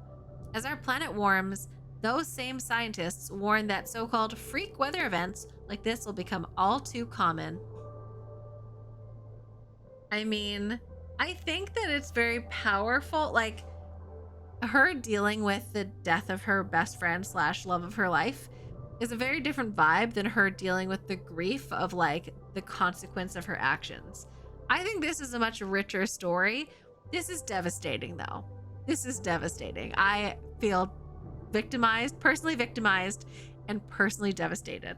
As our planet warms, those same scientists warn that so-called freak weather events like this will become all too common. I mean, I think that it's very powerful, like, her dealing with the death of her best friend / love of her life is a very different vibe than her dealing with the grief of, like, the consequence of her actions. I think this is a much richer story. This is devastating, though. This is devastating. I feel victimized, personally victimized, and personally devastated.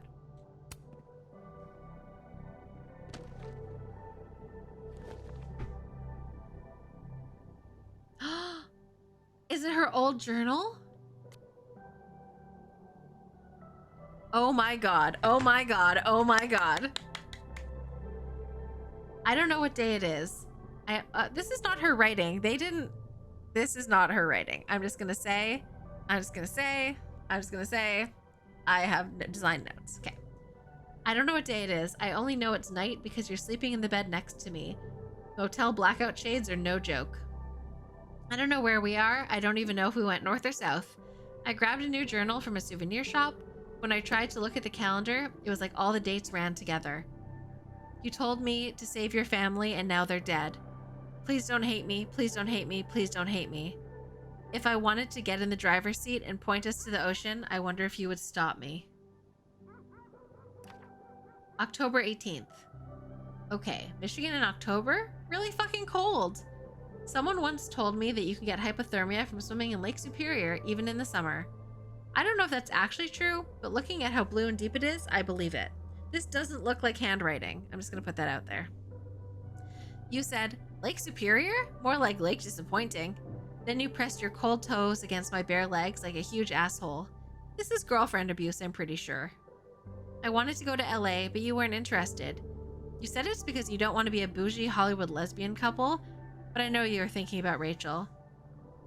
Is it her old journal? Oh my god. Oh my god. Oh my god. I don't know what day it is. This is not her writing. This is not her writing. I'm just gonna say, I have design notes. Okay. I don't know what day it is. I only know it's night because you're sleeping in the bed next to me. Motel blackout shades are no joke. I don't know where we are. I don't even know if we went north or south. I grabbed a new journal from a souvenir shop. When I tried to look at the calendar, it was like all the dates ran together. You told me to save your family and now they're dead. Please don't hate me. Please don't hate me. Please don't hate me. If I wanted to get in the driver's seat and point us to the ocean, I wonder if you would stop me. October 18th. Okay, Michigan in October? Really fucking cold. Someone once told me that you can get hypothermia from swimming in Lake Superior even in the summer. I don't know if that's actually true, but looking at how blue and deep it is, I believe it. This doesn't look like handwriting. I'm just gonna put that out there. You said, Lake Superior? More like Lake Disappointing. Then you pressed your cold toes against my bare legs like a huge asshole. This is girlfriend abuse, I'm pretty sure. I wanted to go to LA, but you weren't interested. You said it's because you don't want to be a bougie Hollywood lesbian couple, but I know you're thinking about Rachel.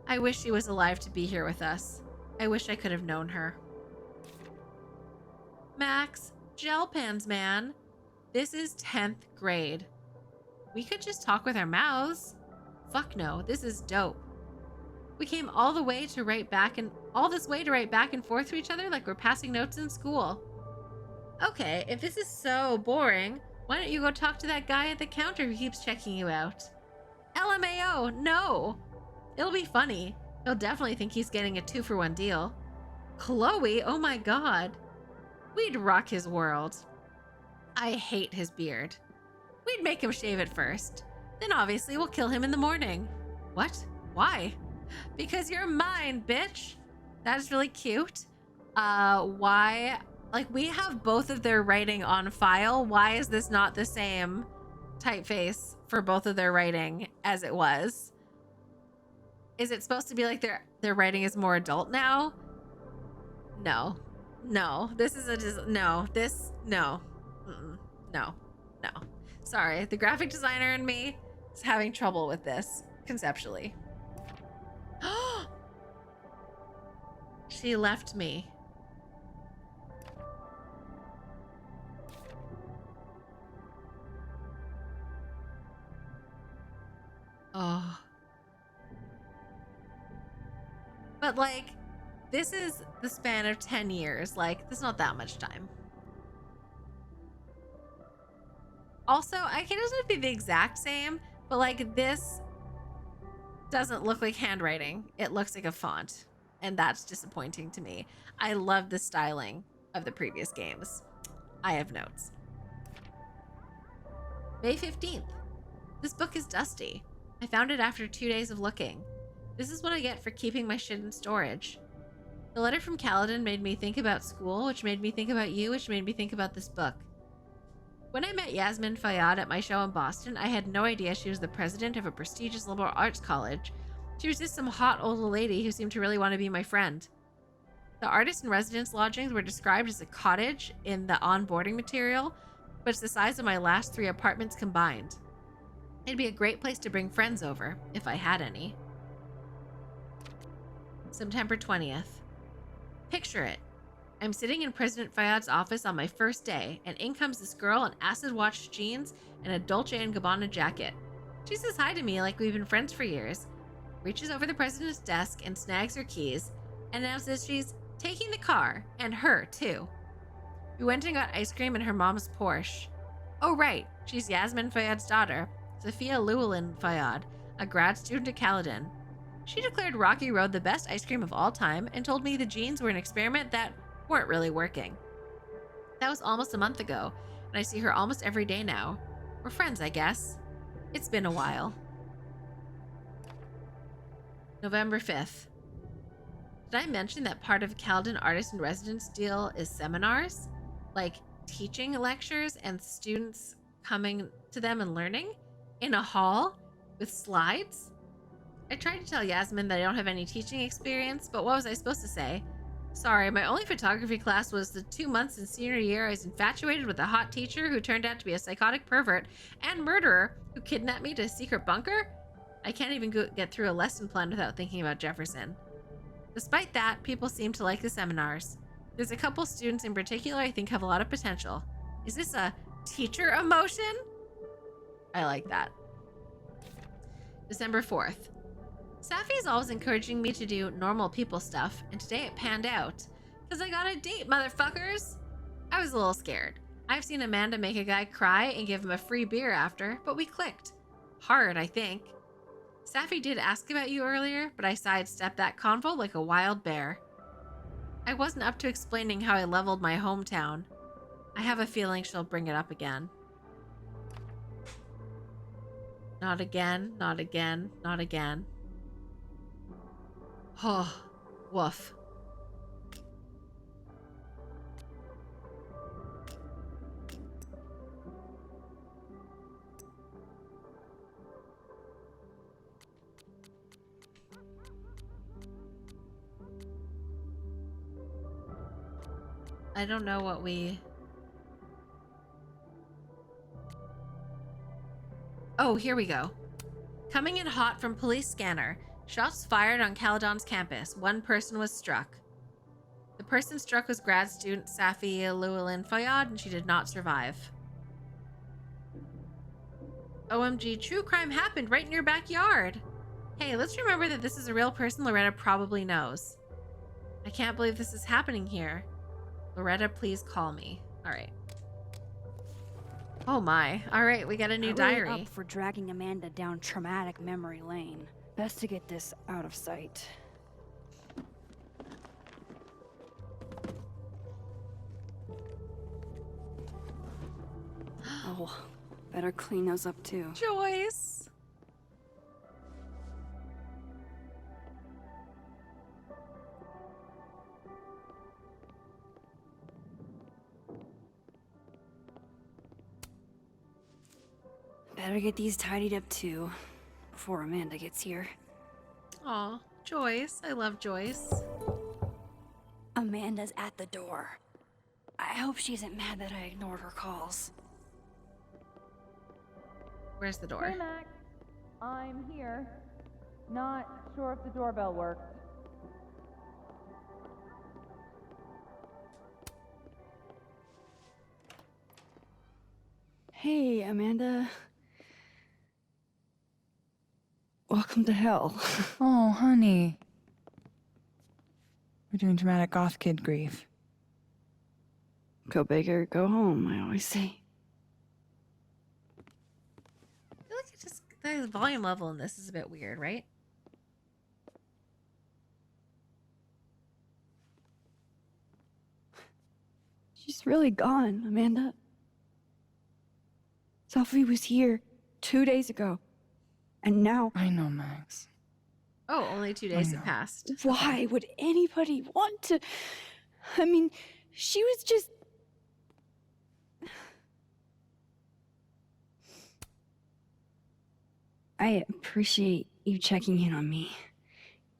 I wish she was alive to be here with us. I wish I could have known her. Max, gel pens, man. This is 10th grade. We could just talk with our mouths. Fuck no, this is dope. We came all this way to write back and forth to each other like we're passing notes in school. Okay, if this is so boring, why don't you go talk to that guy at the counter who keeps checking you out? LMAO, no! It'll be funny. He'll definitely think he's getting a 2-for-1 deal. Chloe, oh my god. We'd rock his world. I hate his beard. We'd make him shave it first. Then obviously we'll kill him in the morning. What? Why? Because you're mine, bitch. That's really cute. Why? Like, we have both of their writing on file. Why is this not the same typeface for both of their writing as it was? Is it supposed to be like their writing is more adult now? No. No. This is no. No. Sorry. The graphic designer in me is having trouble with this conceptually. She left me. But like, this is the span of 10 years. Like, there's not that much time. Also, it doesn't be the exact same, but like this doesn't look like handwriting. It looks like a font, and that's disappointing to me. I love the styling of the previous games. I have notes. May 15th. This book is dusty. I found it after 2 days of looking. This is what I get for keeping my shit in storage. The letter from Kaladin made me think about school, which made me think about you, which made me think about this book. When I met Yasmin Fayyad at my show in Boston, I had no idea she was the president of a prestigious liberal arts college. She was just some hot old lady who seemed to really want to be my friend. The artist in residence lodgings were described as a cottage in the onboarding material, but it's the size of my last 3 apartments combined. It'd be a great place to bring friends over, if I had any. September 20th. Picture it. I'm sitting in President Fayyad's office on my first day, and in comes this girl in acid-washed jeans and a Dolce & Gabbana jacket. She says hi to me like we've been friends for years, reaches over the president's desk and snags her keys, and announces she's taking the car, and her, too. We went and got ice cream in her mom's Porsche. Oh right, she's Yasmin Fayyad's daughter, Sophia Llewellyn Fayyad, a grad student at Kaladin. She declared Rocky Road the best ice cream of all time and told me the jeans were an experiment that weren't really working. That was almost a month ago, and I see her almost every day now. We're friends, I guess. It's been a while. November 5th. Did I mention that part of Kaladin Artist in Residence deal is seminars? Like teaching lectures and students coming to them and learning? In a hall? With slides? I tried to tell Yasmin that I don't have any teaching experience, but what was I supposed to say? Sorry, my only photography class was the 2 months in senior year I was infatuated with a hot teacher who turned out to be a psychotic pervert and murderer who kidnapped me to a secret bunker? I can't even get through a lesson plan without thinking about Jefferson. Despite that, people seem to like the seminars. There's a couple students in particular I think have a lot of potential. Is this a teacher emotion? I like that. December 4th. Safi is always encouraging me to do normal people stuff, and today it panned out. Because I got a date, motherfuckers! I was a little scared. I've seen Amanda make a guy cry and give him a free beer after, but we clicked. Hard, I think. Safi did ask about you earlier, but I sidestepped that convo like a wild bear. I wasn't up to explaining how I leveled my hometown. I have a feeling she'll bring it up again. Not again, not again, not again. Oh, woof. I don't know what we... Oh, here we go. Coming in hot from police scanner. Shots fired on Caledon's campus. 1 person was struck. The person struck was grad student Safi Llewellyn Fayyad, and she did not survive. OMG, true crime happened right in your backyard. Hey, let's remember that this is a real person Loretta probably knows. I can't believe this is happening here. Loretta, please call me. All right. Oh my. All right, we got a new diary. Up for dragging Amanda down traumatic memory lane. Best to get this out of sight. Oh, better clean those up too. Joyce. Better get these tidied up too, before Amanda gets here. Aw, Joyce. I love Joyce. Amanda's at the door. I hope she isn't mad that I ignored her calls. Where's the door? Hey, Max. I'm here. Not sure if the doorbell worked. Hey, Amanda. Welcome to hell. Oh, honey. We're doing dramatic goth kid grief. Go big or go home, I always say. I feel like the volume level in this is a bit weird, right? She's really gone, Amanda. Sophie was here 2 days ago. And now... I know, Max. Oh, only 2 days have passed. Why would anybody want to... I mean, she was just... I appreciate you checking in on me.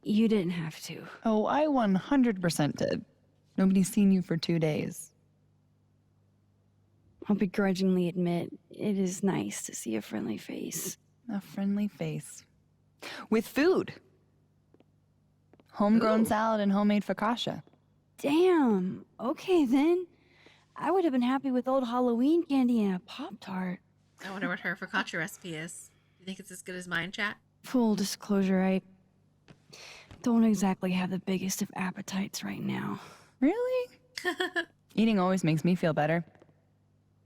You didn't have to. Oh, I 100% did. Nobody's seen you for 2 days. I'll begrudgingly admit, it is nice to see a friendly face. A friendly face. With food. Homegrown salad and homemade focaccia. Damn. Okay, then. I would have been happy with old Halloween candy and a Pop-Tart. I wonder what her focaccia recipe is. Do you think it's as good as mine, chat? Full disclosure, I don't exactly have the biggest of appetites right now. Really? Eating always makes me feel better.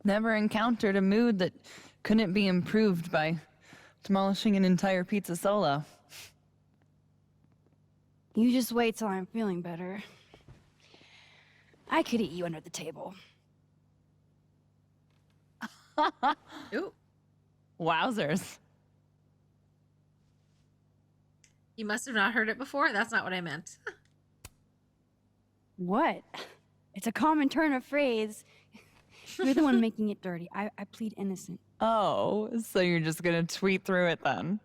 Never encountered a mood that couldn't be improved by demolishing an entire pizza solo. You just wait till I'm feeling better. I could eat you under the table. Ooh. Wowzers. You must have not heard it before. That's not what I meant. What? It's a common turn of phrase. You're the one making it dirty. I plead innocent. Oh, so you're just gonna tweet through it then?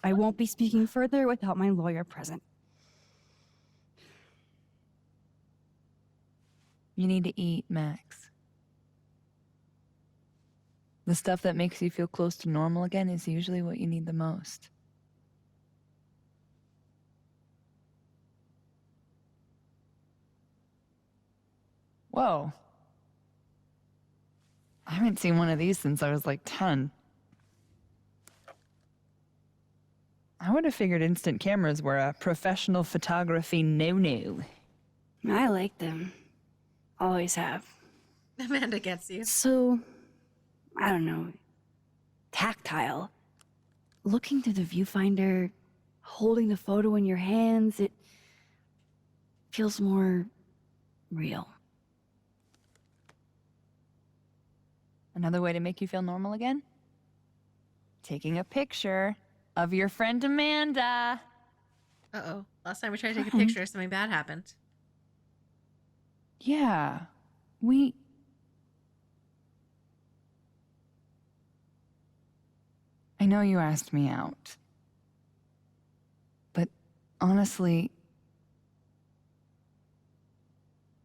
I won't be speaking further without my lawyer present. You need to eat, Max. The stuff that makes you feel close to normal again is usually what you need the most. Whoa. I haven't seen one of these since I was like 10. I would have figured instant cameras were a professional photography no-no. I like them. Always have. Amanda gets you. So, I don't know, tactile. Looking through the viewfinder, holding the photo in your hands, it feels more real. Another way to make you feel normal again? Taking a picture of your friend Amanda. Uh-oh. Last time we tried to take a picture, something bad happened. Yeah, I know you asked me out. But honestly,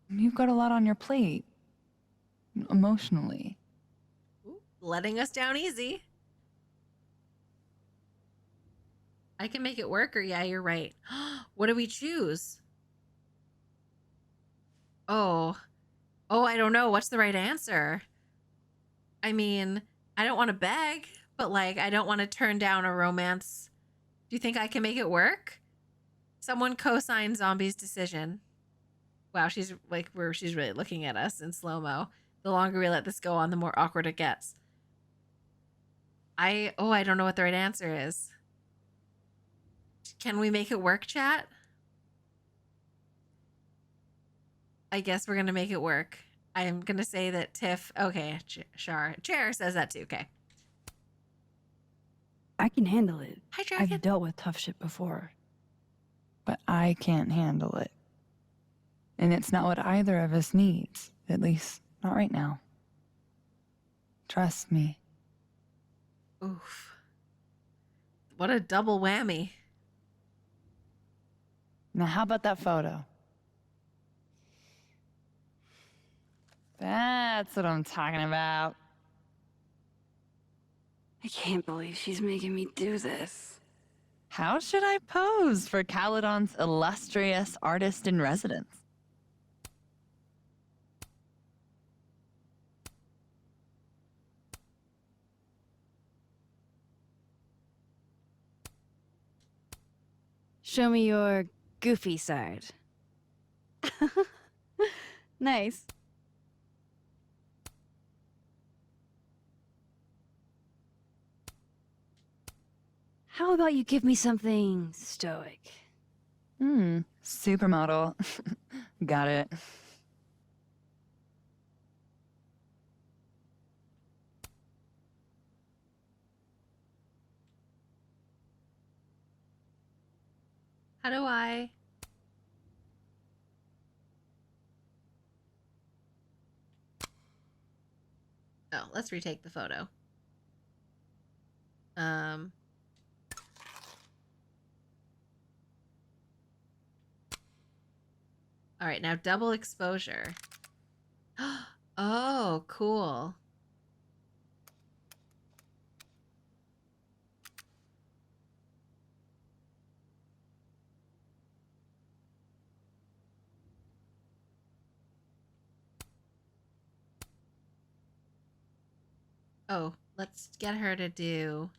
you've got a lot on your plate. Emotionally. Ooh, letting us down easy. I can make it work, or yeah, you're right. What do we choose? Oh, I don't know. What's the right answer? I mean, I don't want to beg, but like, I don't want to turn down a romance. Do you think I can make it work? Someone co-signed Zombie's decision. Wow, she's really looking at us in slow-mo. The longer we let this go on, the more awkward it gets. I don't know what the right answer is. Can we make it work, chat? I guess we're going to make it work. I'm going to say that Tiff... Okay, Chair says that too. Okay. I can handle it. Hi, Dragon. I've dealt with tough shit before. But I can't handle it. And it's not what either of us needs. At least, not right now. Trust me. Oof. What a double whammy. Now, how about that photo? That's what I'm talking about. I can't believe she's making me do this. How should I pose for Caledon's illustrious artist in residence? Show me your goofy side. Nice. How about you give me something stoic? Supermodel. Got it. How do I? Oh, let's retake the photo. All right, now double exposure. Oh, cool. Oh, let's get her to do...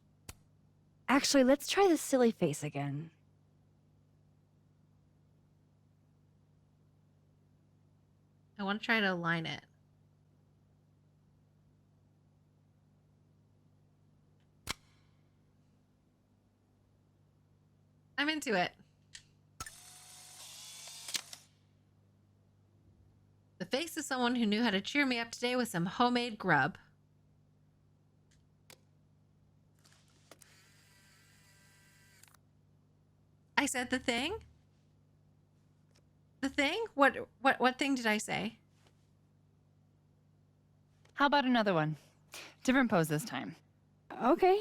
Actually, let's try the silly face again. I want to try to align it. I'm into it. The face of someone who knew how to cheer me up today with some homemade grub. I said the thing? The thing? What thing did I say? How about another one? Different pose this time. Okay.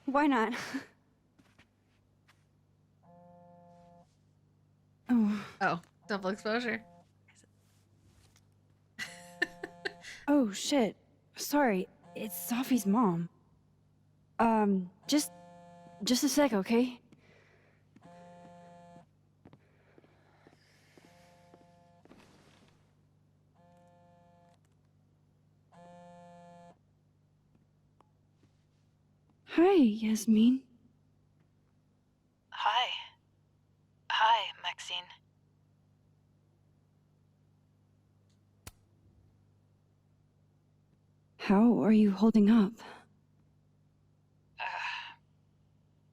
Why not? Oh, double exposure. Oh, shit. Sorry, it's Sophie's mom. Just a sec, okay? Hi, Yasmin. Hi. Hi, Maxine. How are you holding up?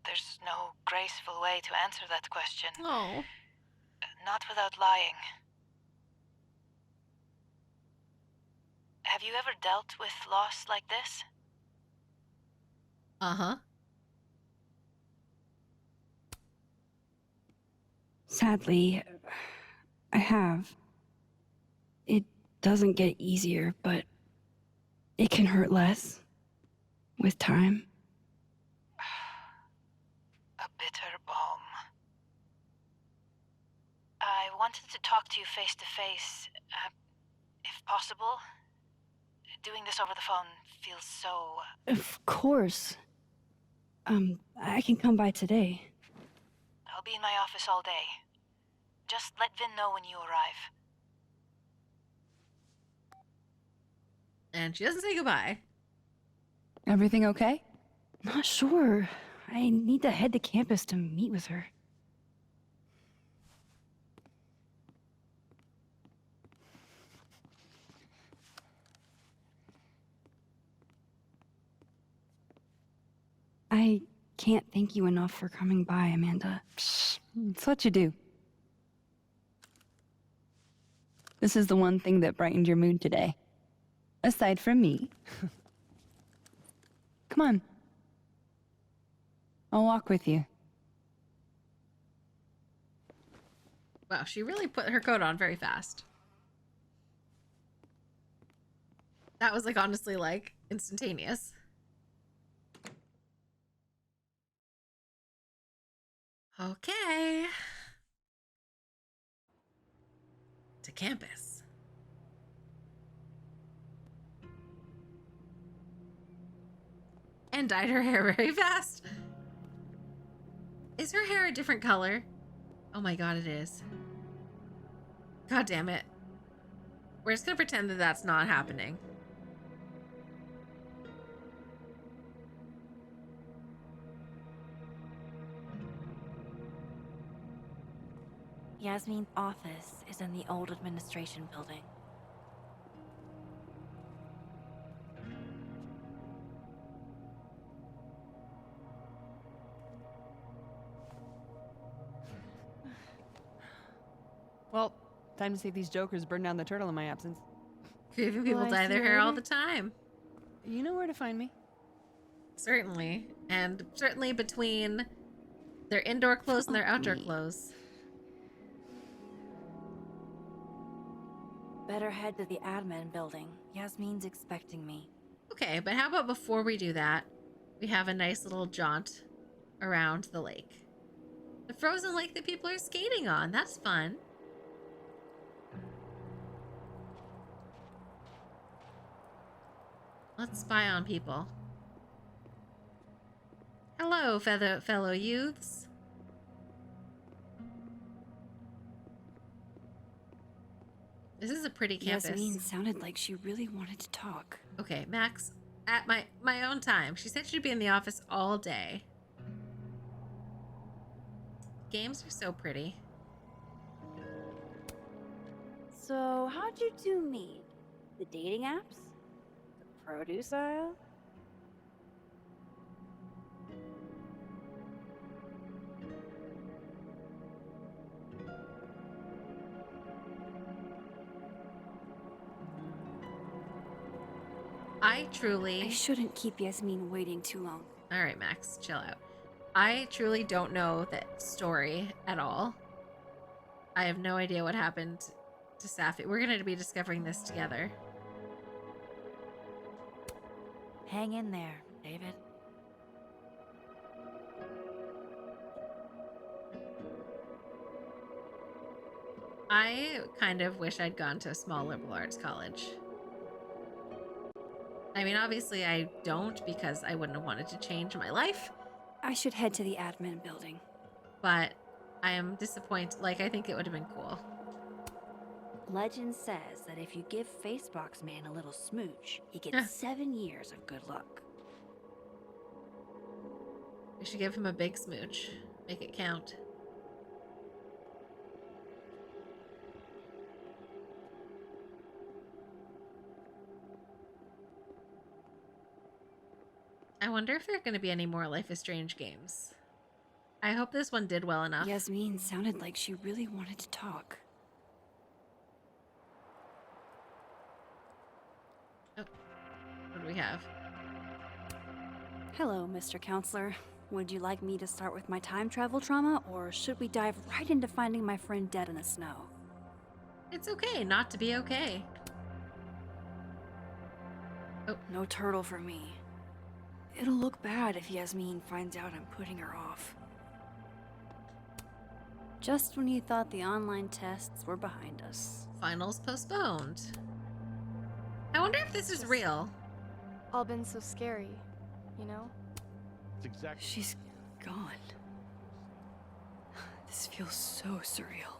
There's no graceful way to answer that question. Oh. Not without lying. Have you ever dealt with loss like this? Uh-huh. Sadly, I have. It doesn't get easier, but it can hurt less with time. A bitter balm. I wanted to talk to you face to face, if possible. Doing this over the phone feels so... Of course. I can come by today. I'll be in my office all day. Just let Vin know when you arrive. And she doesn't say goodbye. Everything okay? Not sure. I need to head to campus to meet with her. I can't thank you enough for coming by, Amanda. It's what you do. This is the one thing that brightened your mood today. Aside from me. Come on. I'll walk with you. Wow, she really put her coat on very fast. That was like honestly like instantaneous. Okay. To campus. And dyed her hair very fast. Is her hair a different color? Oh my god, it is. God damn it. We're just gonna pretend that that's not happening. Yasmin's office is in the old administration building. Well, time to see these jokers burn down the turtle in my absence. Creepy people dye their hair all the time. You know where to find me. Certainly. And certainly between their indoor clothes and their outdoor clothes. Better head to the admin building. Yasmin's expecting me. Okay, but how about before we do that, we have a nice little jaunt around the lake. The frozen lake that people are skating on. That's fun. Let's spy on people. Hello, fellow youths. This is a pretty campus. Yasmin sounded like she really wanted to talk. Okay, Max, at my own time. She said she'd be in the office all day. Games are so pretty. So, how'd you two meet? The dating apps? The produce aisle? I shouldn't keep Yasmin waiting too long. All right, Max, chill out. I truly don't know that story at all. I have no idea what happened to Safi. We're going to be discovering this together. Hang in there, David. I kind of wish I'd gone to a small liberal arts college. I mean, obviously I don't, because I wouldn't have wanted to change my life. I should head to the admin building. But I am disappointed. Like, I think it would have been cool. Legend says that if you give Facebox Man a little smooch, he gets 7 years of good luck. We should give him a big smooch. Make it count. I wonder if there are going to be any more Life is Strange games. I hope this one did well enough. Yasmin sounded like she really wanted to talk. Oh, what do we have? Hello, Mr. Counselor. Would you like me to start with my time travel trauma, or should we dive right into finding my friend dead in the snow? It's okay not to be okay. Oh. No turtle for me. It'll look bad if Yasmin finds out I'm putting her off. Just when you thought the online tests were behind us. Finals postponed. I wonder if this is real. All been so scary, you know? It's exactly. She's gone. This feels so surreal.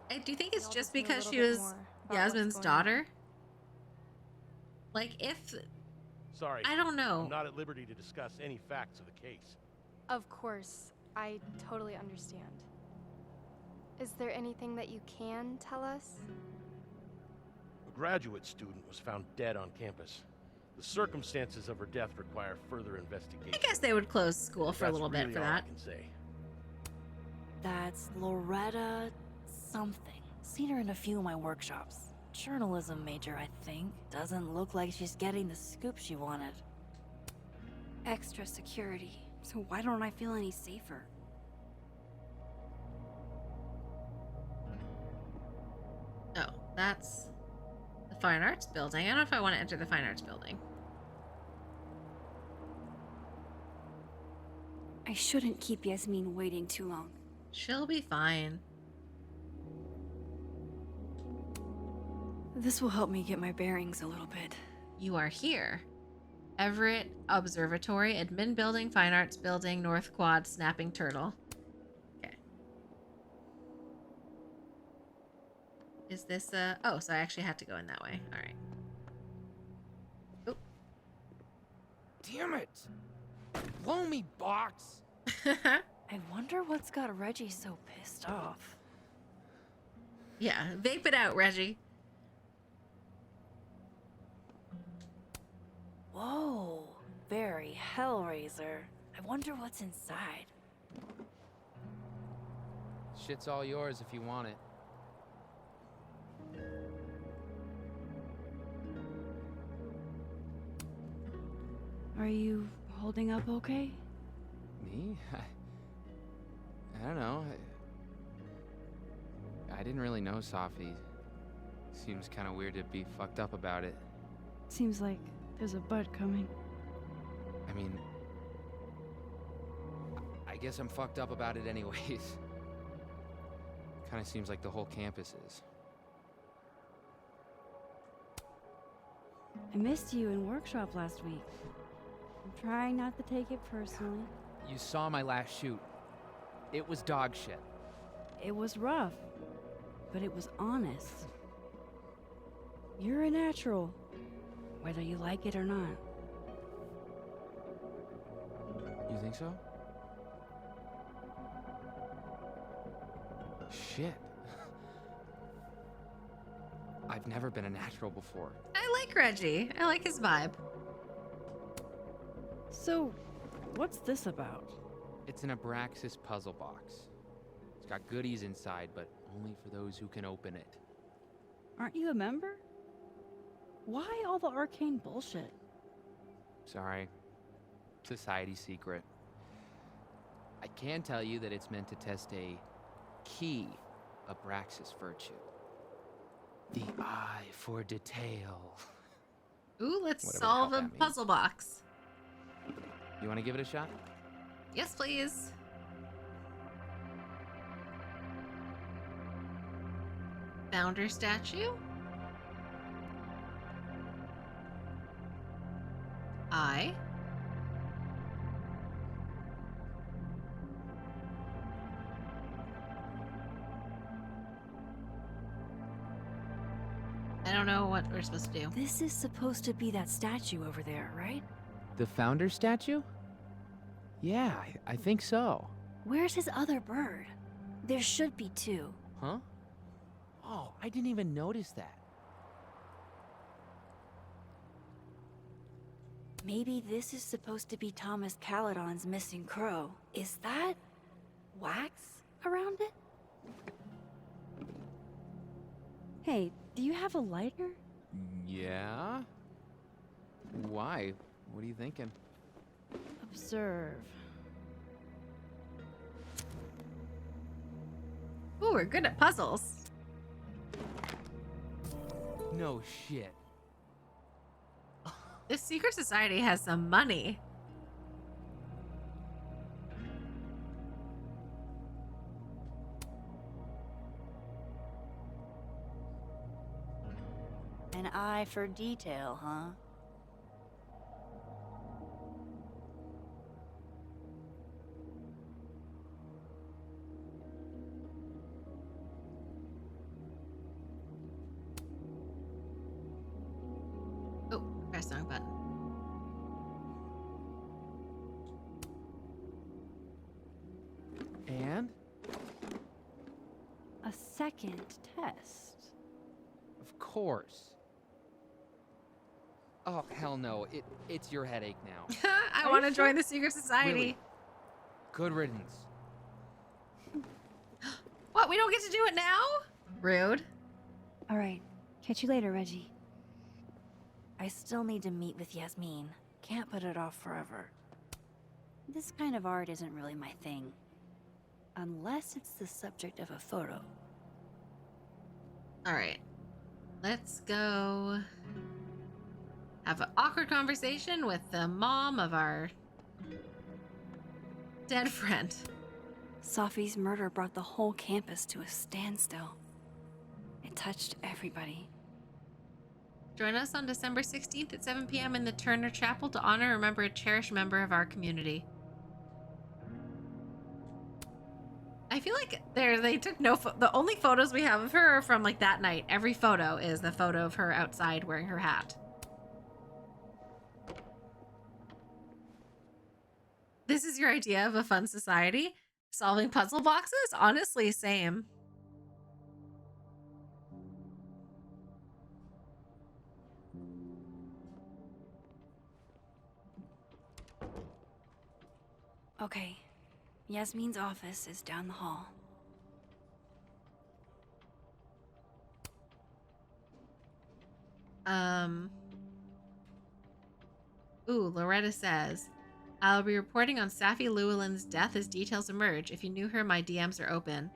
Do you think it's just because she was Yasmin's daughter? Like, if... Sorry. I don't know. I'm not at liberty to discuss any facts of the case. Of course. I totally understand. Is there anything that you can tell us? A graduate student was found dead on campus. The circumstances of her death require further investigation. I guess they would close school for a little bit really for all that. I can say. That's Loretta something. Seen her in a few of my workshops. Journalism major, I think. Doesn't look like she's getting the scoop she wanted. Extra security. So why don't I feel any safer? Oh, that's the Fine Arts Building. I don't know if I want to enter the Fine Arts Building. I shouldn't keep Yasmin waiting too long. She'll be fine. This will help me get my bearings a little bit. You are here. Everett Observatory, Admin Building, Fine Arts Building, North Quad, Snapping Turtle. Okay. Is this a... Oh, so I actually had to go in that way. All right. Oh. Damn it! Blow me, box! I wonder what's got Reggie so pissed off. Yeah, vape it out, Reggie. Whoa, very Hellraiser. I wonder what's inside. Shit's all yours if you want it. Are you holding up okay? Me? I don't know. I didn't really know Safi. Seems kind of weird to be fucked up about it. Seems like there's a bud coming. I mean, I guess I'm fucked up about it anyways. Kind of seems like the whole campus is. I missed you in workshop last week. I'm trying not to take it personally. You saw my last shoot. It was dog shit. It was rough, but it was honest. You're a natural, whether you like it or not. You think so? Shit. I've never been a natural before. I like Reggie. I like his vibe. So, what's this about? It's an Abraxas puzzle box. It's got goodies inside, but only for those who can open it. Aren't you a member? Why all the arcane bullshit? Sorry. Society secret. I can tell you that it's meant to test a key Abraxas virtue. The eye for detail. Ooh, let's Whatever the solve hell a that means. puzzle box. You want to give it a shot? Yes, please. Founder statue. I. I don't know what we're supposed to do. This is supposed to be that statue over there, right? The founder statue? Yeah, I think so. Where's his other bird? There should be two. Huh? Oh, I didn't even notice that. Maybe this is supposed to be Thomas Caledon's missing crow. Is that wax around it? Hey, do you have a lighter? Yeah? Why? What are you thinking? Observe. Ooh, we're good at puzzles. No shit. This secret society has some money. An eye for detail, huh? Oh, press the wrong button. And? A second test. Of course. Oh, hell no. It's your headache now. I want to join the secret society. Really? Good riddance. What? We don't get to do it now? Rude. All right. Catch you later, Reggie. I still need to meet with Yasmin. Can't put it off forever. This kind of art isn't really my thing. Unless it's the subject of a photo. All right. Let's go have an awkward conversation with the mom of our dead friend. Safi's murder brought the whole campus to a standstill. It touched everybody. Join us on December 16th at 7 p.m. in the Turner Chapel to honor and remember a cherished member of our community. I feel like they took the only photos we have of her are from like that night. Every photo is the photo of her outside wearing her hat. This is your idea of a fun society? Solving puzzle boxes? Honestly, same. Okay, Yasmin's office is down the hall. Ooh, Loretta says, I'll be reporting on Safi Llewellyn's death as details emerge. If you knew her, my DMs are open.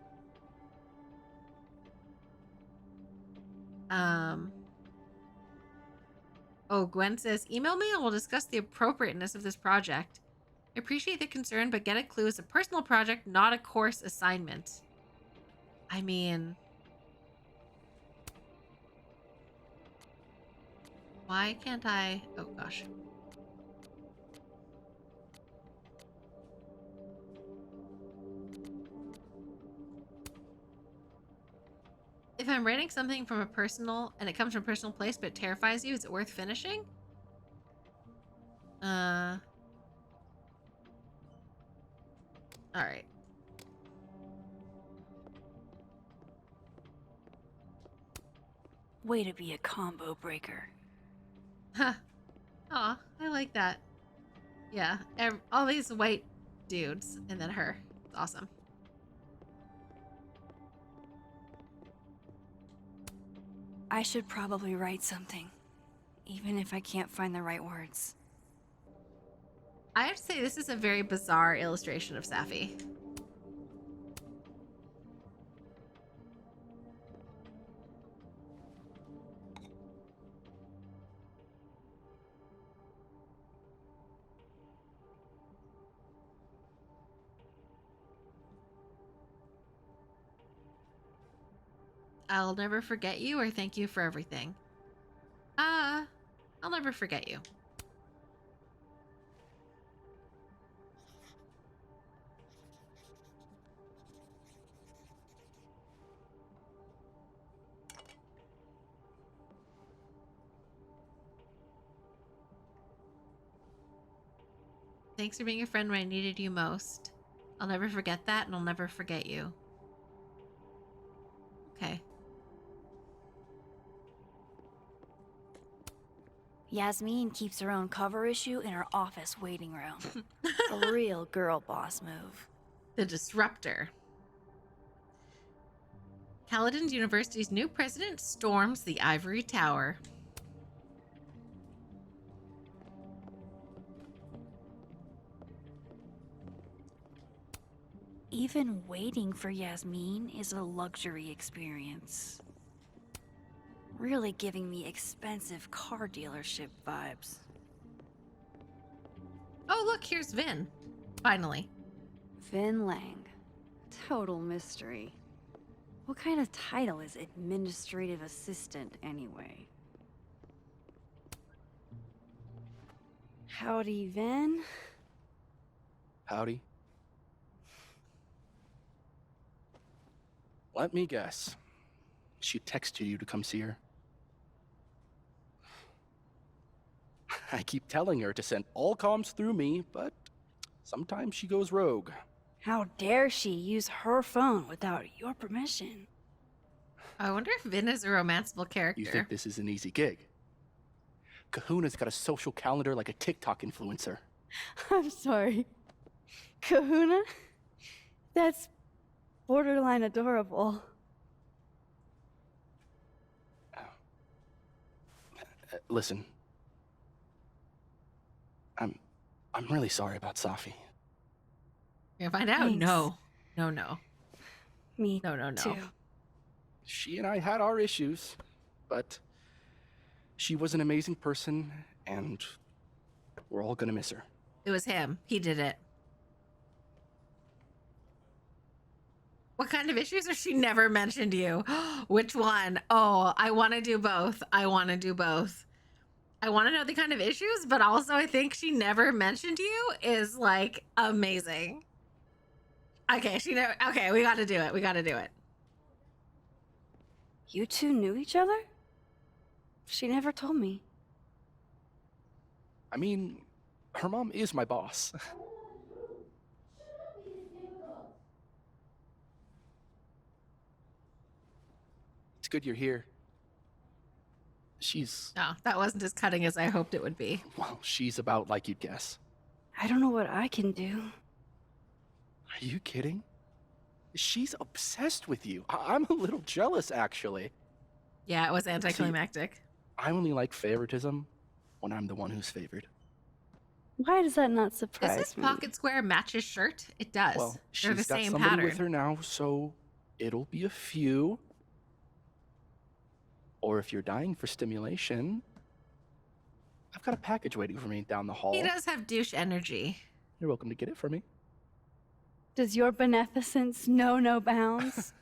Oh, Gwen says, email me and we'll discuss the appropriateness of this project. I appreciate the concern, but Get a Clue is a personal project, not a course assignment. I mean, why can't I? Oh, gosh. If I'm writing something from a personal, and it comes from a personal place, but it terrifies you, is it worth finishing? All right. Way to be a combo breaker. Huh. Aw, I like that. Yeah, all these white dudes, and then her. It's awesome. I should probably write something, even if I can't find the right words. I have to say, this is a very bizarre illustration of Safi. I'll never forget you or thank you for everything. I'll never forget you. Thanks for being a friend when I needed you most. I'll never forget that, and I'll never forget you. Okay. Yasmin keeps her own cover issue in her office waiting room. A real girl boss move. The Disruptor. Caledon University's new president storms the Ivory Tower. Even waiting for Yasmin is a luxury experience. Really giving me expensive car dealership vibes. Oh, look, here's Vin. Finally. Vin Lang. Total mystery. What kind of title is administrative assistant, anyway? Howdy, Vin. Howdy. Let me guess. She texted you to come see her? I keep telling her to send all comms through me, but sometimes she goes rogue. How dare she use her phone without your permission? I wonder if Vin is a romanceable character. You think this is an easy gig? Kahuna's got a social calendar like a TikTok influencer. I'm sorry. Kahuna? That's borderline adorable. Listen. I'm really sorry about Safi. You're gonna find out? Thanks. No. No. Me No. too. She and I had our issues, but she was an amazing person, and we're all gonna miss her. It was him. He did it. What kind of issues has she never mentioned you? Which one? Oh, I want to do both. I want to know the kind of issues, but also I think she never mentioned you is like amazing. Okay, okay, we got to do it. You two knew each other? She never told me. I mean, her mom is my boss. It's good you're here. She's... No, that wasn't as cutting as I hoped it would be. Well, she's about like you'd guess. I don't know what I can do. Are you kidding? She's obsessed with you. I'm a little jealous, actually. Yeah, it was anticlimactic. I only like favoritism when I'm the one who's favored. Why does that not surprise Does this me? pocket square match his shirt? It does. Well, They're the she's got same somebody pattern. with her now, so it'll be a few. Or if you're dying for stimulation, I've got a package waiting for me down the hall. He does have douche energy. You're welcome to get it for me. Does your beneficence know no bounds?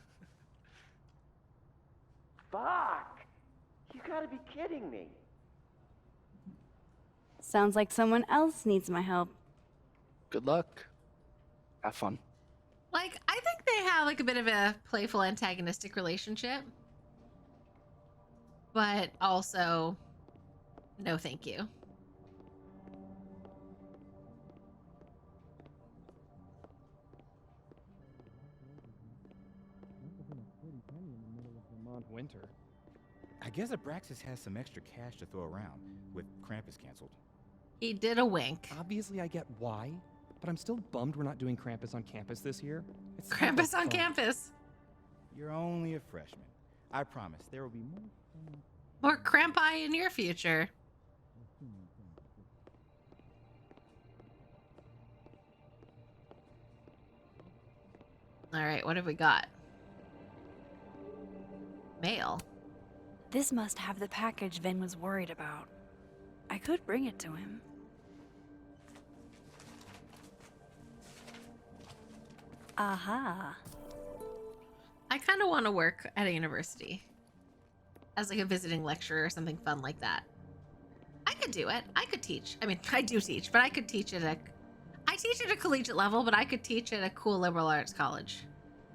Fuck! You gotta be kidding me. Sounds like someone else needs my help. Good luck. Have fun. Like, I think they have like a bit of a playful antagonistic relationship. But also, no thank you. Winter. I guess Abraxas has some extra cash to throw around, with Krampus canceled. He did a wink. Obviously, I get why, but I'm still bummed we're not doing Krampus on campus this year. It's Krampus on campus. You're only a freshman. I promise there will be more. More Crampi in your future. All right, what have we got? Mail. This must have the package Ven was worried about. I could bring it to him. Aha. I kind of want to work at a university as like a visiting lecturer or something fun like that. I could do it. I could teach. I mean, I do teach, but I could teach I teach at a collegiate level, but I could teach at a cool liberal arts college,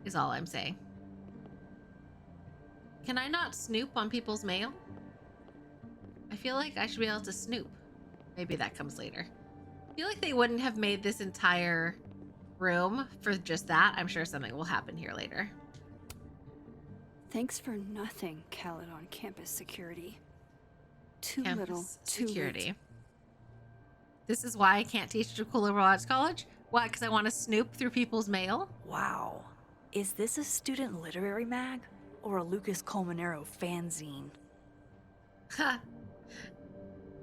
is all I'm saying. Can I not snoop on people's mail? I feel like I should be able to snoop. Maybe that comes later. I feel like they wouldn't have made this entire room for just that. I'm sure something will happen here later. Thanks for nothing, Khaled on campus security. Too Campus little, too security. late. This is why I can't teach at a cool liberal arts college? Why? Because I want to snoop through people's mail? Wow. Is this a student literary mag? Or a Lucas Colmenero fanzine? Ha.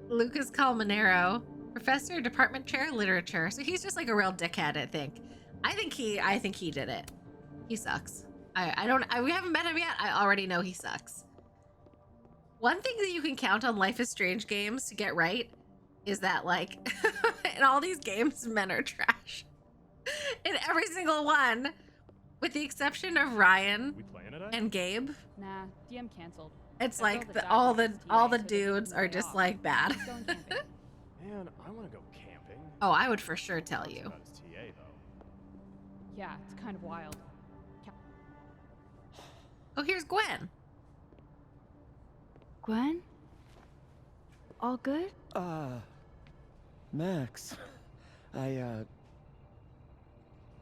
Lucas Colmenero, professor, department chair, literature. So he's just like a real dickhead, I think. I think he did it. He sucks. We haven't met him yet. I already know he sucks. One thing that you can count on Life is Strange games to get right is that, like, in all these games, men are trash. In every single one, with the exception of Ryan and Gabe. Nah, DM canceled. It's I like filled the all the documents dudes are just like bad. Man, I want to go camping. Oh, I would for sure tell you. About his TA, though. Yeah, it's kind of wild. Oh, here's Gwen. Gwen? All good? Max.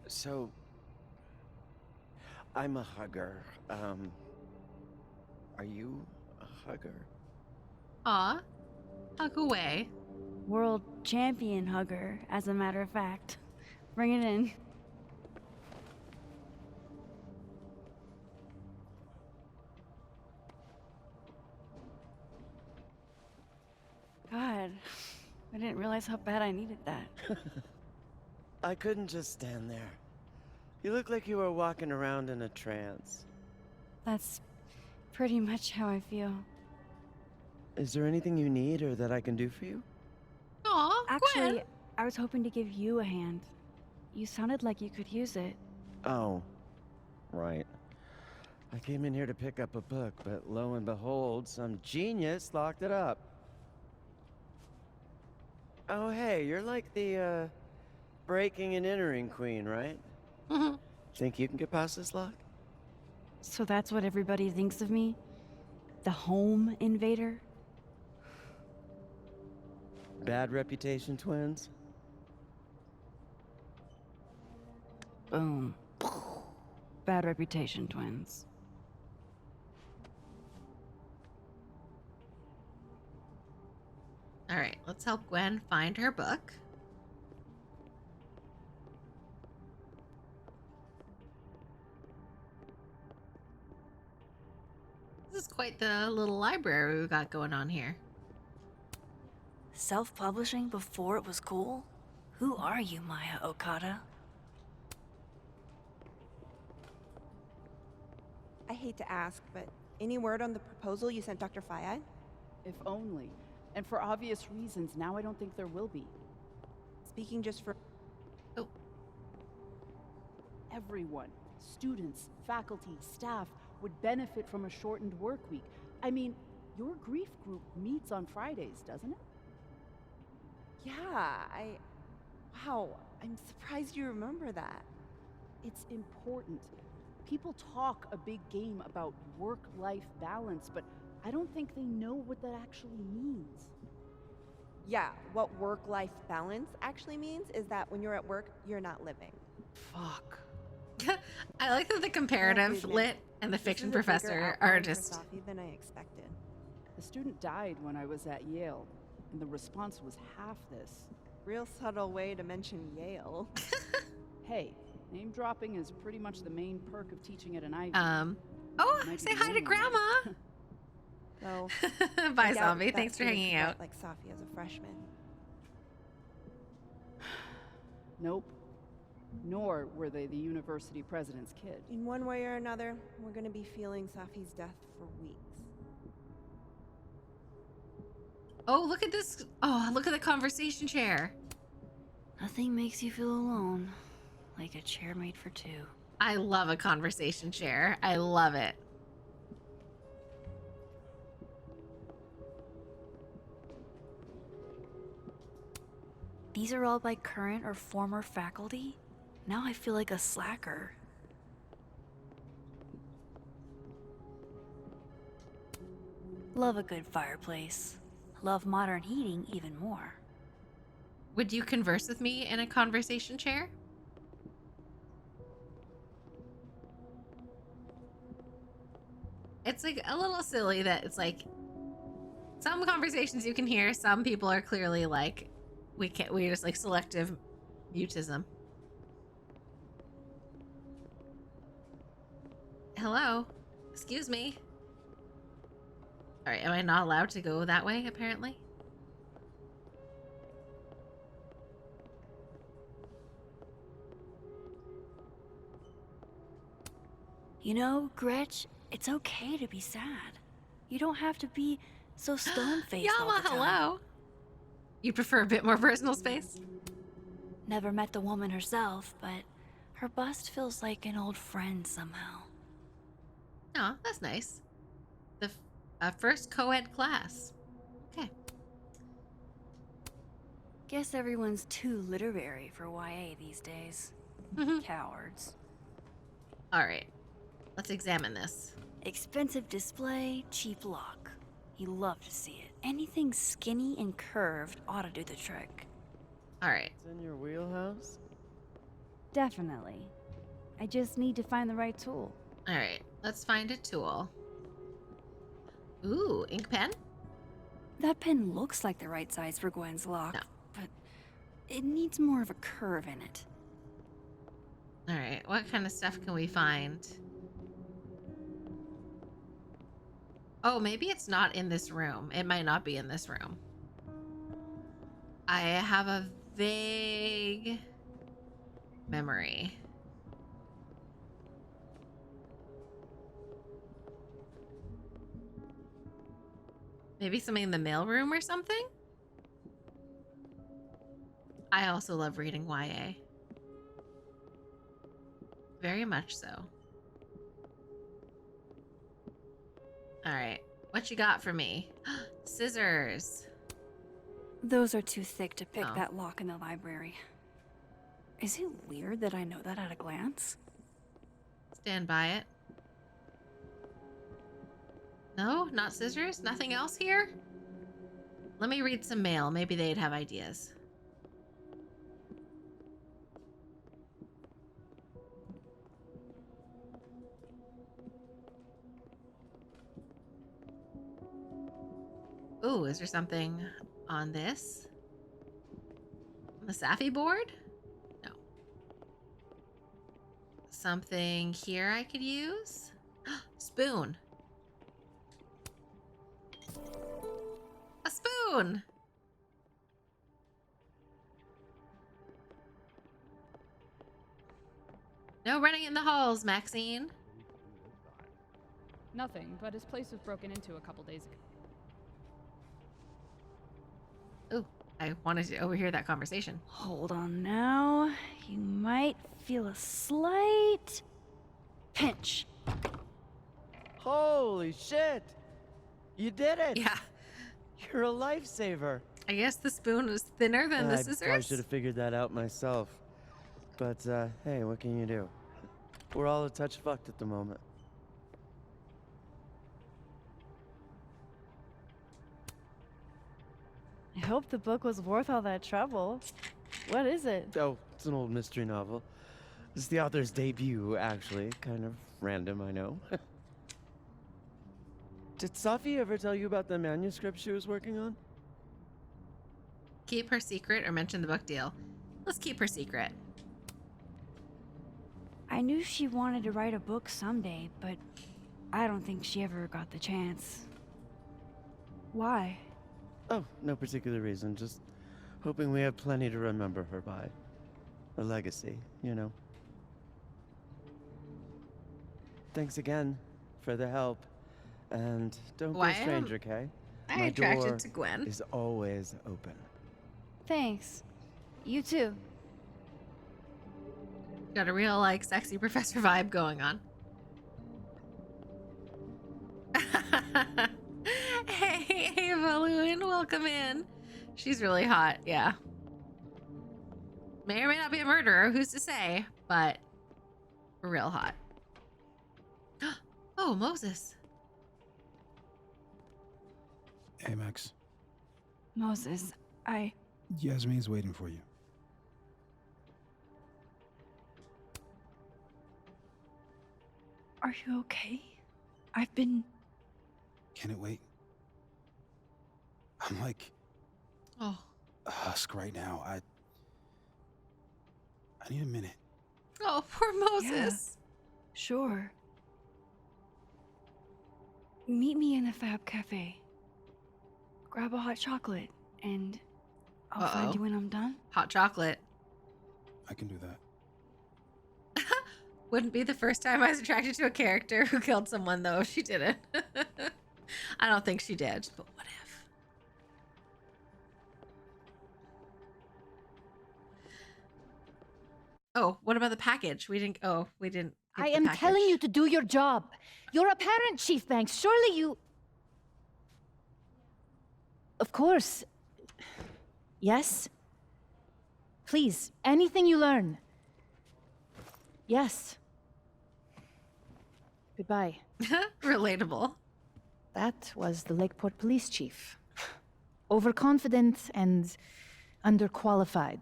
So... I'm a hugger. Are you a hugger? Aw, hug away. World champion hugger, as a matter of fact. Bring it in. God, I didn't realize how bad I needed that. I couldn't just stand there. You look like you were walking around in a trance. That's pretty much how I feel. Is there anything you need or that I can do for you? Aw, Actually, Gwen. I was hoping to give you a hand. You sounded like you could use it. Oh, right. I came in here to pick up a book, but lo and behold, some genius locked it up. Oh, hey, you're like the, breaking and entering queen, right? Mm-hmm. Think you can get past this lock? So that's what everybody thinks of me? The home invader? Bad reputation, twins? Boom. Bad reputation, twins. All right, let's help Gwen find her book. This is quite the little library we've got going on here. Self-publishing before it was cool? Who are you, Maya Okada? I hate to ask, but any word on the proposal you sent Dr. Fayad? If only. And for obvious reasons, now I don't think there will be. Speaking just for... Oh. Everyone, students, faculty, staff, would benefit from a shortened work week. I mean, your grief group meets on Fridays, doesn't it? Yeah, Wow, I'm surprised you remember that. It's important. People talk a big game about work-life balance, but I don't think they know what that actually means. Yeah, what work-life balance actually means is that when you're at work, you're not living. Fuck. I like that the comparative lit and the fiction professor are just... than I expected. The student died when I was at Yale, and the response was half this. Real subtle way to mention Yale. Hey, name dropping is pretty much the main perk of teaching at an Ivy. Oh, say hi to Grandma. So, bye, Zombie. Thanks for hanging out. Like Safi as a freshman. Nope. Nor were they the university president's kid. In one way or another, we're gonna be feeling Safi's death for weeks. Oh, look at this. Oh, look at the conversation chair. Nothing makes you feel alone like a chair made for two. I love a conversation chair. I love it. These are all by current or former faculty? Now I feel like a slacker. Love a good fireplace. Love modern heating even more. Would you converse with me in a conversation chair? It's like a little silly that it's like some conversations you can hear, some people are clearly like, we just like selective mutism. Hello? Excuse me? Alright, am I not allowed to go that way, apparently? You know, Gretch, it's okay to be sad. You don't have to be so stone-faced all Yama, the time. hello. You prefer a bit more personal space? Never met the woman herself, but her bust feels like an old friend somehow. Oh, that's nice. The first co-ed class. Okay. Guess everyone's too literary for YA these days. Cowards. Alright. Let's examine this. Expensive display, cheap lock. You love to see it. Anything skinny and curved ought to do the trick. Alright. It's in your wheelhouse? Definitely. I just need to find the right tool. Alright, let's find a tool. Ooh, ink pen? That pen looks like the right size for Gwen's lock, but it needs more of a curve in it. Alright, what kind of stuff can we find? Oh, maybe it's not in this room. It might not be in this room. I have a vague memory. Maybe something in the mailroom or something? I also love reading YA. Very much so. Alright, what you got for me? Scissors. Those are too thick to pick Oh. that lock in the library. Is it weird that I know that at a glance? Stand by it. No, not scissors? Nothing else here? Let me read some mail. Maybe they'd have ideas. Ooh, is there something on this. On the Safi board? No. Something here I could use? Spoon. A spoon! No running in the halls, Maxine. Nothing, but his place was broken into a couple days ago. Ooh, I wanted to overhear that conversation. Hold on now. You might feel a slight pinch. Holy shit! You did it! Yeah. You're a lifesaver. I guess the spoon is thinner than the I scissors. should have figured that out myself. But, hey, what can you do? We're all a touch fucked at the moment. I hope the book was worth all that trouble. What is it? Oh, it's an old mystery novel. It's the author's debut, actually. Kind of random, I know. Did Safi ever tell you about the manuscript she was working on? Keep her secret or mention the book deal. Let's keep her secret. I knew she wanted to write a book someday, but I don't think she ever got the chance. Why? Oh, no particular reason. Just hoping we have plenty to remember her by. A legacy, you know. Thanks again for the help. And don't be a stranger, Kay. I attracted to Gwen. Is always open. Thanks. You too. Got a real, like, sexy professor vibe going on. Hey, Ava Lewin, welcome in. She's really hot, yeah. May or may not be a murderer, who's to say, but real hot. Oh, Moses. Hey, Max. Moses, Yasmin's waiting for you. Are you okay? I've been... Can it wait? I'm like Oh. a husk right now. I need a minute. Oh, poor Moses. Yeah, sure. Meet me in the Fab Cafe. Grab a hot chocolate, and I'll find you when I'm done. Hot chocolate. I can do that. Wouldn't be the first time I was attracted to a character who killed someone, though, if she didn't. I don't think she did, but what if? Oh, what about the package? We didn't get I the am package. telling you to do your job. You're a parent, Chief Banks. Surely you... Of course. Yes? Please, anything you learn. Yes. Goodbye. Relatable. That was the Lakeport Police Chief. Overconfident and underqualified.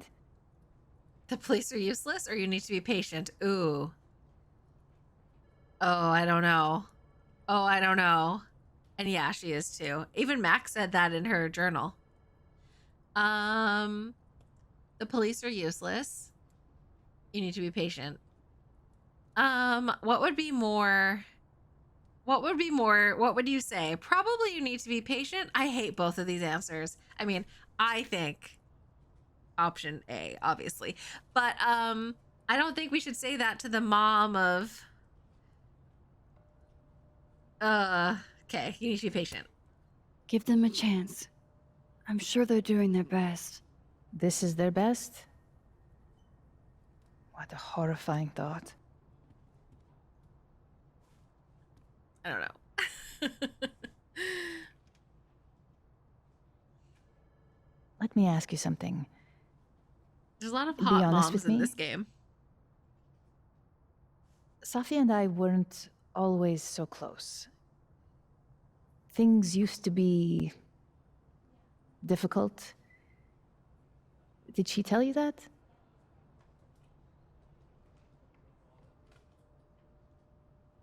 The police are useless, or you need to be patient. Ooh. Oh, I don't know. Oh, I don't know. And yeah, she is too. Even Max said that in her journal. The police are useless. You need to be patient. What would you say? Probably you need to be patient. I hate both of these answers. I mean, I think option A, obviously. But I don't think we should say that to the mom of okay, you need to be patient. Give them a chance. I'm sure they're doing their best. This is their best? What a horrifying thought. I don't know. Let me ask you something. There's a lot of Be hot honest moms with in me. this game. Safi and I weren't always so close. Things used to be difficult. Did she tell you that?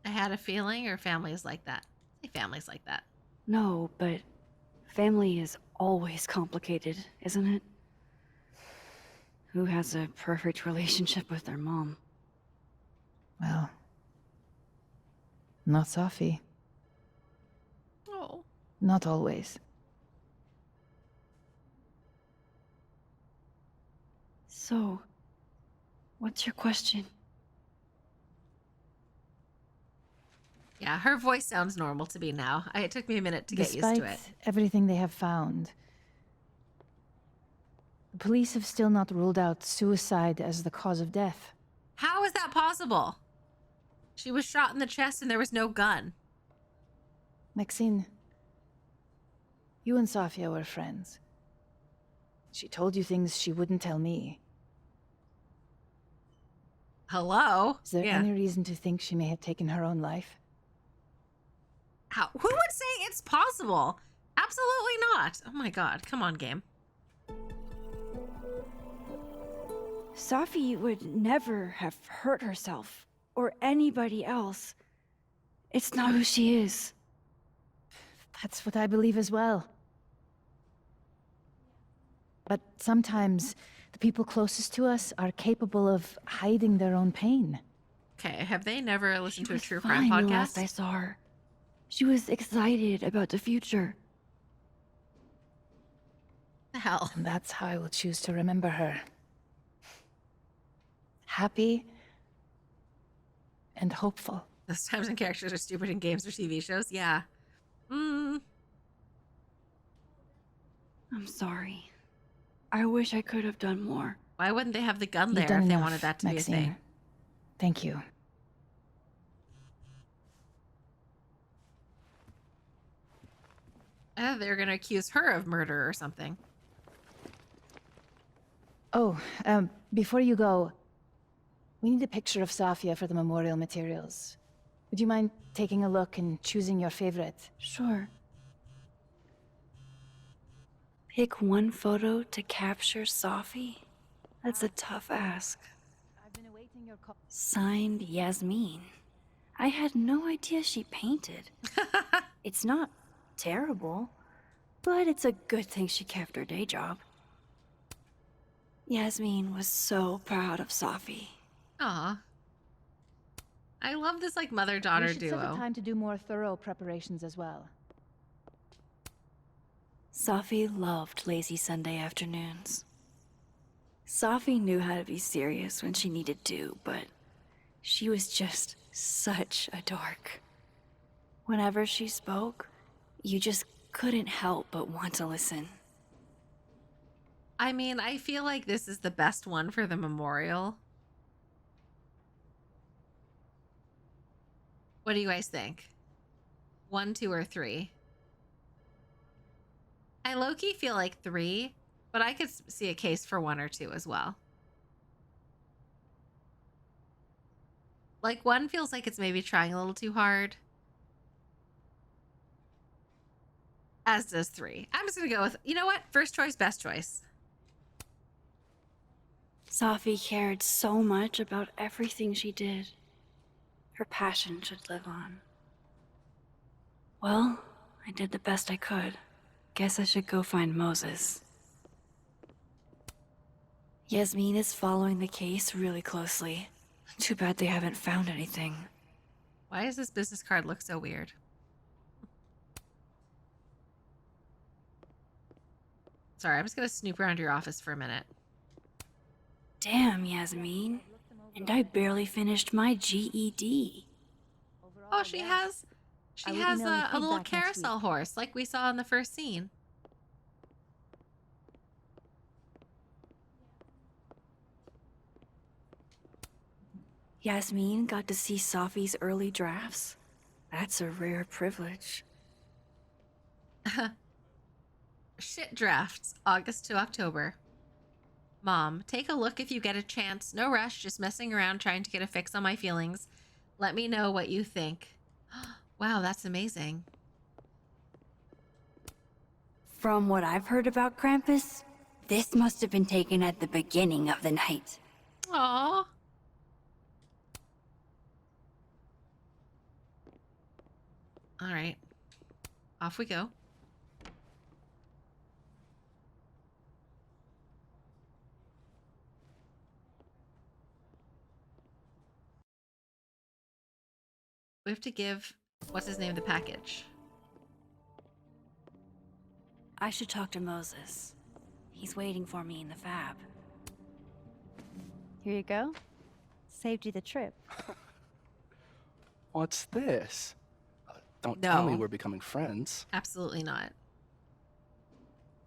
I had a feeling, or families like that. Say families like that. No, but family is always complicated, isn't it? Who has a perfect relationship with their mom? Well, not Sophie. Oh. Not always. So, what's your question? Yeah, her voice sounds normal to me now. It took me a minute to get used Despite to it. everything they have found, the police have still not ruled out suicide as the cause of death. How is that possible? She was shot in the chest and there was no gun. Maxine, you and Safia were friends. She told you things she wouldn't tell me. Hello? Is there any reason to think she may have taken her own life? How? Who would say it's possible? Absolutely not. Oh my god. Come on, game. Safi would never have hurt herself or anybody else. It's not who she is. That's what I believe as well. But sometimes the people closest to us are capable of hiding their own pain. Okay, have they never listened to a true Fine, crime the last podcast? I saw her. She was excited about the future. The hell? And that's how I will choose to remember her. Happy and hopeful. Those times and characters are stupid in games or TV shows. Yeah. I'm sorry. I wish I could have done more. Why wouldn't they have the gun You've there done if they enough, wanted that to Maxine. be a thing? Thank you. I thought they were going to accuse her of murder or something. Oh, before you go, we need a picture of Safia for the memorial materials. Would you mind taking a look and choosing your favorite? Sure. Pick one photo to capture Safi? That's a tough ask. Signed, Yasmin. I had no idea she painted. It's not terrible, but it's a good thing she kept her day job. Yasmin was so proud of Safi. Aw. I love this like mother-daughter We should set duo. a time to do more thorough preparations as well. Safi loved lazy Sunday afternoons. Safi knew how to be serious when she needed to, but she was just such a dork. Whenever she spoke, you just couldn't help but want to listen. I mean, I feel like this is the best one for the memorial. What do you guys think? 1, 2, or 3? I low-key feel like 3, but I could see a case for 1 or 2 as well. Like 1 feels like it's maybe trying a little too hard. As does 3. I'm just gonna go with, you know what? First choice, best choice. Safi cared so much about everything she did. Her passion should live on. Well, I did the best I could. Guess I should go find Moses. Yasmin is following the case really closely. Too bad they haven't found anything. Why does this business card look so weird? Sorry, I'm just gonna snoop around your office for a minute. Damn, Yasmin. And I barely finished my GED. Oh, she has I will a email you little feedback next carousel week. horse like we saw in the first scene. Yasmin got to see Safi's early drafts. That's a rare privilege. Shit drafts, August to October. Mom, take a look if you get a chance. No rush, just messing around trying to get a fix on my feelings. Let me know what you think. Wow, that's amazing. From what I've heard about Krampus, this must have been taken at the beginning of the night. Aww. All right, off we go. We have to give, what's his name, the package. I should talk to Moses. He's waiting for me in the fab. Here you go. Saved you the trip. What's this? Don't No. tell me we're becoming friends. Absolutely not.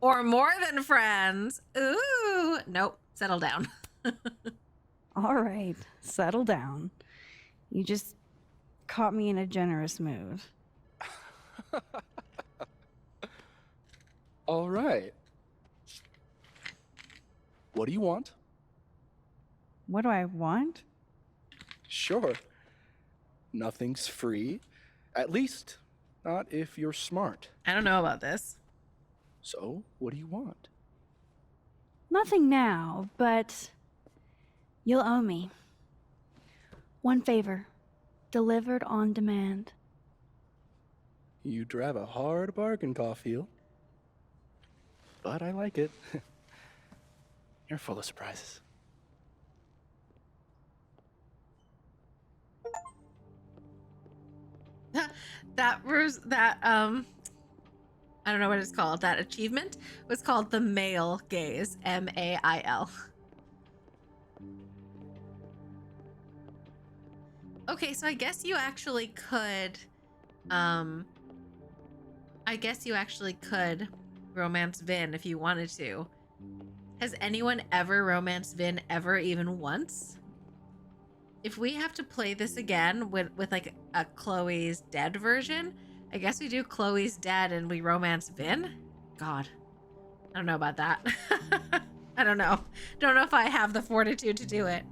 Or more than friends. Ooh. Nope. Settle down. All right, settle down. You just caught me in a generous mood. All right. What do you want? What do I want? Sure. Nothing's free. At least, not if you're smart. I don't know about this. So, what do you want? Nothing now, but you'll owe me. One favor, delivered on demand. You drive a hard bargain, Caulfield. But I like it. You're full of surprises. I don't know what it's called. That achievement was called the male gaze. MAIL. Okay, so I guess you actually could romance Vin if you wanted to. Has anyone ever romanced Vin ever even once? If we have to play this again with like a Chloe's dead version, I guess we do Chloe's dead and we romance Vin? God. I don't know about that. I don't know. Don't know if I have the fortitude to do it.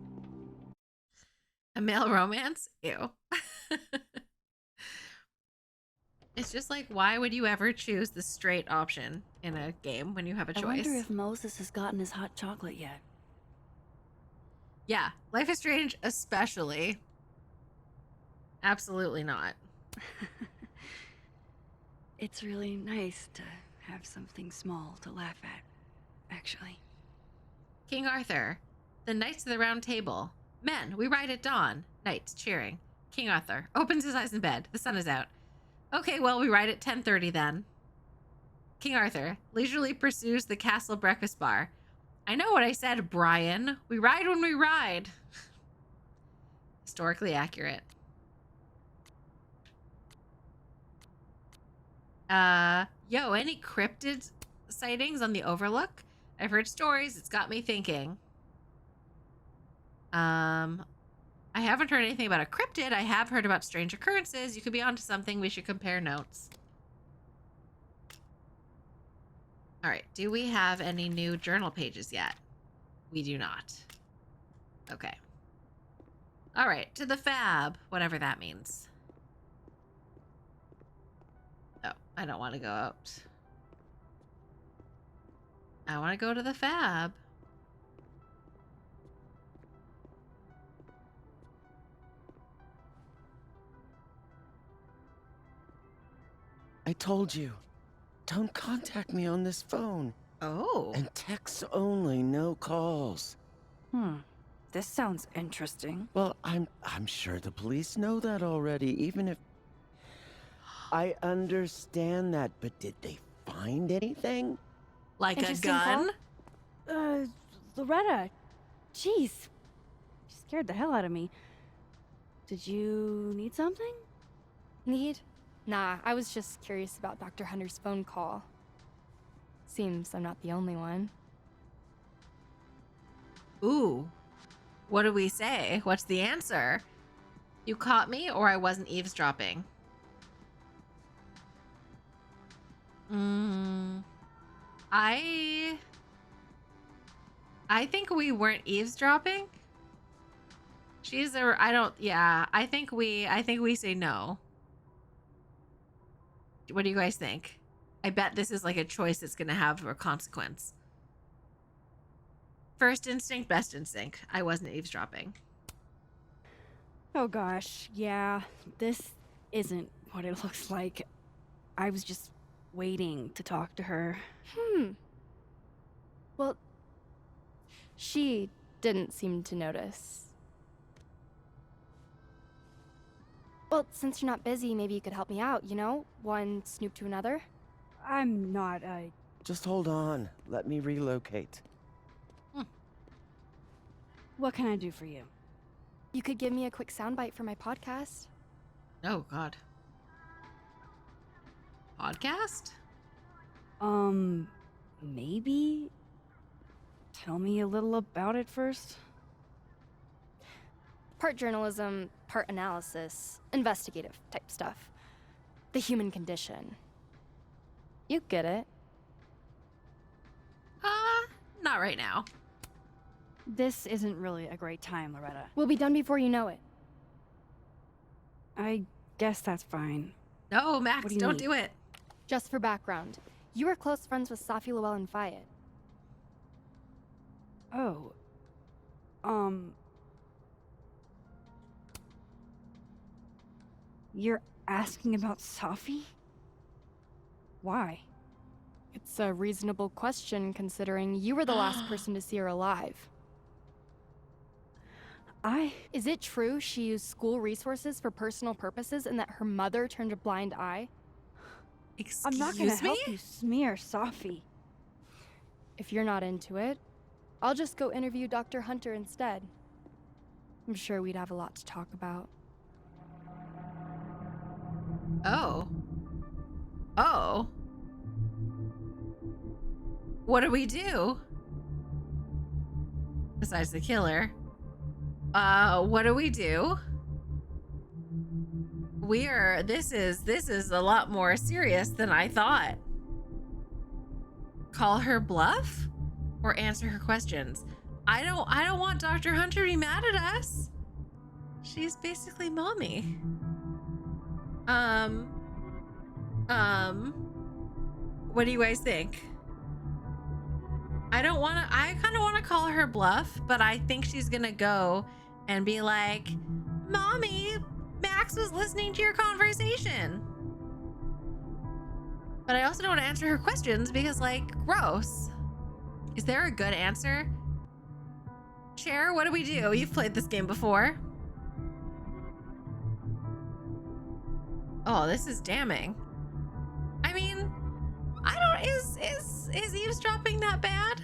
A male romance? Ew. It's just like, why would you ever choose the straight option in a game when you have a choice? I wonder if Moses has gotten his hot chocolate yet. Yeah, Life is Strange especially. Absolutely not. It's really nice to have something small to laugh at, actually. King Arthur, the Knights of the Round Table. Men, we ride at dawn. Knights cheering. King Arthur opens his eyes in bed. The sun is out. Okay, well, we ride at 10:30 then. King Arthur leisurely pursues the castle breakfast bar. I know what I said, Brian. We ride when we ride. Historically accurate. Yo, any cryptid sightings on the Overlook? I've heard stories. It's got me thinking. I haven't heard anything about a cryptid. I have heard about strange occurrences. You could be onto something. We should compare notes. All right. Do we have any new journal pages yet? We do not. Okay. All right. To the fab, whatever that means. Oh, I don't want to go out. I want to go to the fab. I told you, don't contact me on this phone. Oh. And texts only, no calls. This sounds interesting. Well, I'm sure the police know that already, even if... I understand that, but did they find anything? Like a Interesting gun? call. Loretta, jeez. You scared the hell out of me. Did you need something? Need? Nah, I was just curious about Dr. Hunter's phone call. Seems I'm not the only one. Ooh. What do we say? What's the answer? You caught me or I wasn't eavesdropping? I think we weren't eavesdropping. I think we say no. What do you guys think? I bet this is like a choice that's gonna have a consequence. First instinct, best instinct. I wasn't eavesdropping. Oh gosh, yeah. This isn't what it looks like. I was just waiting to talk to her. Well, she didn't seem to notice. Well, since you're not busy, maybe you could help me out, you know? One snoop to another. I'm not, Just hold on. Let me relocate. What can I do for you? You could give me a quick soundbite for my podcast. Oh, God. Podcast? Maybe? Tell me a little about it first. Part journalism, part analysis, investigative type stuff. The human condition. You get it. Not right now. This isn't really a great time, Loretta. We'll be done before you know it. I guess that's fine. No, Max, What do you don't need? do it. Just for background, you were close friends with Safi, Llewell, and Fayed. Oh. You're asking about Safi? Why? It's a reasonable question considering you were the last person to see her alive. Is it true she used school resources for personal purposes and that her mother turned a blind eye? I'm not gonna help you smear Safi. If you're not into it, I'll just go interview Dr. Hunter instead. I'm sure we'd have a lot to talk about. Oh. Oh. What do we do? Besides the killer. What do we do? This is a lot more serious than I thought. Call her bluff or answer her questions? I don't want Dr. Hunter to be mad at us. She's basically mommy. What do you guys think? I kind of want to call her bluff, but I think she's gonna go and be like, Mommy, Max was listening to your conversation. But I also don't want to answer her questions because, like, gross. Is there a good answer? Cher, what do we do? You've played this game before. Oh, this is damning. I mean, is eavesdropping that bad?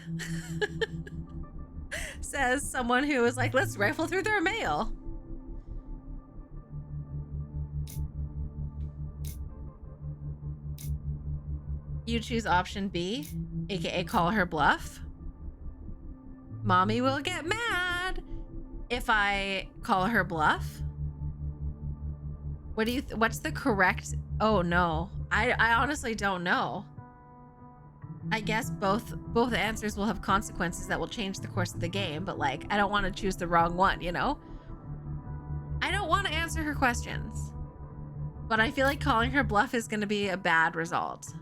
Says someone who is like, let's rifle through their mail. You choose option B, aka call her bluff. Mommy will get mad if I call her bluff. What do you what's the correct? Oh no. I honestly don't know. I guess both answers will have consequences that will change the course of the game, but like I don't want to choose the wrong one, you know? I don't want to answer her questions. But I feel like calling her bluff is going to be a bad result.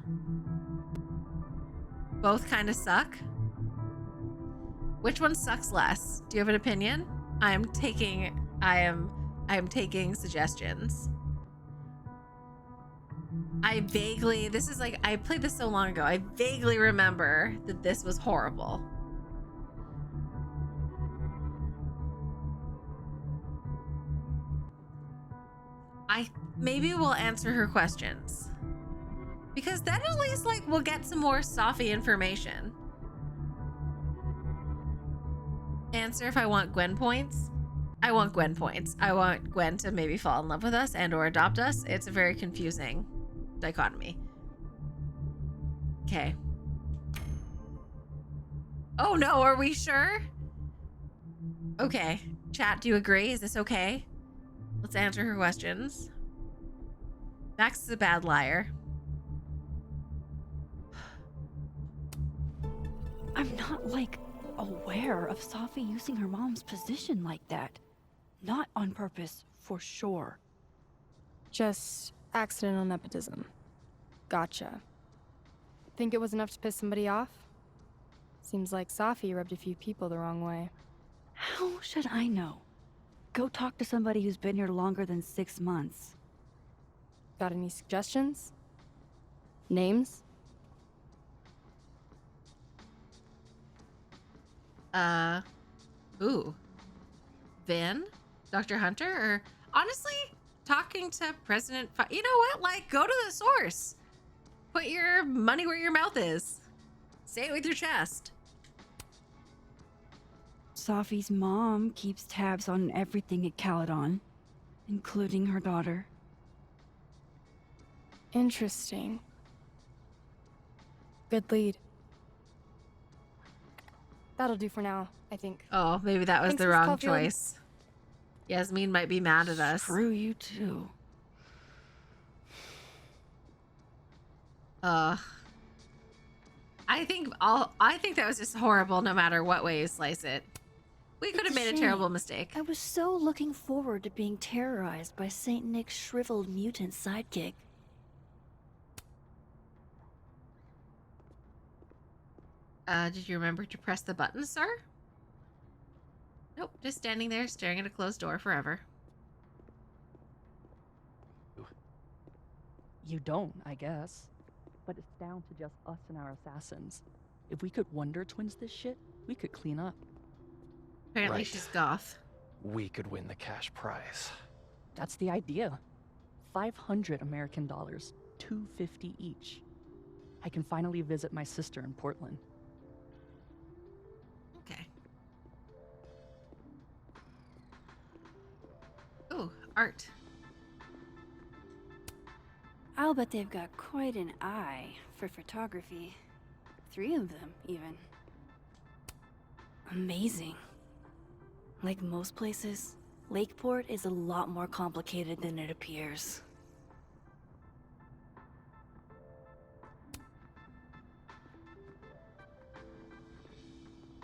Both kind of suck. Which one sucks less? Do you have an opinion? I am taking suggestions. I played this so long ago. I vaguely remember that this was horrible. Maybe we'll answer her questions. Because then at least like we'll get some more Safi information. Answer if I want Gwen points. I want Gwen points. I want Gwen to maybe fall in love with us and or adopt us. It's a very confusing dichotomy. Okay. Oh no, are we sure? Okay. Chat, do you agree? Is this okay? Let's answer her questions. Max is a bad liar. I'm not, like, aware of Safi using her mom's position like that. Not on purpose, for sure. Just accidental nepotism. Gotcha. Think it was enough to piss somebody off? Seems like Safi rubbed a few people the wrong way. How should I know? Go talk to somebody who's been here longer than 6 months. Got any suggestions? Names? Ooh. Vin? Dr. Hunter? Or honestly, talking to President. You know what? Like, go to the source. Put your money where your mouth is. Say it with your chest. Safi's mom keeps tabs on everything at Caledon, including her daughter. Interesting. Good lead. That'll do for now, I think. Oh, maybe that was Thanks, the Miss wrong Caulfield. choice. Yasmin might be mad at us. Screw you too. I think that was just horrible no matter what way you slice it. We could have It's a made a terrible mistake. I was so looking forward to being terrorized by Saint Nick's shriveled mutant sidekick. Did you remember to press the button, sir? Nope, just standing there staring at a closed door forever. You don't, I guess. But it's down to just us and our assassins. If we could Wonder Twins this shit, we could clean up. Apparently Right. she's goth. We could win the cash prize. That's the idea. 500 American dollars, $250 each. I can finally visit my sister in Portland. Okay. Ooh, art. I'll bet they've got quite an eye for photography. 3 of them, even. Amazing. Like most places, Lakeport is a lot more complicated than it appears.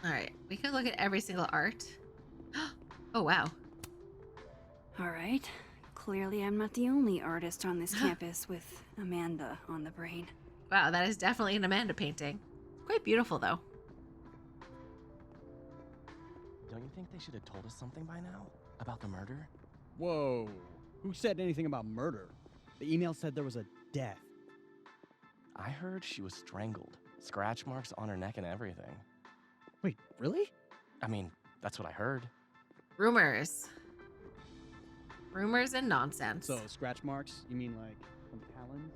All right, we could look at every single art. Oh, wow. All right. Clearly, I'm not the only artist on this campus with Amanda on the brain. Wow, that is definitely an Amanda painting. Quite beautiful, though. Don't you think they should have told us something by now? About the murder? Whoa. Who said anything about murder? The email said there was a death. I heard she was strangled. Scratch marks on her neck and everything. Wait, really? I mean, that's what I heard. Rumors. Rumors and nonsense. So, scratch marks? You mean like from talons?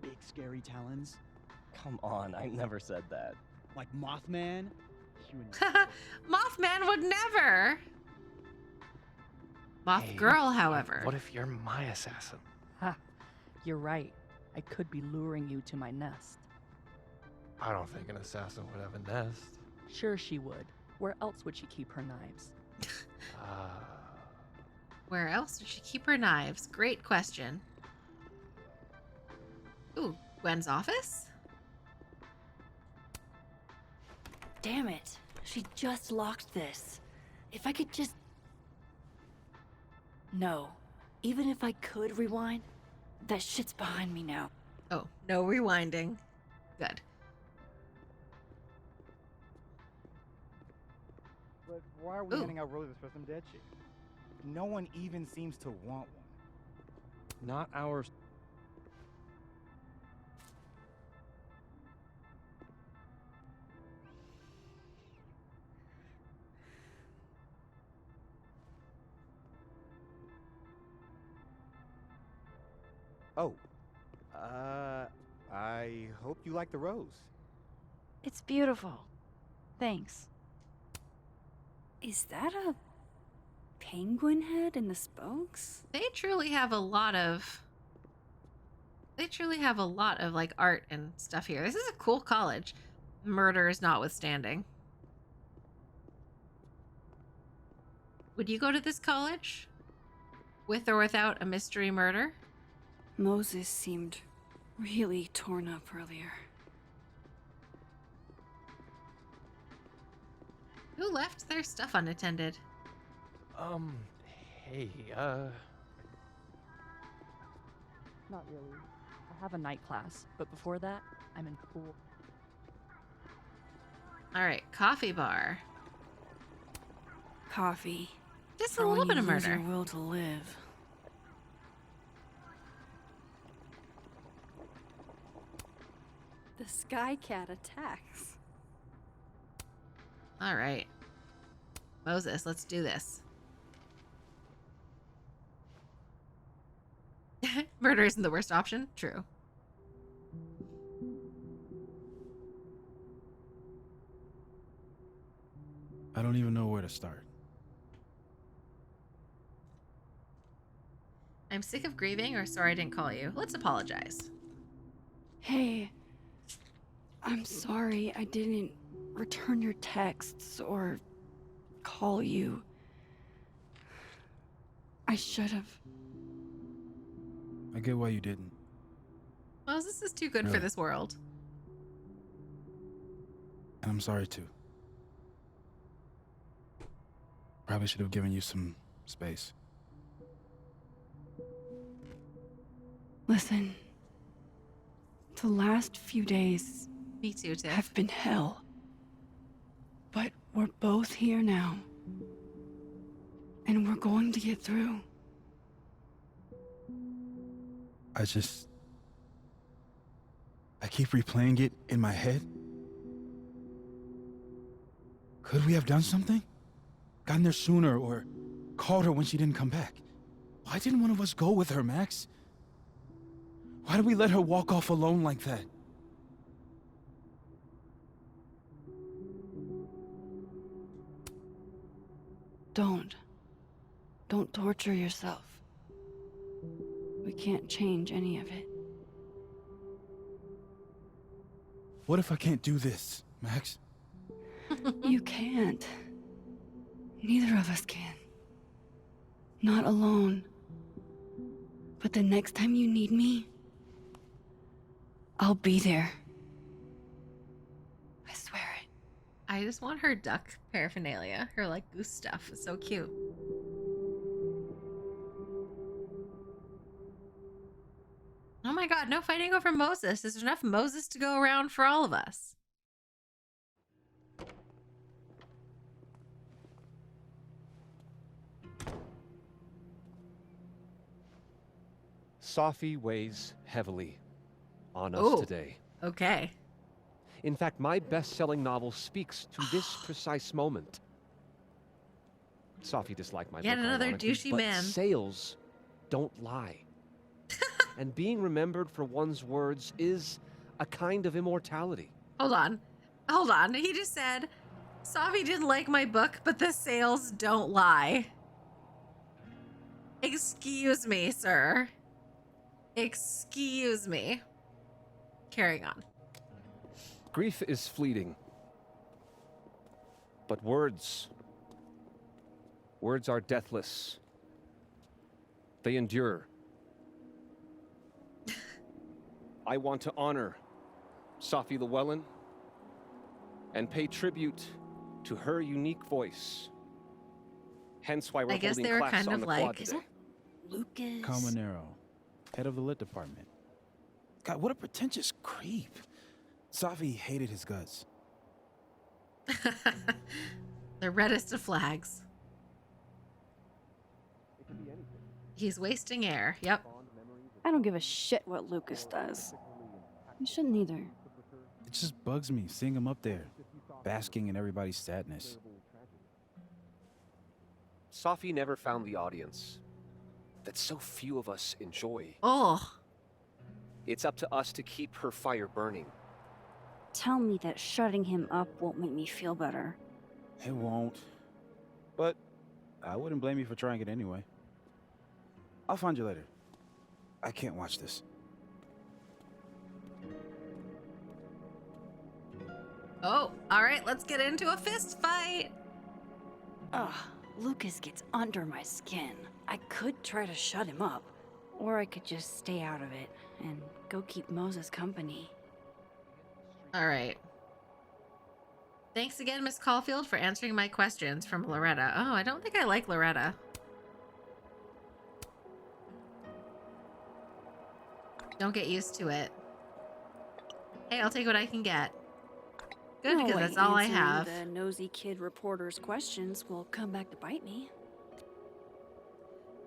Big scary talons? Come on, I never said that. Like Mothman? You and Mothman would never. Moth Hey, girl, however. What if you're my assassin? Ha! You're right. I could be luring you to my nest. I don't think an assassin would have a nest. Sure she would. Where else would she keep her knives? Where else did she keep her knives? Great question. Ooh, Gwen's office? Damn it. She just locked this. If I could just... No. Even if I could rewind, that shit's behind me now. Oh, no rewinding. Good. But why are we Ooh. handing out roses for some dead chick? No one even seems to want one. Not ours. Oh, I hope you like the rose. It's beautiful. Thanks. Is that a penguin head in the spokes? They truly have a lot of like art and stuff here. This is a cool college. Murder is notwithstanding. Would you go to this college? With or without a mystery murder? Moses seemed really torn up earlier. Who left their stuff unattended? Hey, Not really. I have a night class, but before that, I'm in pool. All right, coffee bar. Coffee. Just For a little when bit of you lose murder. your will to live. The sky cat attacks. All right. Moses, let's do this. Murder isn't the worst option. True. I don't even know where to start. I'm sick of grieving, or sorry I didn't call you. Let's apologize. Hey, I'm sorry I didn't return your texts or call you. I should have. I get why you didn't. Moses is too good for Really? this world. And I'm sorry too. Probably should have given you some space. Listen, the last few days Me too, Tiff. have been hell. But we're both here now. And we're going to get through. I keep replaying it in my head. Could we have done something? Gotten there sooner or called her when she didn't come back? Why didn't one of us go with her, Max? Why did we let her walk off alone like that? Don't torture yourself. We can't change any of it. What if I can't do this, Max? You can't. Neither of us can. Not alone. But the next time you need me, I'll be there. I swear it. I just want her duck paraphernalia. Her, like, goose stuff. It's so cute. Oh my god, no fighting over Moses. There's enough Moses to go around for all of us. Safi weighs heavily on us Ooh. today. Okay. In fact, my best-selling novel speaks to this precise moment. Safi disliked my Yet book, another ironically, douchey but man. sales don't lie. And being remembered for one's words is a kind of immortality. Hold on. Hold on. He just said, Savi didn't like my book, but the sales don't lie. Excuse me, sir. Excuse me. Carrying on. Grief is fleeting. But words are deathless. They endure. I want to honor Safi Llewellyn and pay tribute to her unique voice. Hence why we're I guess holding they were class kind on of the like- quad Is today. Lucas. Caminero, head of the lit department. God, what a pretentious creep. Safi hated his guts. The reddest of flags. He's wasting air. Yep. I don't give a shit what Lucas does. You shouldn't either. It just bugs me seeing him up there, basking in everybody's sadness. Safi never found the audience that so few of us enjoy. Oh. It's up to us to keep her fire burning. Tell me that shutting him up won't make me feel better. It won't. But I wouldn't blame you for trying it anyway. I'll find you later. I can't watch this. Oh, all right. Let's get into a fist fight. Ugh, Lucas gets under my skin. I could try to shut him up, or I could just stay out of it and go keep Moses company. All right. Thanks again, Miss Caulfield, for answering my questions from Loretta. Oh, I don't think I like Loretta. Don't get used to it. Hey, I'll take what I can get. Good, No because way that's all I answering have. The nosy kid reporter's questions will come back to bite me.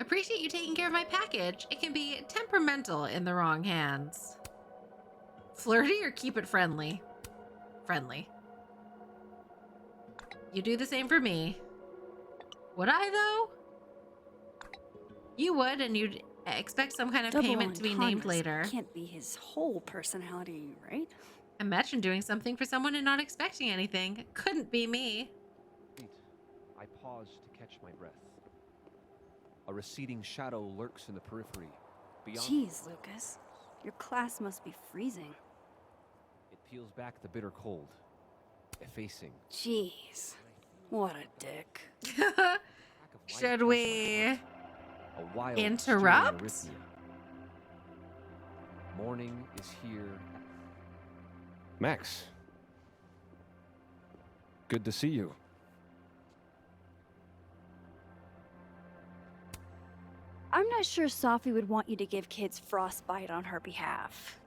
Appreciate you taking care of my package. It can be temperamental in the wrong hands. Flirty or keep it friendly? Friendly. You do the same for me. Would I, though? You would, and you'd I expect some kind of Double payment to be named entendres later. Can't be his whole personality, right? Imagine doing something for someone and not expecting anything. Couldn't be me. I pause to catch my breath. A receding shadow lurks in the periphery. Beyond Jeez, Lucas. Your class must be freezing. it peels back the bitter cold, effacing. Jeez. What a dick. Should we A wild interrupt? stirring arrhythmia. Morning is here. Max. Good to see you. I'm not sure Sophie would want you to give kids frostbite on her behalf.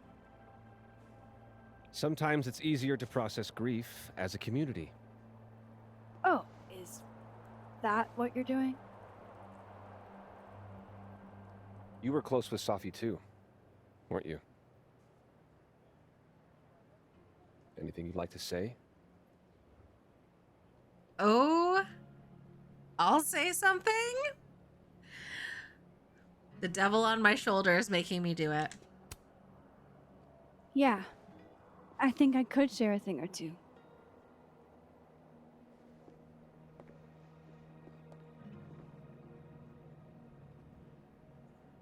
Sometimes it's easier to process grief as a community. Oh, is that what you're doing? You were close with Sophie too, weren't you? Anything you'd like to say? Oh, I'll say something. The devil on my shoulder is making me do it. Yeah. I think I could share a thing or two.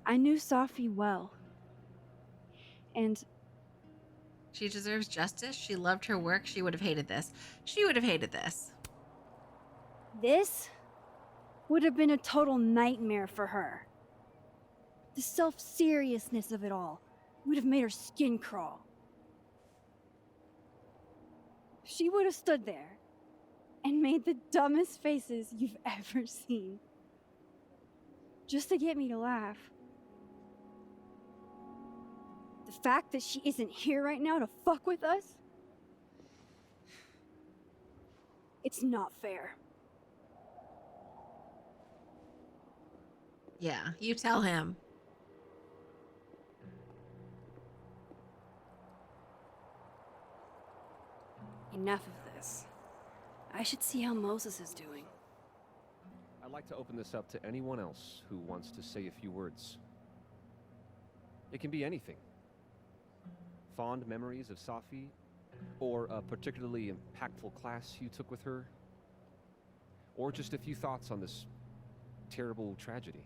I knew Sophie well. And She deserves justice. She loved her work. She would have hated this. She would have hated this. this would have been a total nightmare for her. The self-seriousness of it all would have made her skin crawl. She would have stood there and made the dumbest faces you've ever seen. Just to get me to laugh. The fact that she isn't here right now to fuck with us? It's not fair. Yeah, you tell him. Enough of this. I should see how Moses is doing. I'd like to open this up to anyone else who wants to say a few words. It can be anything. Fond memories of Sophie, or a particularly impactful class you took with her, or just a few thoughts on this terrible tragedy.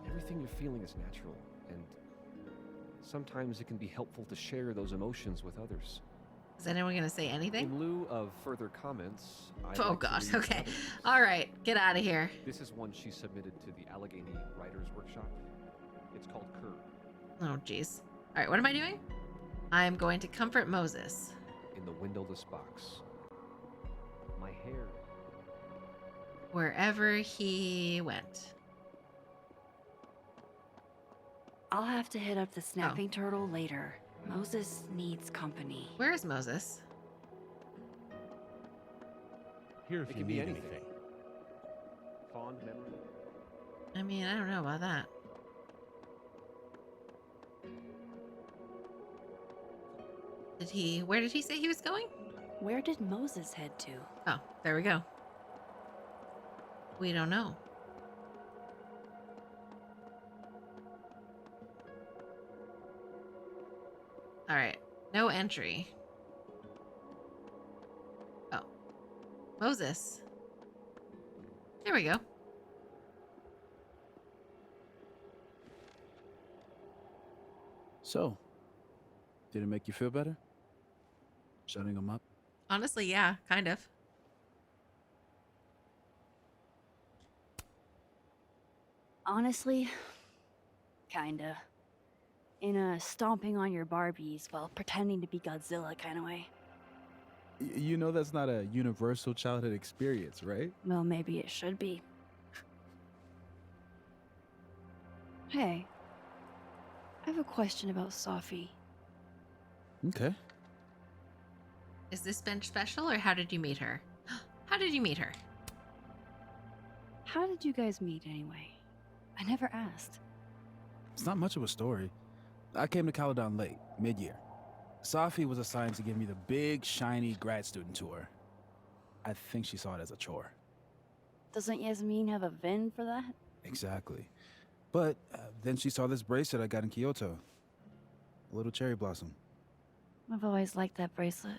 Everything you're feeling is natural, and sometimes it can be helpful to share those emotions with others. Is anyone going to say anything? In lieu of further comments, I'd Oh like to gosh, read okay. others. All right, get out of here. This is one she submitted to the Allegheny Writers Workshop. It's called Curb. Oh jeez. All right, what am I doing? I'm going to comfort Moses. In the windowless box. My hair. Wherever he went. I'll have to hit up the snapping turtle later. Moses needs company. Where is Moses? Here if It you can be need anything. anything. Fond memory. I mean, I don't know about that. Where did he say he was going? Where did Moses head to? Oh, there we go. We don't know. All right, no entry. Oh, Moses. There we go. So, did it make you feel better? Shutting him up? Honestly, yeah, kind of. Honestly, kinda. In a stomping on your Barbies while pretending to be Godzilla kind of way. You know that's not a universal childhood experience, right? Well, maybe it should be. Hey, I have a question about Sophie. Okay. Is this bench special or how did you meet her? How did you meet her? How did you guys meet anyway? I never asked. It's not much of a story. I came to Caledon late, mid-year. Sophie was assigned to give me the big, shiny grad student tour. I think she saw it as a chore. Doesn't Yasmin have a VIN for that? Exactly. But then she saw this bracelet I got in Kyoto. A little cherry blossom. I've always liked that bracelet.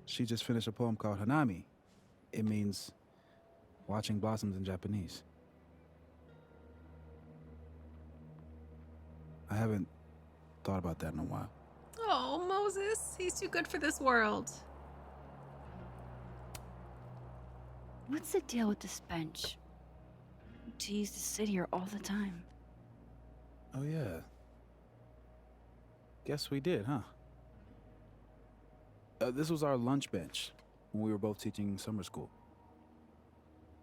She just finished a poem called Hanami. It means watching blossoms in Japanese. I haven't thought about that in a while. Oh, Moses, he's too good for this world. What's the deal with this bench? She used to sit here all the time. Oh, yeah. Guess we did, huh? This was our lunch bench when we were both teaching summer school.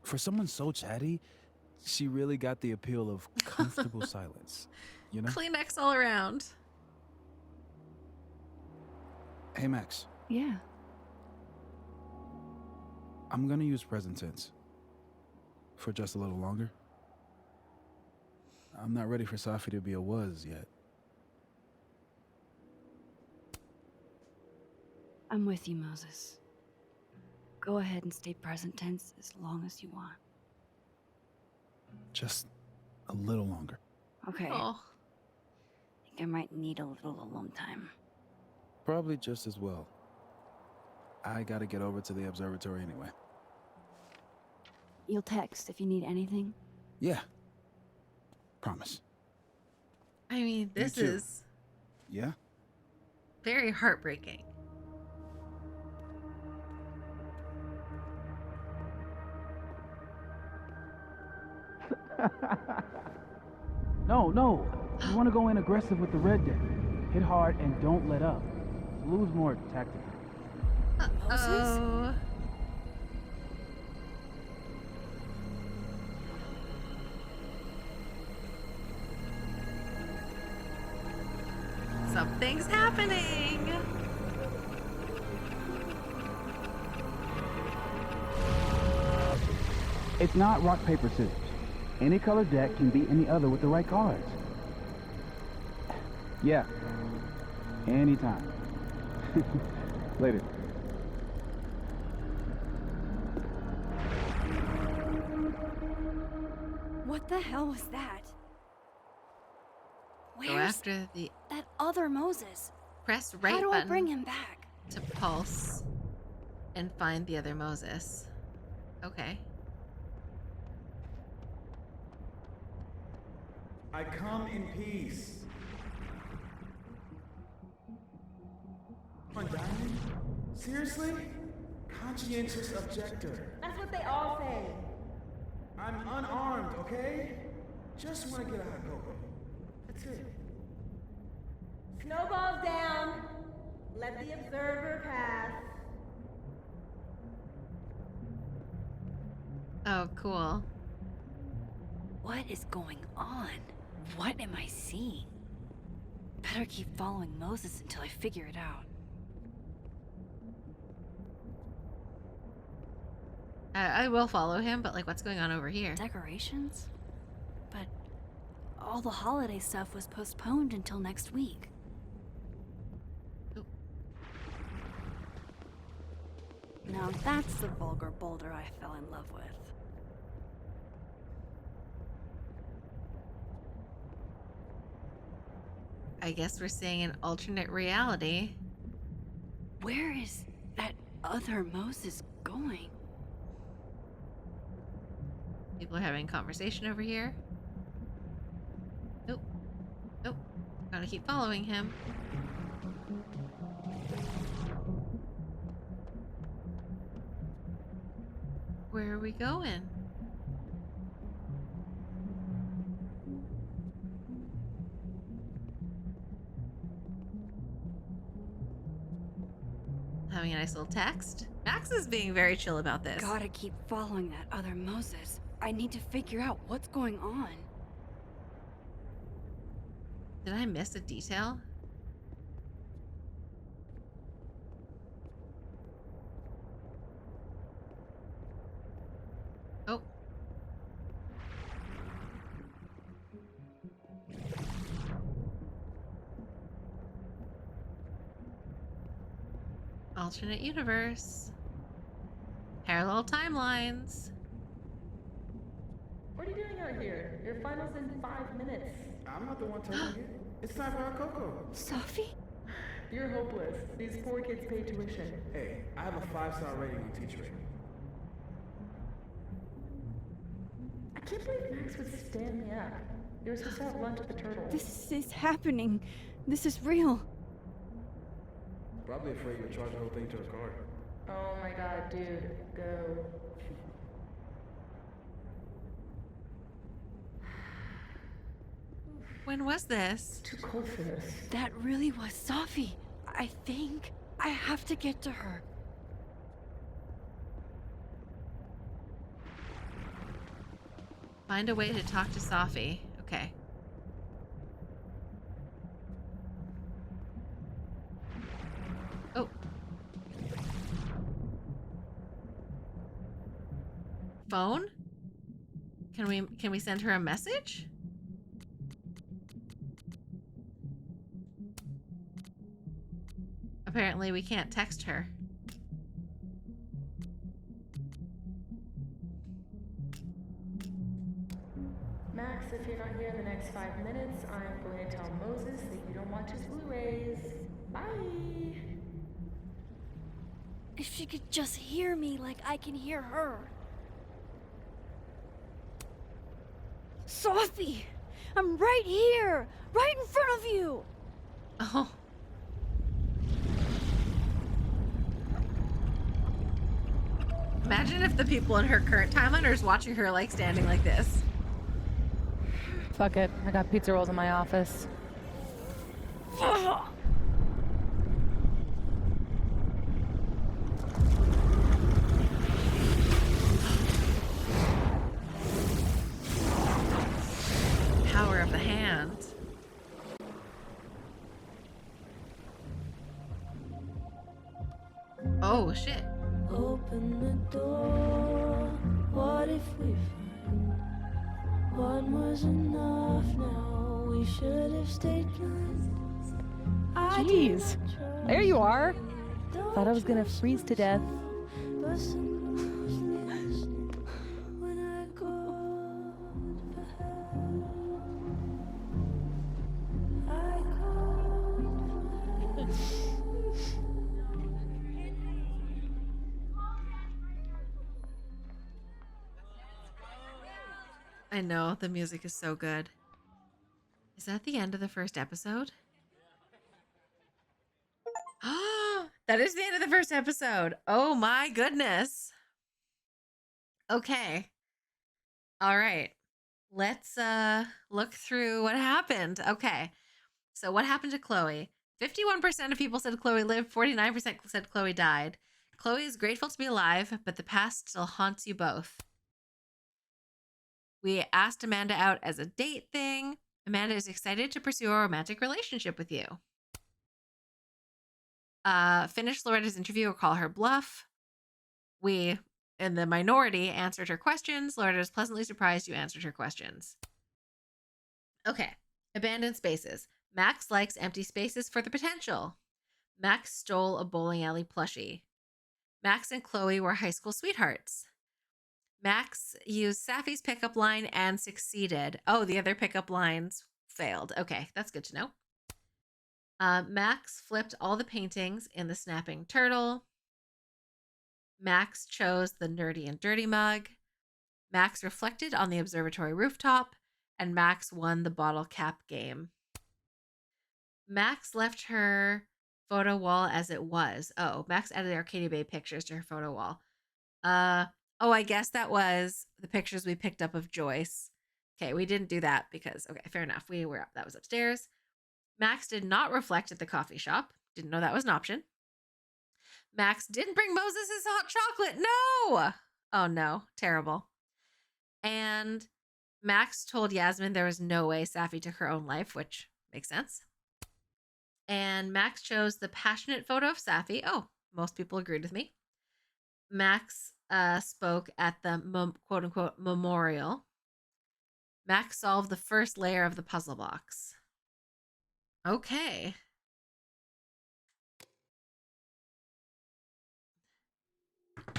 For someone so chatty, she really got the appeal of comfortable silence, you know? Kleenex all around. Hey, Max. Yeah. I'm gonna use present tense. For just a little longer. I'm not ready for Safi to be a was yet. I'm with you, Moses. Go ahead and stay present tense as long as you want. Just a little longer. Okay. Oh. I think I might need a little alone time. Probably just as well. I gotta get over to the observatory anyway. You'll text if you need anything? Yeah. Promise. I mean, this too. is Yeah? very heartbreaking. No. You want to go in aggressive with the red deck. Hit hard and don't let up. Blue's more tactical. Oh. Something's happening. It's not rock, paper, scissors. Any color deck can beat any other with the right cards. Yeah. Anytime. Later. What the hell was that? Go after the that other Moses? press right How do button I bring him back? to pulse and find the other Moses. Okay. I come in peace. On Diamond? Seriously? Conscientious objector. That's what they all say. I'm unarmed, okay? Just want to get out of Coco. That's it. Snowballs down. Let the observer pass. Oh, cool. What is going on? What am I seeing? Better keep following Moses until I figure it out. I will follow him, but like, what's going on over here? Decorations? But all the holiday stuff was postponed until next week. Ooh. Now that's the vulgar boulder I fell in love with. I guess we're seeing an alternate reality. Where is that other Moses going? People are having a conversation over here. Nope. Gotta keep following him. Where are we going? Having a nice little text. Max is being very chill about this. Gotta keep following that other Moses. I need to figure out what's going on. Did I miss a detail? Oh. Alternate universe. Parallel timelines. What are you doing out here? Your final's in 5 minutes. I'm not the one taking it. It's time for our Coco. Sophie? You're hopeless. These poor kids pay tuition. Hey, I have a 5-star rating on Teacher Rate. I can't believe Max would stand me up. You were supposed to have lunch at the Turtle. This is happening. This is real. Probably afraid you'll charge the whole thing to her card. Oh my god, dude. Go. When was this? Too cold for this. That really was Sophie. I think I have to get to her. Find a way to talk to Sophie. Okay. Oh. Phone? Can we send her a message? Apparently we can't text her. Max, if you're not here in the next 5 minutes, I'm going to tell Moses that you don't watch his Blu-rays. Bye! If she could just hear me like I can hear her. Sophie! I'm right here! Right in front of you! Oh. Imagine if the people in her current timeline are just watching her like standing like this. Fuck it. I got pizza rolls in my office. Power of the hand. Oh shit. Open the door. What if we find one was enough now? We should have stayed blind. Jeez. There you are. Thought I was gonna freeze to death. I know, the music is so good. Is that the end of the first episode? Oh, that is the end of the first episode. Oh my goodness. Okay. All right. Let's look through what happened. Okay. So what happened to Chloe? 51% of people said Chloe lived, 49% said Chloe died. Chloe is grateful to be alive, but the past still haunts you both. We asked Amanda out as a date thing. Amanda is excited to pursue a romantic relationship with you. Finish Loretta's interview or call her bluff. We, in the minority, answered her questions. Loretta is pleasantly surprised you answered her questions. Okay. Abandoned spaces. Max likes empty spaces for the potential. Max stole a bowling alley plushie. Max and Chloe were high school sweethearts. Max used Safi's pickup line and succeeded. Oh, the other pickup lines failed. Okay, that's good to know. Max flipped all the paintings in the snapping turtle. Max chose the nerdy and dirty mug. Max reflected on the observatory rooftop. And Max won the bottle cap game. Max left her photo wall as it was. Oh, Max added Arcadia Bay pictures to her photo wall. Oh, I guess that was the pictures we picked up of Joyce. Okay, we didn't do that because, okay, fair enough. We were up. That was upstairs. Max did not reflect at the coffee shop. Didn't know that was an option. Max didn't bring Moses his hot chocolate. No! Oh, no. Terrible. And Max told Yasmin there was no way Safi took her own life, which makes sense. And Max chose the passionate photo of Safi. Oh, most people agreed with me. Max spoke at the quote-unquote memorial. Max solved the first layer of the puzzle box. Okay.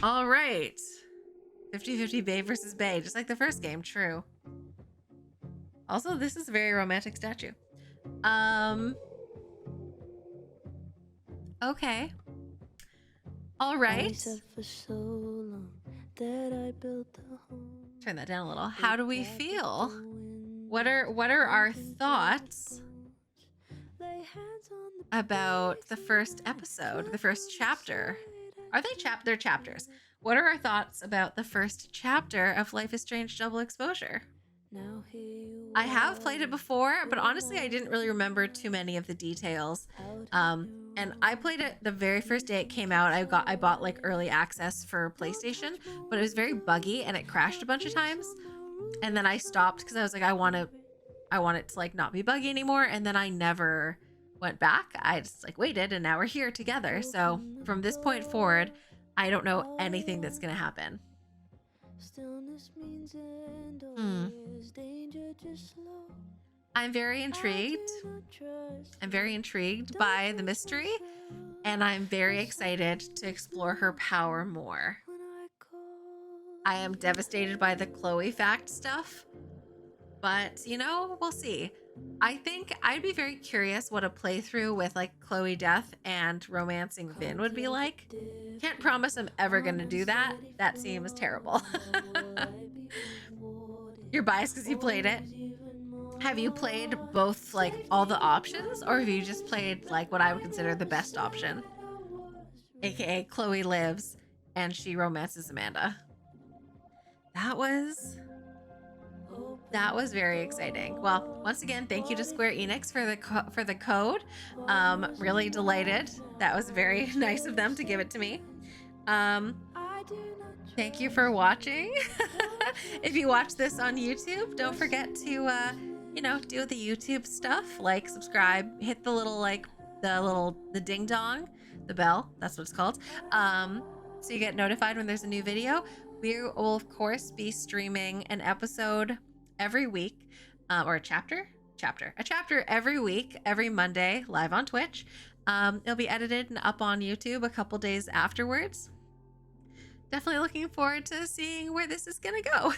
All right. 50-50 Bay versus Bay, just like the first game. True. Also, this is a very romantic statue. Okay. All right. Turn that down a little. How do we feel? What are our thoughts about the first episode, the first chapter? Are they they're chapters? What are our thoughts about the first chapter of Life is Strange Double Exposure? I have played it before, but honestly, I didn't really remember too many of the details. And I played it the very first day it came out. I bought like early access for PlayStation, but it was very buggy and it crashed a bunch of times. And then I stopped because I was like, I want it to like not be buggy anymore. And then I never went back. I just like waited, and now we're here together. So from this point forward, I don't know anything that's gonna happen. I'm very intrigued. I'm very intrigued by the mystery, and I'm very excited to explore her power more. I am devastated by the Chloe fact stuff, but you know, we'll see. I think I'd be very curious what a playthrough with like Chloe death and romancing Vin would be like. Can't promise I'm ever gonna do that. That seems terrible. You're biased because you played it. Have you played both like all the options, or have you just played like what I would consider the best option? AKA Chloe lives and she romances Amanda. That was very exciting. Well, once again, thank you to Square Enix for the code. Really delighted. That was very nice of them to give it to me. Thank you for watching. If you watch this on YouTube, don't forget to do the YouTube stuff, like, subscribe, hit the little the ding dong, the bell, that's what it's called, so you get notified when there's a new video. We will of course be streaming an episode every week, or a chapter every week, every Monday, live on Twitch. It'll be edited and up on YouTube a couple days afterwards. Definitely looking forward to seeing where this is gonna go.